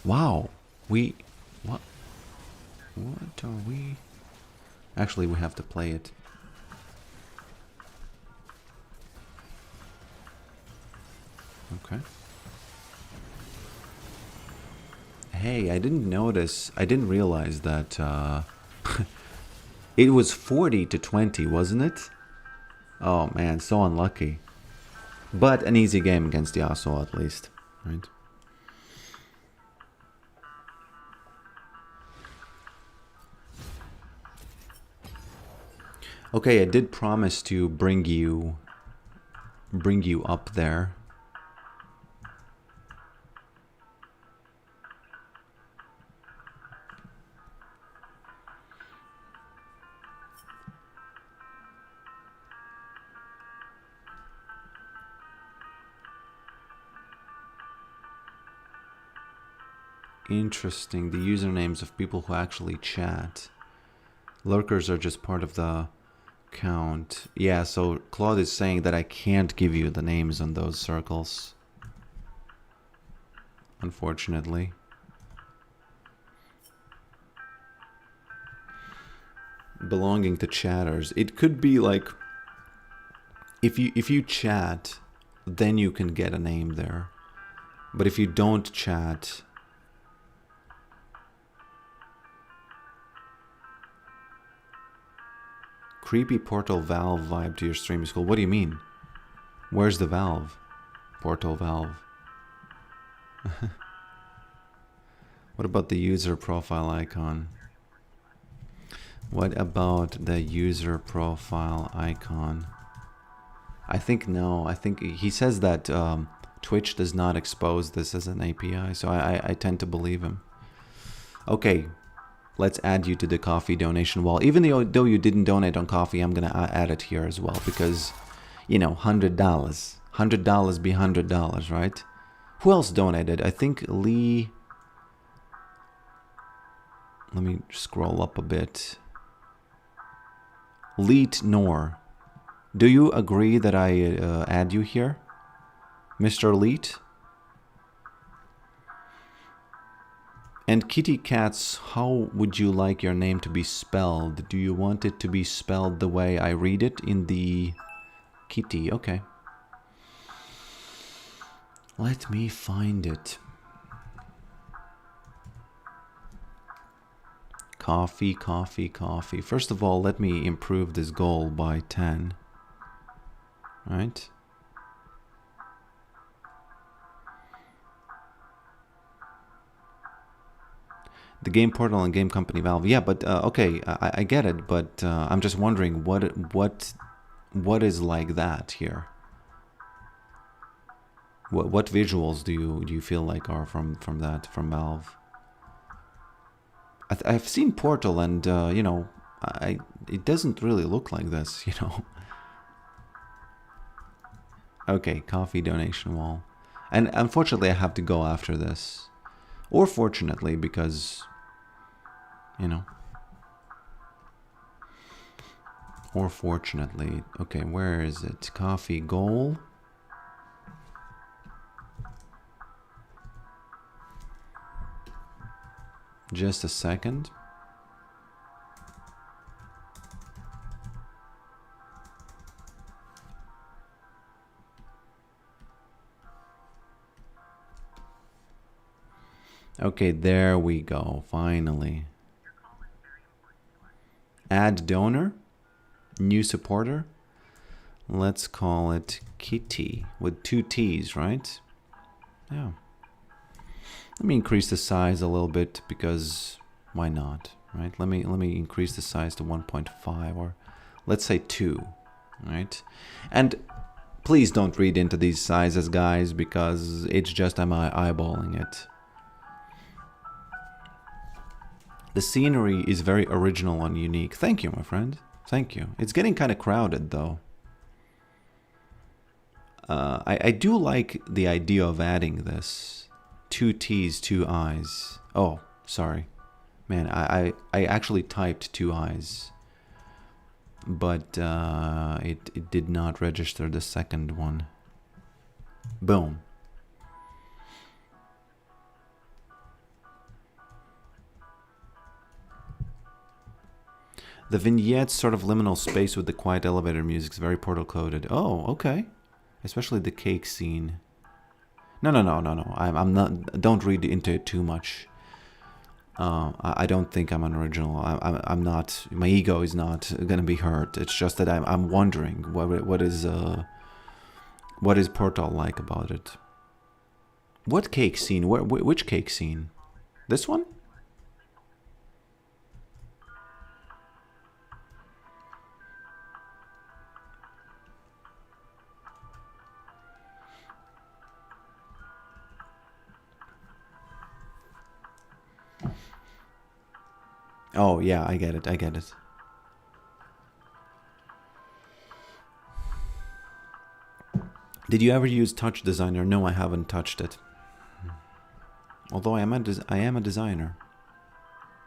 Wow, what are we? Actually, we have to play it. Okay. Hey, I didn't realize that it was 40-20, wasn't it? Oh man, so unlucky. But an easy game against Yasuo at least, right? Okay, I did promise to bring you up there. Interesting, the usernames of people who actually chat. Lurkers are just part of the count. Yeah, so Claude is saying that I can't give you the names on those circles. Unfortunately. belonging to chatters. It could be like if you chat, then you can get a name there. But if you don't chat, creepy Portal Valve vibe to your stream is cool. What do you mean? Where's the valve? Portal Valve. What about the user profile icon? What about the user profile icon? I think no. I think he says that Twitch does not expose this as an API, so I tend to believe him. Okay, let's add you to the coffee donation wall. Even though you didn't donate on coffee, I'm gonna add it here as well because, you know, $100, $100 be $100, right? Who else donated? I think Lee. Let me scroll up a bit. Leet Nor. Do you agree that I add you here, Mr. Leet? And Kitty Cats, how would you like your name to be spelled? Do you want it to be spelled the way I read it in the Kitty? Okay. Let me find it. Coffee, coffee, coffee. First of all, let me improve this goal by 10. Right? The game portal and game company Valve. Yeah, but okay, I get it, but I'm just wondering what is like that here? What visuals do you feel like are from Valve? I've seen Portal, and you know, it doesn't really look like this, you know. Okay, coffee donation wall, and unfortunately, I have to go after this, or fortunately, because you know, or fortunately. Okay, where is it? Coffee goal. Just a second. Okay, there we go, finally. Add donor, new supporter. Let's call it Kitty with 2 T's, right? Yeah. Let me increase the size a little bit because why not, right? Let me increase the size to 1.5 or let's say 2, right? And please don't read into these sizes, guys, because it's just I'm eyeballing it. The scenery is very original and unique. Thank you, my friend. Thank you. It's getting kind of crowded, though. I do like the idea of adding this. 2 T's, 2 I's. Oh, sorry. Man, I actually typed 2 I's. But it did not register the second one. Boom. The vignette sort of liminal space with the quiet elevator music is very Portal coded. Oh, okay. Especially the cake scene. No. I'm not. Don't read into it too much. I don't think I'm an original. I'm not. My ego is not gonna be hurt. It's just that I'm wondering what is Portal like about it. What cake scene? Which cake scene? This one? Oh, yeah, I get it. I get it. Did you ever use Touch Designer? No, I haven't touched it. Although I am a designer.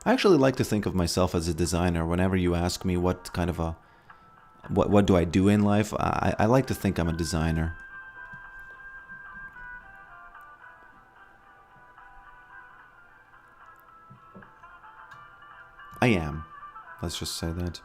I actually like to think of myself as a designer. Whenever you ask me what kind of a... What do I do in life? I like to think I'm a designer. I am. Let's just say that.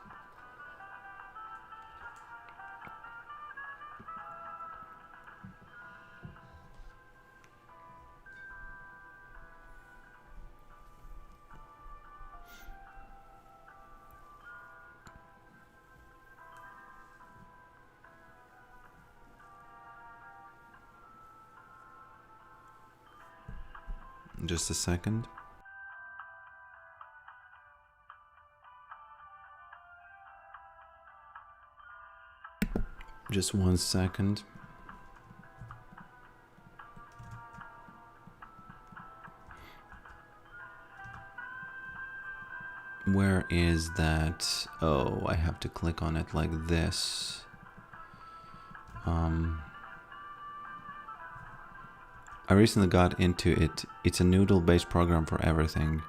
Just a second. Just 1 second. Where is that? Oh, I have to click on it like this. I recently got into it. It's a noodle-based program for everything.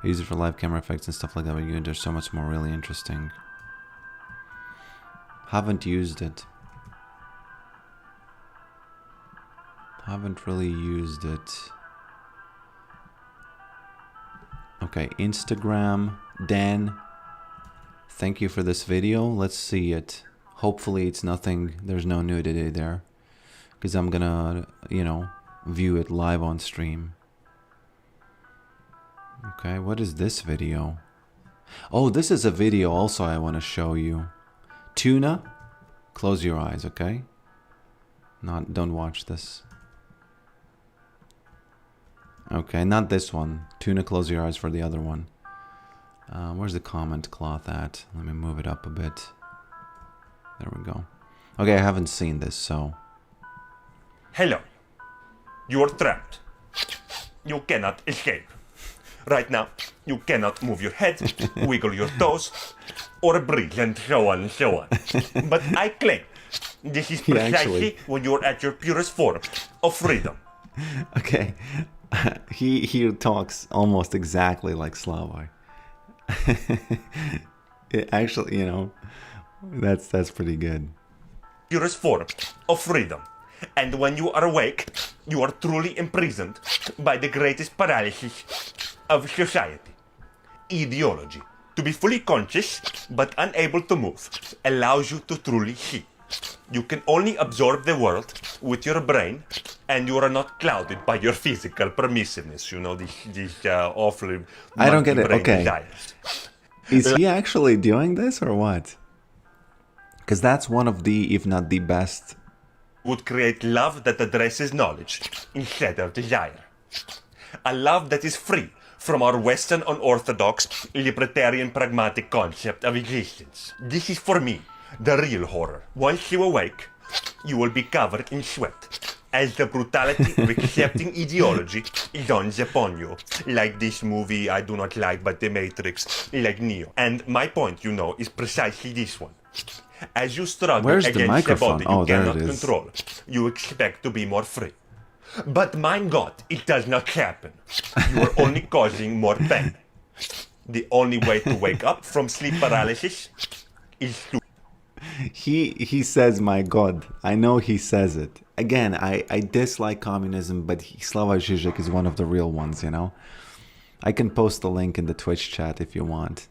I use it for live camera effects and stuff like that, but there's so much more really interesting. Haven't used it. Haven't really used it. Okay, Instagram. Dan, thank you for this video. Let's see it. Hopefully it's nothing, there's no nudity there. Because I'm gonna, you know, view it live on stream. Okay, what is this video? Oh, this is a video also I want to show you. Tuna, close your eyes, okay? Don't watch this. Okay, not this one. Tuna, close your eyes for the other one. Where's the comment cloth at? Let me move it up a bit. There we go. Okay, I haven't seen this, so... Hello. You are trapped. You cannot escape. Right now, you cannot move your head, wiggle your toes, or breathe, and so on and so on. But I claim this is precisely when you're at your purest form of freedom. Okay. He talks almost exactly like Slavoj. Actually, you know, that's pretty good. Purest form of freedom. And when you are awake, you are truly imprisoned by the greatest paralysis of society. Ideology. To be fully conscious, but unable to move, allows you to truly see. You can only absorb the world with your brain, and you are not clouded by your physical permissiveness, you know, these awfully I don't get it. Okay. desires. Is he actually doing this or what? Because that's one of the, if not the best. Would create love that addresses knowledge instead of desire. A love that is free from our Western unorthodox libertarian pragmatic concept of existence. This is for me the real horror. Once you awake, you will be covered in sweat as the brutality of accepting ideology dawns upon you. Like this movie I do not like, but The Matrix, like Neo. And my point, you know, is precisely this one. As you struggle against the body you cannot control, you expect to be more free. But my God, it does not happen. You are only causing more pain. The only way to wake up from sleep paralysis is to... He says, my God. I know he says it. Again, I dislike communism, but Slavoj Žižek is one of the real ones, you know? I can post the link in the Twitch chat if you want.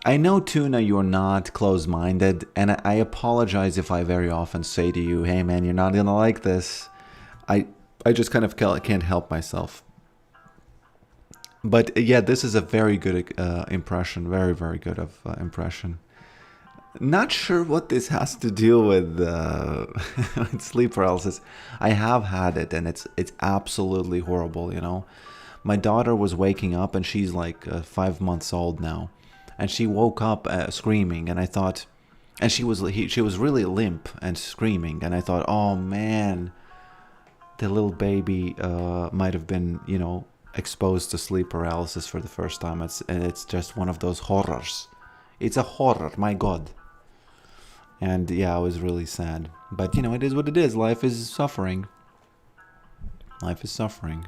I know, Tuna, you're not close-minded, and I apologize if I very often say to you, hey man, you're not gonna like this. I just kind of can't help myself. But yeah, this is a very good impression, very, very good of impression. Not sure what this has to do with, with sleep paralysis. I have had it, and it's absolutely horrible, you know. My daughter was waking up, and she's like 5 months old now. And she woke up screaming, and I thought, and she was really limp and screaming, and I thought, oh man, the little baby might have been, you know, exposed to sleep paralysis for the first time. It's just one of those horrors. It's a horror, my God. And yeah, I was really sad. But you know, it is what it is. Life is suffering. Life is suffering.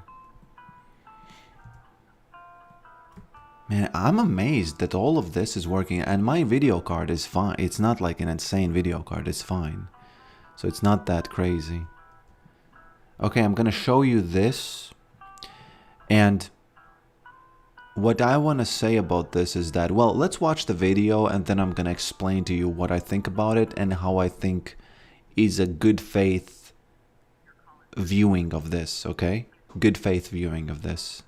Man, I'm amazed that all of this is working, and my video card is fine. It's not like an insane video card, it's fine. So it's not that crazy. Okay, I'm gonna show you this. And what I want to say about this is that, well, let's watch the video and then I'm going to explain to you what I think about it and how I think is a good faith viewing of this, okay? Good faith viewing of this.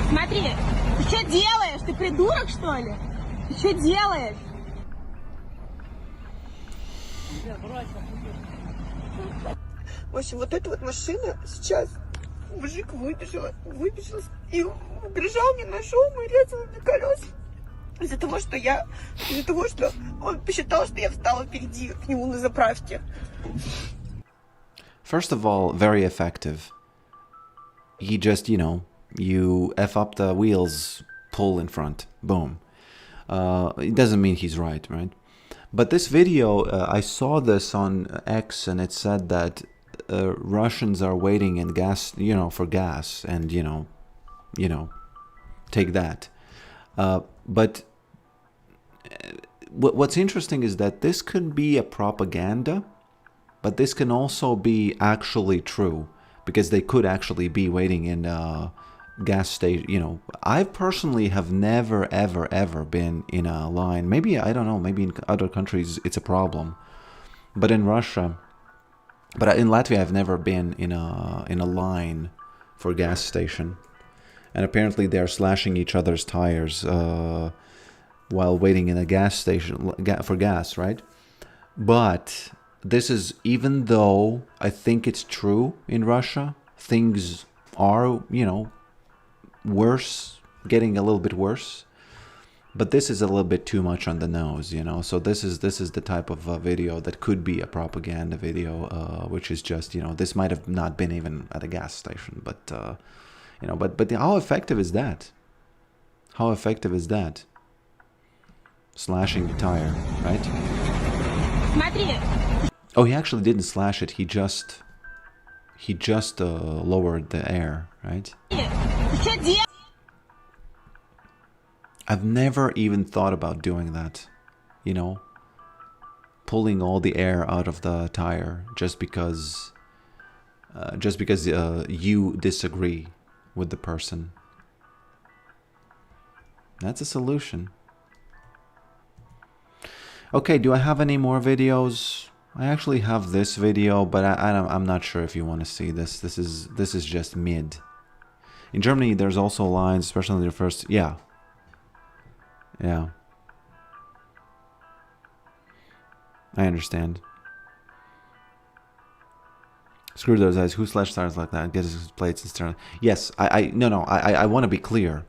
Смотри, ты что делаешь? Ты придурок, что ли? Ты что делаешь? В общем, вот эта вот машина сейчас, мужик выбежал и убежал мне, нашел мой резанный колес. Из-за того, что он посчитал, что я встала впереди к нему на заправке. First of all, very effective. He just, you F up the wheels, pull in front, boom. It doesn't mean he's right? But this video, I saw this on X, and it said that Russians are waiting in gas, for gas, and take that. But what's interesting is that this could be a propaganda, but this can also be actually true, because they could actually be waiting in gas station. I personally have never ever been in a line. Maybe, I don't know, maybe in other countries it's a problem, but in Russia, but in Latvia I've never been in a line for a gas station, and apparently they're slashing each other's tires while waiting in a gas station for gas, right? But this is, even though I think it's true in Russia, things are, worse, getting a little bit worse. But this is a little bit too much on the nose, So this is the type of video that could be a propaganda video, which is just, this might have not been even at a gas station, but but how effective is that? How effective is that? Slashing the tire, right? Смотри. Oh, he actually didn't slash it. He just lowered the air, right? I've never even thought about doing that, pulling all the air out of the tire just because you disagree with the person. That's a solution. Okay, do I have any more videos? I actually have this video, but I'm not sure if you want to see this. This is just mid. In Germany, there's also lines, especially in the first. Yeah. I understand. Screw those eyes. Who slashed tires like that? Gets his plates and stern. Yes, I want to be clear.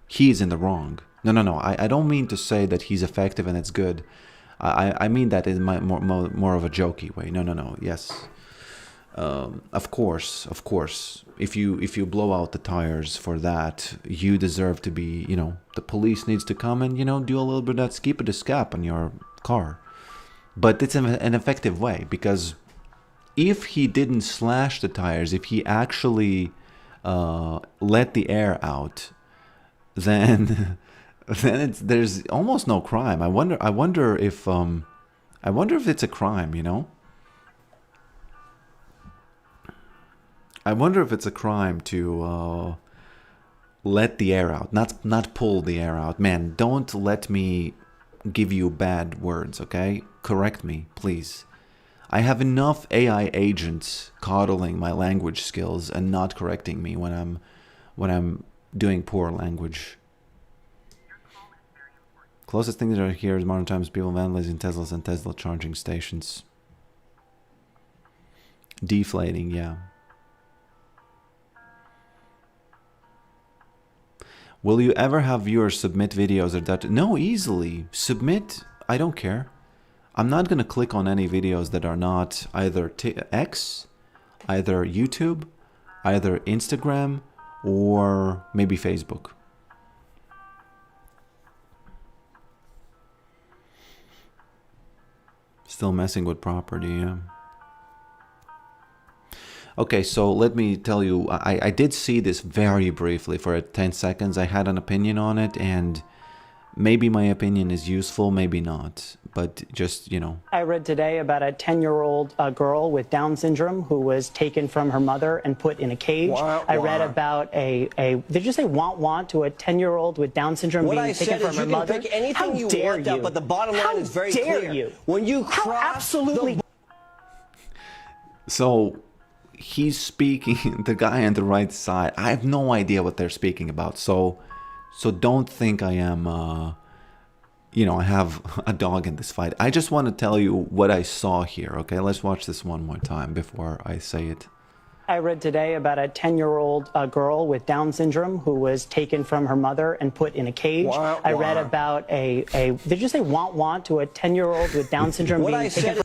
He's in the wrong. No. I don't mean to say that he's effective and it's good. I mean that in more of a jokey way. No. Yes. Of course. If you blow out the tires for that, you deserve to be, the police needs to come and, do a little bit of that skip to scap on your car. But it's an effective way, because if he didn't slash the tires, if he actually let the air out, then there's almost no crime. I wonder if it's a crime, I wonder if it's a crime to let the air out, not pull the air out. Man, don't let me give you bad words, okay? Correct me, please. I have enough AI agents coddling my language skills and not correcting me when I'm doing poor language. Closest thing that I hear is modern times people vandalizing Teslas and Tesla charging stations. Deflating, yeah. Will you ever have viewers submit videos or that? No, easily. Submit. I don't care. I'm not going to click on any videos that are not either X, either YouTube, either Instagram, or maybe Facebook. Still messing with property, yeah. Okay, so let me tell you, I did see this very briefly for 10 seconds. I had an opinion on it, and maybe my opinion is useful, maybe not, but just, you know. I read today about a 10-year-old girl with Down syndrome who was taken from her mother and put in a cage. I read about did you say want to a 10-year-old with Down syndrome What being I taken said from is her you can mother? pick anything How you dare want you? up, but the bottom line How is very dare clear. you? When you How cross absolutely So he's speaking, the guy on the right side, I have no idea what they're speaking about. So don't think I am, you know, I have a dog in this fight. I just want to tell you what I saw here, okay? Let's watch this one more time before I say it. I read today about a 10-year-old girl with Down syndrome who was taken from her mother and put in a cage. I read about did you say want to a 10-year-old with Down syndrome What being I taken said from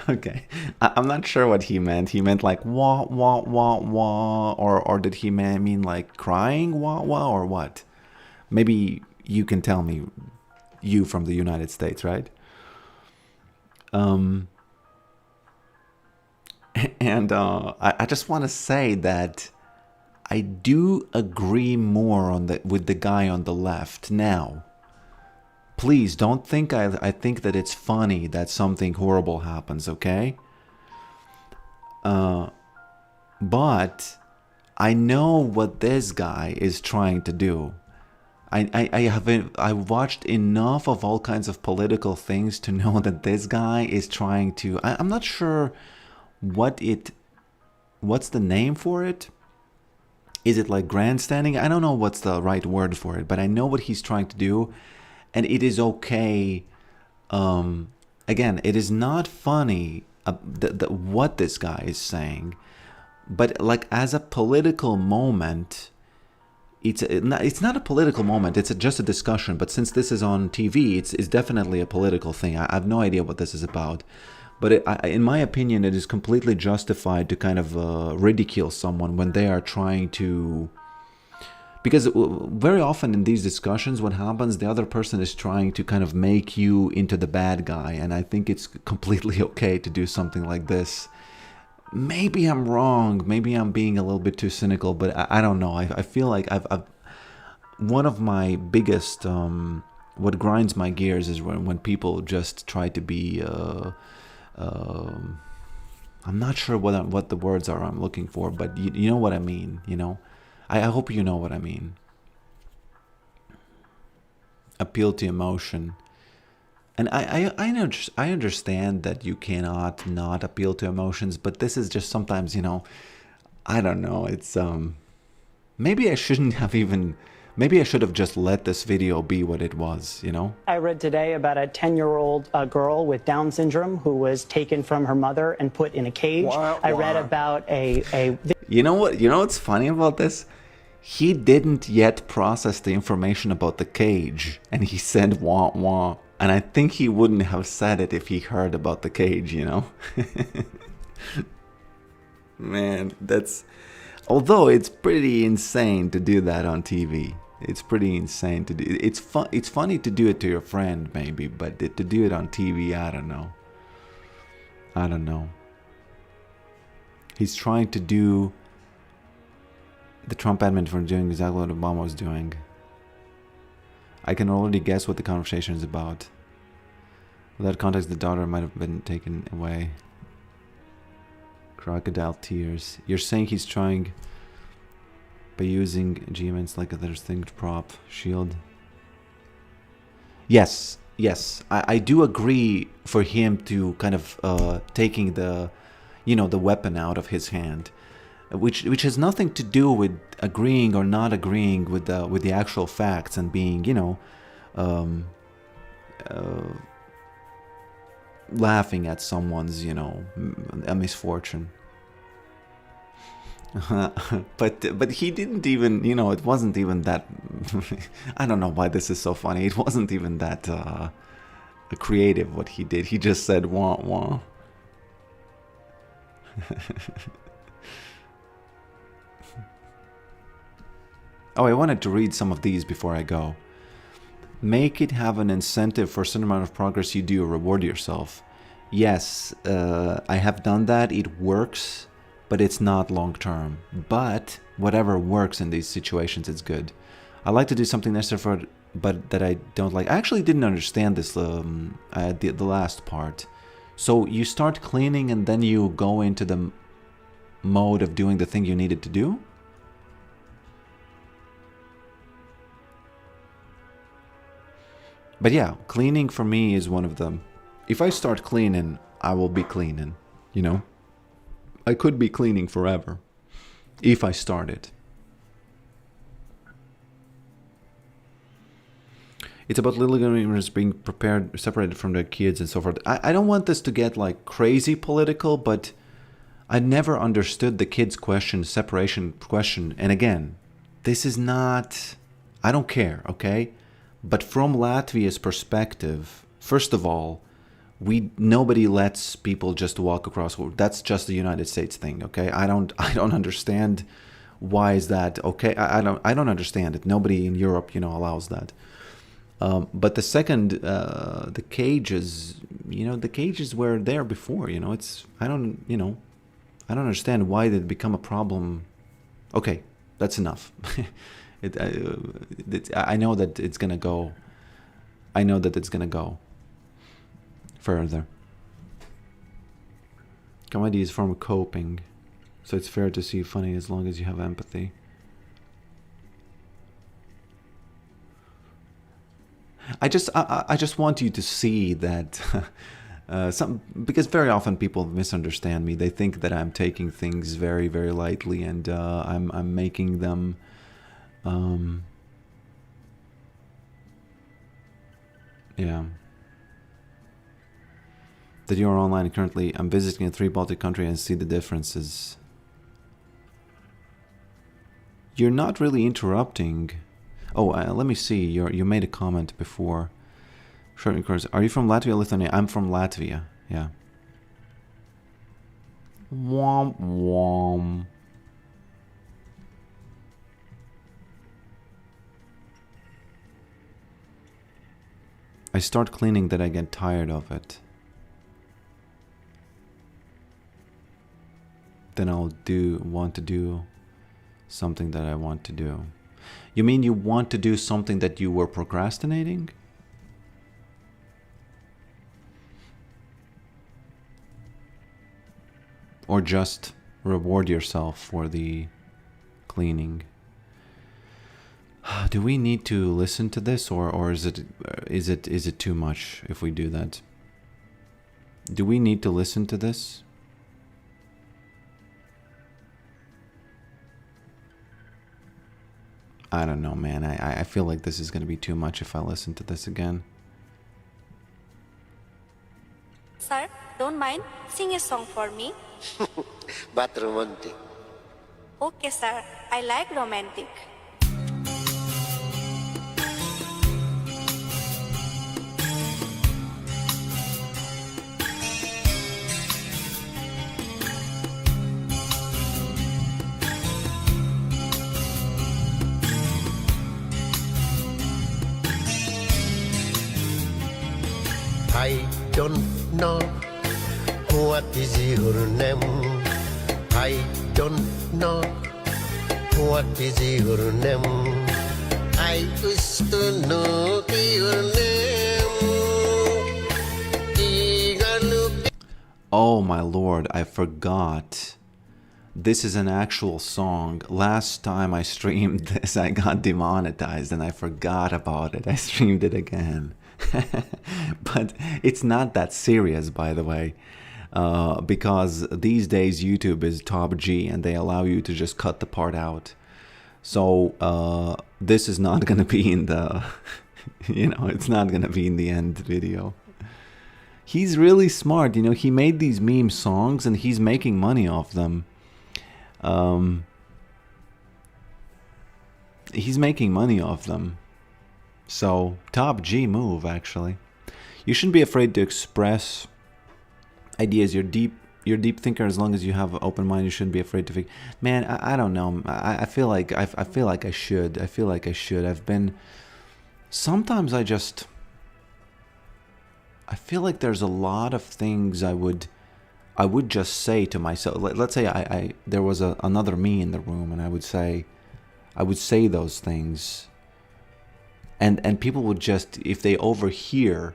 Okay, I'm not sure what he meant. He meant like wah, wah, wah, wah, or did he mean like crying wah, wah, or what? Maybe you can tell me, you from the United States, right? And I just want to say that I do agree more with the guy on the left. Now, please don't think I think that it's funny that something horrible happens, okay? But I know what this guy is trying to do. I watched enough of all kinds of political things to know that this guy is trying to. I'm not sure what's the name for it. Is it like grandstanding? I don't know what's the right word for it, but I know what he's trying to do, and it is okay. Again, it is not funny what this guy is saying, but like as a political moment. It's not a political moment. It's just a discussion. But since this is on TV, it's definitely a political thing. I have no idea what this is about. But in my opinion, it is completely justified to kind of ridicule someone when they are trying to... Because very often in these discussions, what happens, the other person is trying to kind of make you into the bad guy. And I think it's completely okay to do something like this. Maybe I'm wrong. Maybe I'm being a little bit too cynical, but I don't know. I feel like I've one of my biggest what grinds my gears is when people just try to be. I'm not sure what the words are I'm looking for, but you know what I mean. You know, I hope you know what I mean. Appeal to emotion. And I understand that you cannot not appeal to emotions, but this is just sometimes, you know, I don't know. It's maybe I shouldn't have maybe I should have just let this video be what it was, you know? I read today about a 10-year-old girl with Down syndrome who was taken from her mother and put in a cage. I read about You know what? You know what's funny about this? He didn't yet process the information about the cage, and he said wah wah. And I think he wouldn't have said it if he heard about the cage, you know? Man, that's... Although it's pretty insane to do that on TV. It's pretty insane to do. It's funny to do it to your friend, maybe, but to do it on TV, I don't know. I don't know. He's trying to do the Trump admin for doing exactly what Obama was doing. I can already guess what the conversation is about. Without context, the daughter might have been taken away. Crocodile tears. You're saying he's trying by using GMNs like a distinct prop shield? Yes, yes. I do agree for him to kind of taking the, you know, the weapon out of his hand. Which has nothing to do with agreeing or not agreeing with the actual facts and being, you know, laughing at someone's, you know, a misfortune. But he didn't even, you know, it wasn't even that. I don't know why this is so funny. It wasn't even that creative what he did. He just said wah wah. Oh, I wanted to read some of these before I go. Make it have an incentive for a certain amount of progress you do, reward yourself. Yes, I have done that. It works, but it's not long term. But whatever works in these situations, it's good. I like to do something necessary for but that I don't like. I actually didn't understand this the last part. So you start cleaning and then you go into the mode of doing the thing you needed to do? But yeah, cleaning for me is one of them. If I start cleaning, I will be cleaning, you know? I could be cleaning forever if I started. It's about little gamers being prepared, separated from their kids and so forth. I don't want this to get like crazy political, but I never understood the kids question, separation question. And again, this is not, I don't care, okay? But from Latvia's perspective, first of all, nobody lets people just walk across. That's just the United States thing, okay? I don't understand why is that okay. I don't understand it. Nobody in Europe, allows that. But the second, the cages, the cages were there before. I don't understand why did it become a problem. Okay, that's enough. I know that it's gonna go. I know that it's gonna go further. Comedy is a form of coping, so it's fair to see funny as long as you have empathy. I just want you to see that because very often people misunderstand me. They think that I'm taking things very, very lightly, and I'm making them. Yeah. That you're online currently. I'm visiting 3 Baltic countries and see the differences. You're not really interrupting. Oh, let me see. You made a comment before. Short course. Are you from Latvia, Lithuania? I'm from Latvia. Yeah. Womp womp. I start cleaning that I get tired of it. Then I'll want to do something that I want to do. You mean you want to do something that you were procrastinating? Or just reward yourself for the cleaning? Do we need to listen to this, or is it too much if we do that? Do we need to listen to this? I don't know, man. I feel like this is going to be too much if I listen to this again. Sir, don't mind. Sing a song for me. But romantic. Okay, sir. I like romantic. I don't know what is your name. I don't know what is your name. I wish to know your name. Oh my lord, I forgot. This is an actual song. Last time I streamed this, I got demonetized and I forgot about it. I streamed it again. But it's not that serious, by the way, because these days YouTube is top G and they allow you to just cut the part out. So this is not going to be in the, it's not going to be in the end video. He's really smart, he made these meme songs and he's making money off them. He's making money off them. So, top G move, actually. You shouldn't be afraid to express ideas. You're deep thinker. As long as you have an open mind, you shouldn't be afraid to think. Man, I don't know. I feel like I should. I feel like I should. I've been. Sometimes I feel like there's a lot of things I would just say to myself. Let's say there was another me in the room, and I would say those things. And people would just, if they overhear,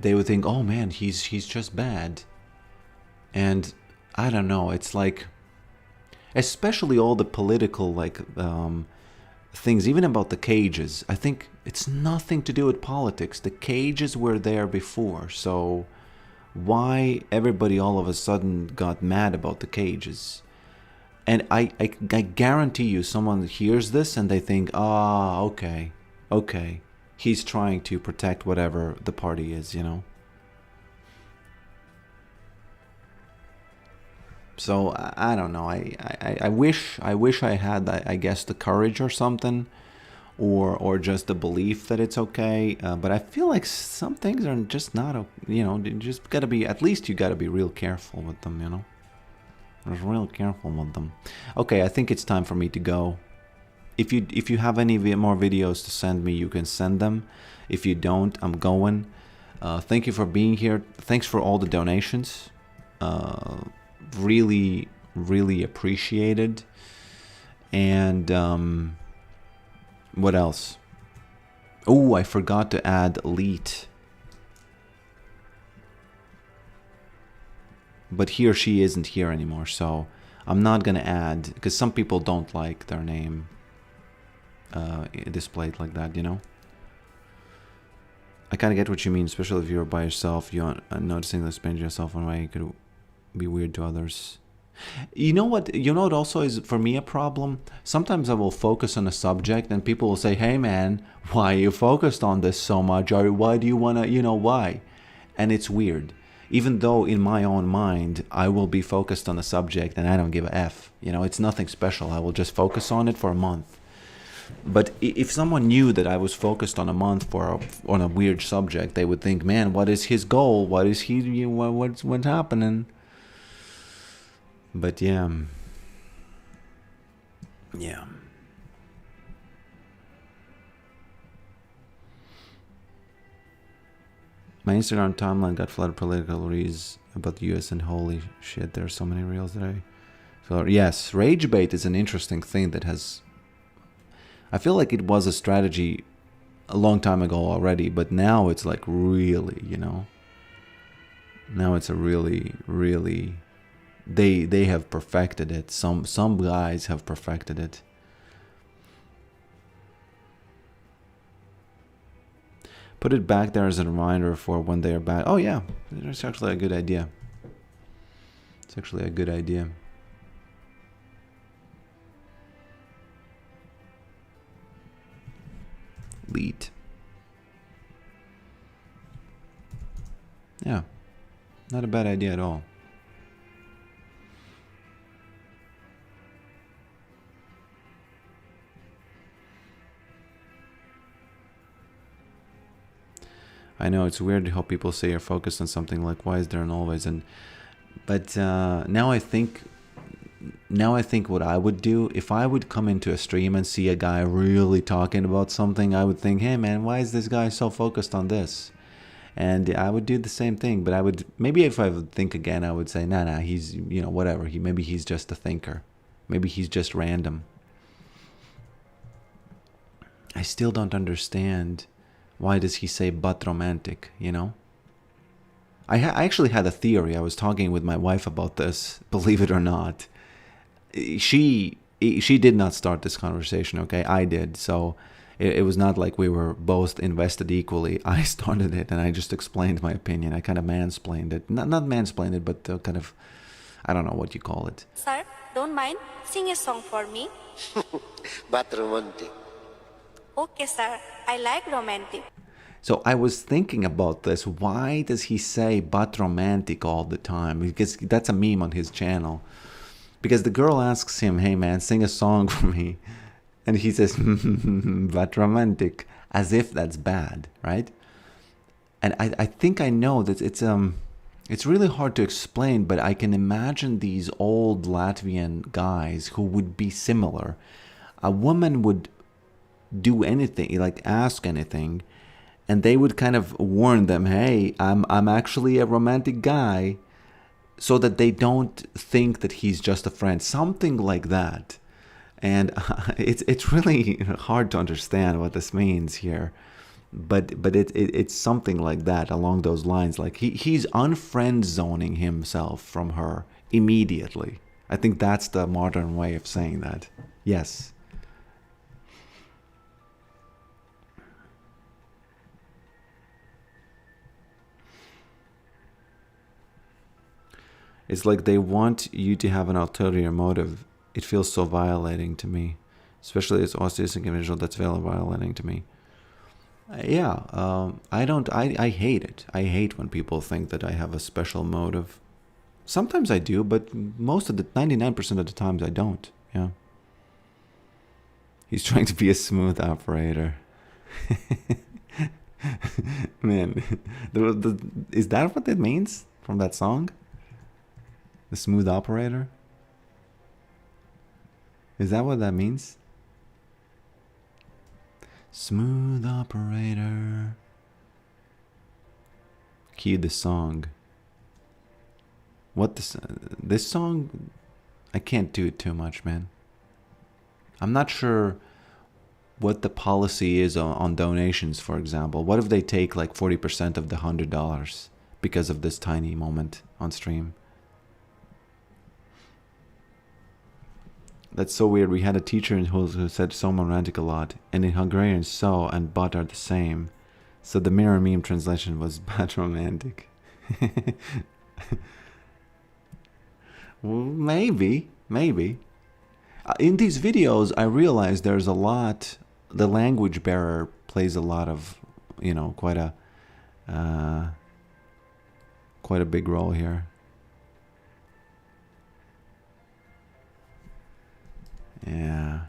they would think, oh man, he's just bad. And I don't know, it's like, especially all the political things, even about the cages, I think it's nothing to do with politics. The cages were there before, so why everybody all of a sudden got mad about the cages? And I guarantee you someone hears this and they think, okay, he's trying to protect whatever the party is, you know? So I don't know. I wish I had, I guess, the courage or something, or just the belief that it's okay. But I feel like some things are just not. You know, you just gotta be. At least you gotta be real careful with them. You know, just real careful with them. Okay, I think it's time for me to go. If you have any more videos to send me, you can send them. If you don't, I'm going. Thank you for being here. Thanks for all the donations. Really appreciated. And what else? Oh, I forgot to add Leet, but he or she isn't here anymore, so I'm not gonna add, because some people don't like their name displayed like that, you know. I kind of get what you mean, especially if you're by yourself. You're noticing the spending yourself in a way could be weird to others. You know what? You know what also is for me a problem? Sometimes I will focus on a subject and people will say, hey man, why are you focused on this so much? Or why do you want to, you know, why? And it's weird. Even though in my own mind, I will be focused on a subject and I don't give a F. You know, it's nothing special. I will just focus on it for a month. But if someone knew that I was focused on a month on a weird subject, they would think, man, what is his goal? What is he, what's happening? But yeah. My Instagram timeline got flooded political reads about the US, and holy shit, there are so many reels that I feel. Yes, rage bait is an interesting thing that has, I feel like it was a strategy a long time ago already, but now it's like really, you know, now it's a really they have perfected it. Some guys have perfected it. Put it back there as a reminder for when they are back. Oh yeah, it's actually a good idea. It's actually a good idea. Lead. Yeah, not a bad idea at all. I know it's weird how people say you're focused on something, like why is there an always, but now I think what I would do, if I would come into a stream and see a guy really talking about something, I would think, hey man, why is this guy so focused on this? And I would do the same thing, but I would, maybe if I would think again, I would say, nah, he's, you know, whatever, maybe he's just a thinker, maybe he's just random. I still don't understand. Why does he say but romantic, you know? I actually had a theory. I was talking with my wife about this, believe it or not. She did not start this conversation, okay? I did. So it was not like we were both invested equally. I started it and I just explained my opinion. I kind of mansplained it. Not mansplained it, but kind of, I don't know what you call it. Sir, don't mind. Sing a song for me. But romantic. Okay, sir. I like romantic. So I was thinking about this. Why does he say but romantic all the time? Because that's a meme on his channel. Because the girl asks him, hey man, sing a song for me. And he says, but romantic. As if that's bad, right? And I think I know that it's really hard to explain, but I can imagine these old Latvian guys who would be similar. A woman would do anything, like ask anything, and they would kind of warn them, hey, I'm actually a romantic guy, so that they don't think that he's just a friend, something like that. And it's really hard to understand what this means here, but it's something like that, along those lines. Like he's unfriend zoning himself from her immediately. I think that's the modern way of saying that. Yes. It's like they want you to have an ulterior motive. It feels so violating to me, especially as autistic individual. That's very violating to me. I hate it. I hate when people think that I have a special motive. Sometimes I do, but 99% of the times I don't. Yeah. He's trying to be a smooth operator. Man, is that what it means from that song? The smooth operator? Is that what that means? Smooth operator. Cue the song. This song, I can't do it too much, man. I'm not sure what the policy is on donations, for example. What if they take like 40% of the $100 because of this tiny moment on stream? That's so weird. We had a teacher who said so romantic a lot, and in Hungarian so and but are the same. So the mirror meme translation was but romantic. Well, maybe. In these videos, I realize there's a lot, the language barrier plays a lot of, quite a big role here. Yeah.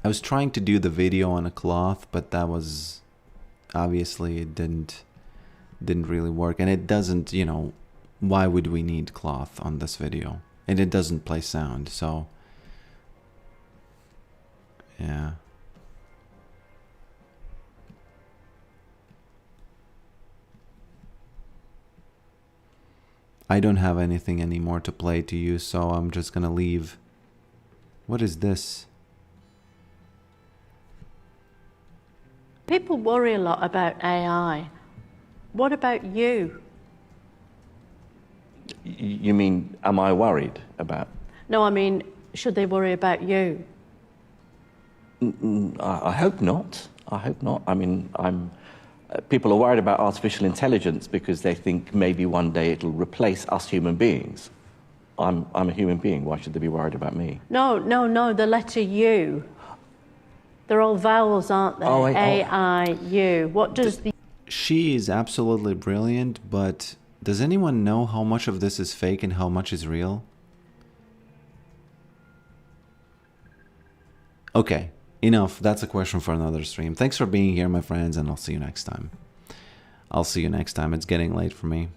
I was trying to do the video on a cloth, but that was obviously it didn't really work, and it doesn't, why would we need cloth on this video? And it doesn't play sound, so yeah. I don't have anything anymore to play to you, so I'm just gonna leave. What is this? People worry a lot about AI. What about you? You mean, am I worried about? No, I mean, should they worry about you? I hope not. I hope not. I mean, people are worried about artificial intelligence because they think maybe one day it'll replace us human beings. I'm a human being. Why should they be worried about me? No, the letter U. They're all vowels, aren't they? A-I-U. What does the... She is absolutely brilliant, but does anyone know how much of this is fake and how much is real? Okay, enough. That's a question for another stream. Thanks for being here, my friends, and I'll see you next time. It's getting late for me.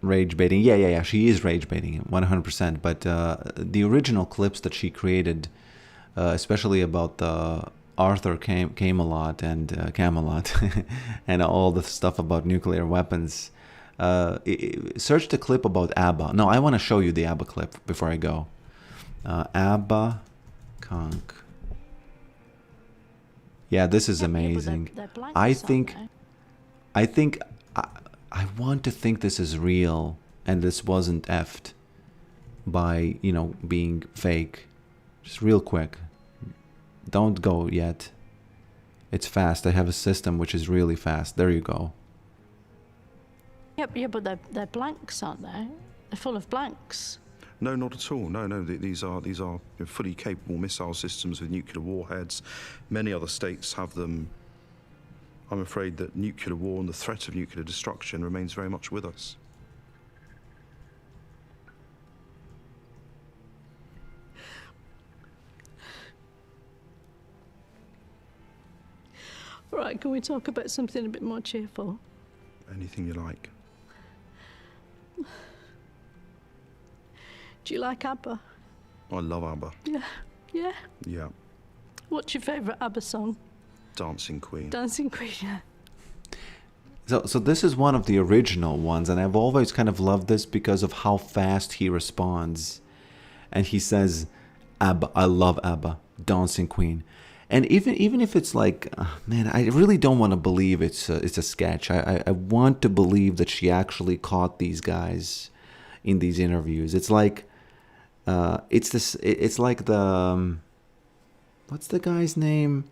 Rage baiting. Yeah. She is rage baiting 100%. But the original clips that she created, especially about the Arthur Camelot and Camelot, and all the stuff about nuclear weapons. Search the clip about ABBA. No, I want to show you the ABBA clip before I go. ABBA Conk. Yeah, this is amazing. I want to think this is real and this wasn't effed by, being fake. Just real quick. Don't go yet. It's fast. I have a system which is really fast. There you go. Yeah, but they're blanks, aren't they? They're full of blanks. No, not at all. No. These are fully capable missile systems with nuclear warheads. Many other states have them. I'm afraid that nuclear war and the threat of nuclear destruction remains very much with us. All right, can we talk about something a bit more cheerful? Anything you like. Do you like ABBA? I love ABBA. Yeah. Yeah. What's your favourite ABBA song? Dancing Queen. Dancing Queen, yeah. So this is one of the original ones, and I've always kind of loved this because of how fast he responds. And he says, ABBA, I love ABBA, Dancing Queen. And even if it's like, man, I really don't want to believe it's a sketch. I want to believe that she actually caught these guys in these interviews. It's like, it's like the, what's the guy's name?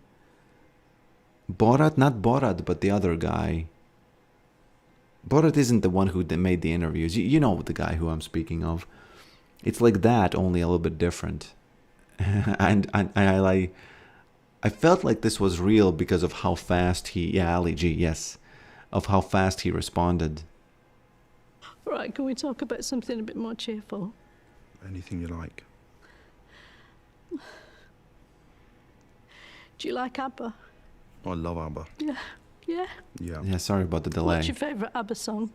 Borat, not Borat, but the other guy. Borat isn't the one who made the interviews. You know the guy who I'm speaking of. It's like that, only a little bit different. and I felt like this was real because of how fast Ali G, yes, of how fast he responded. Right, can we talk about something a bit more cheerful? Anything you like. Do you like ABBA? I love ABBA. Yeah. Yeah? Yeah. Yeah, sorry about the delay. What's your favourite ABBA song?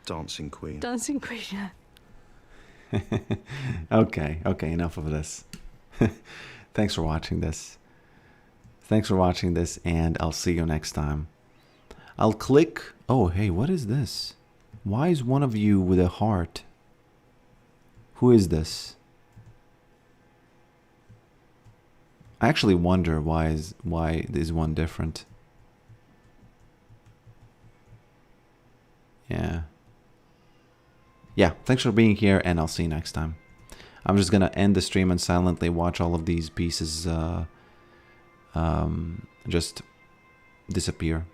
Dancing Queen. Dancing Queen, yeah. Okay, enough of this. Thanks for watching this. Thanks for watching this, and I'll see you next time. I'll click... Oh, hey, what is this? Why is one of you with a heart? Who is this? I actually wonder why is one different. Yeah, thanks for being here, and I'll see you next time. I'm just gonna end the stream and silently watch all of these pieces just disappear.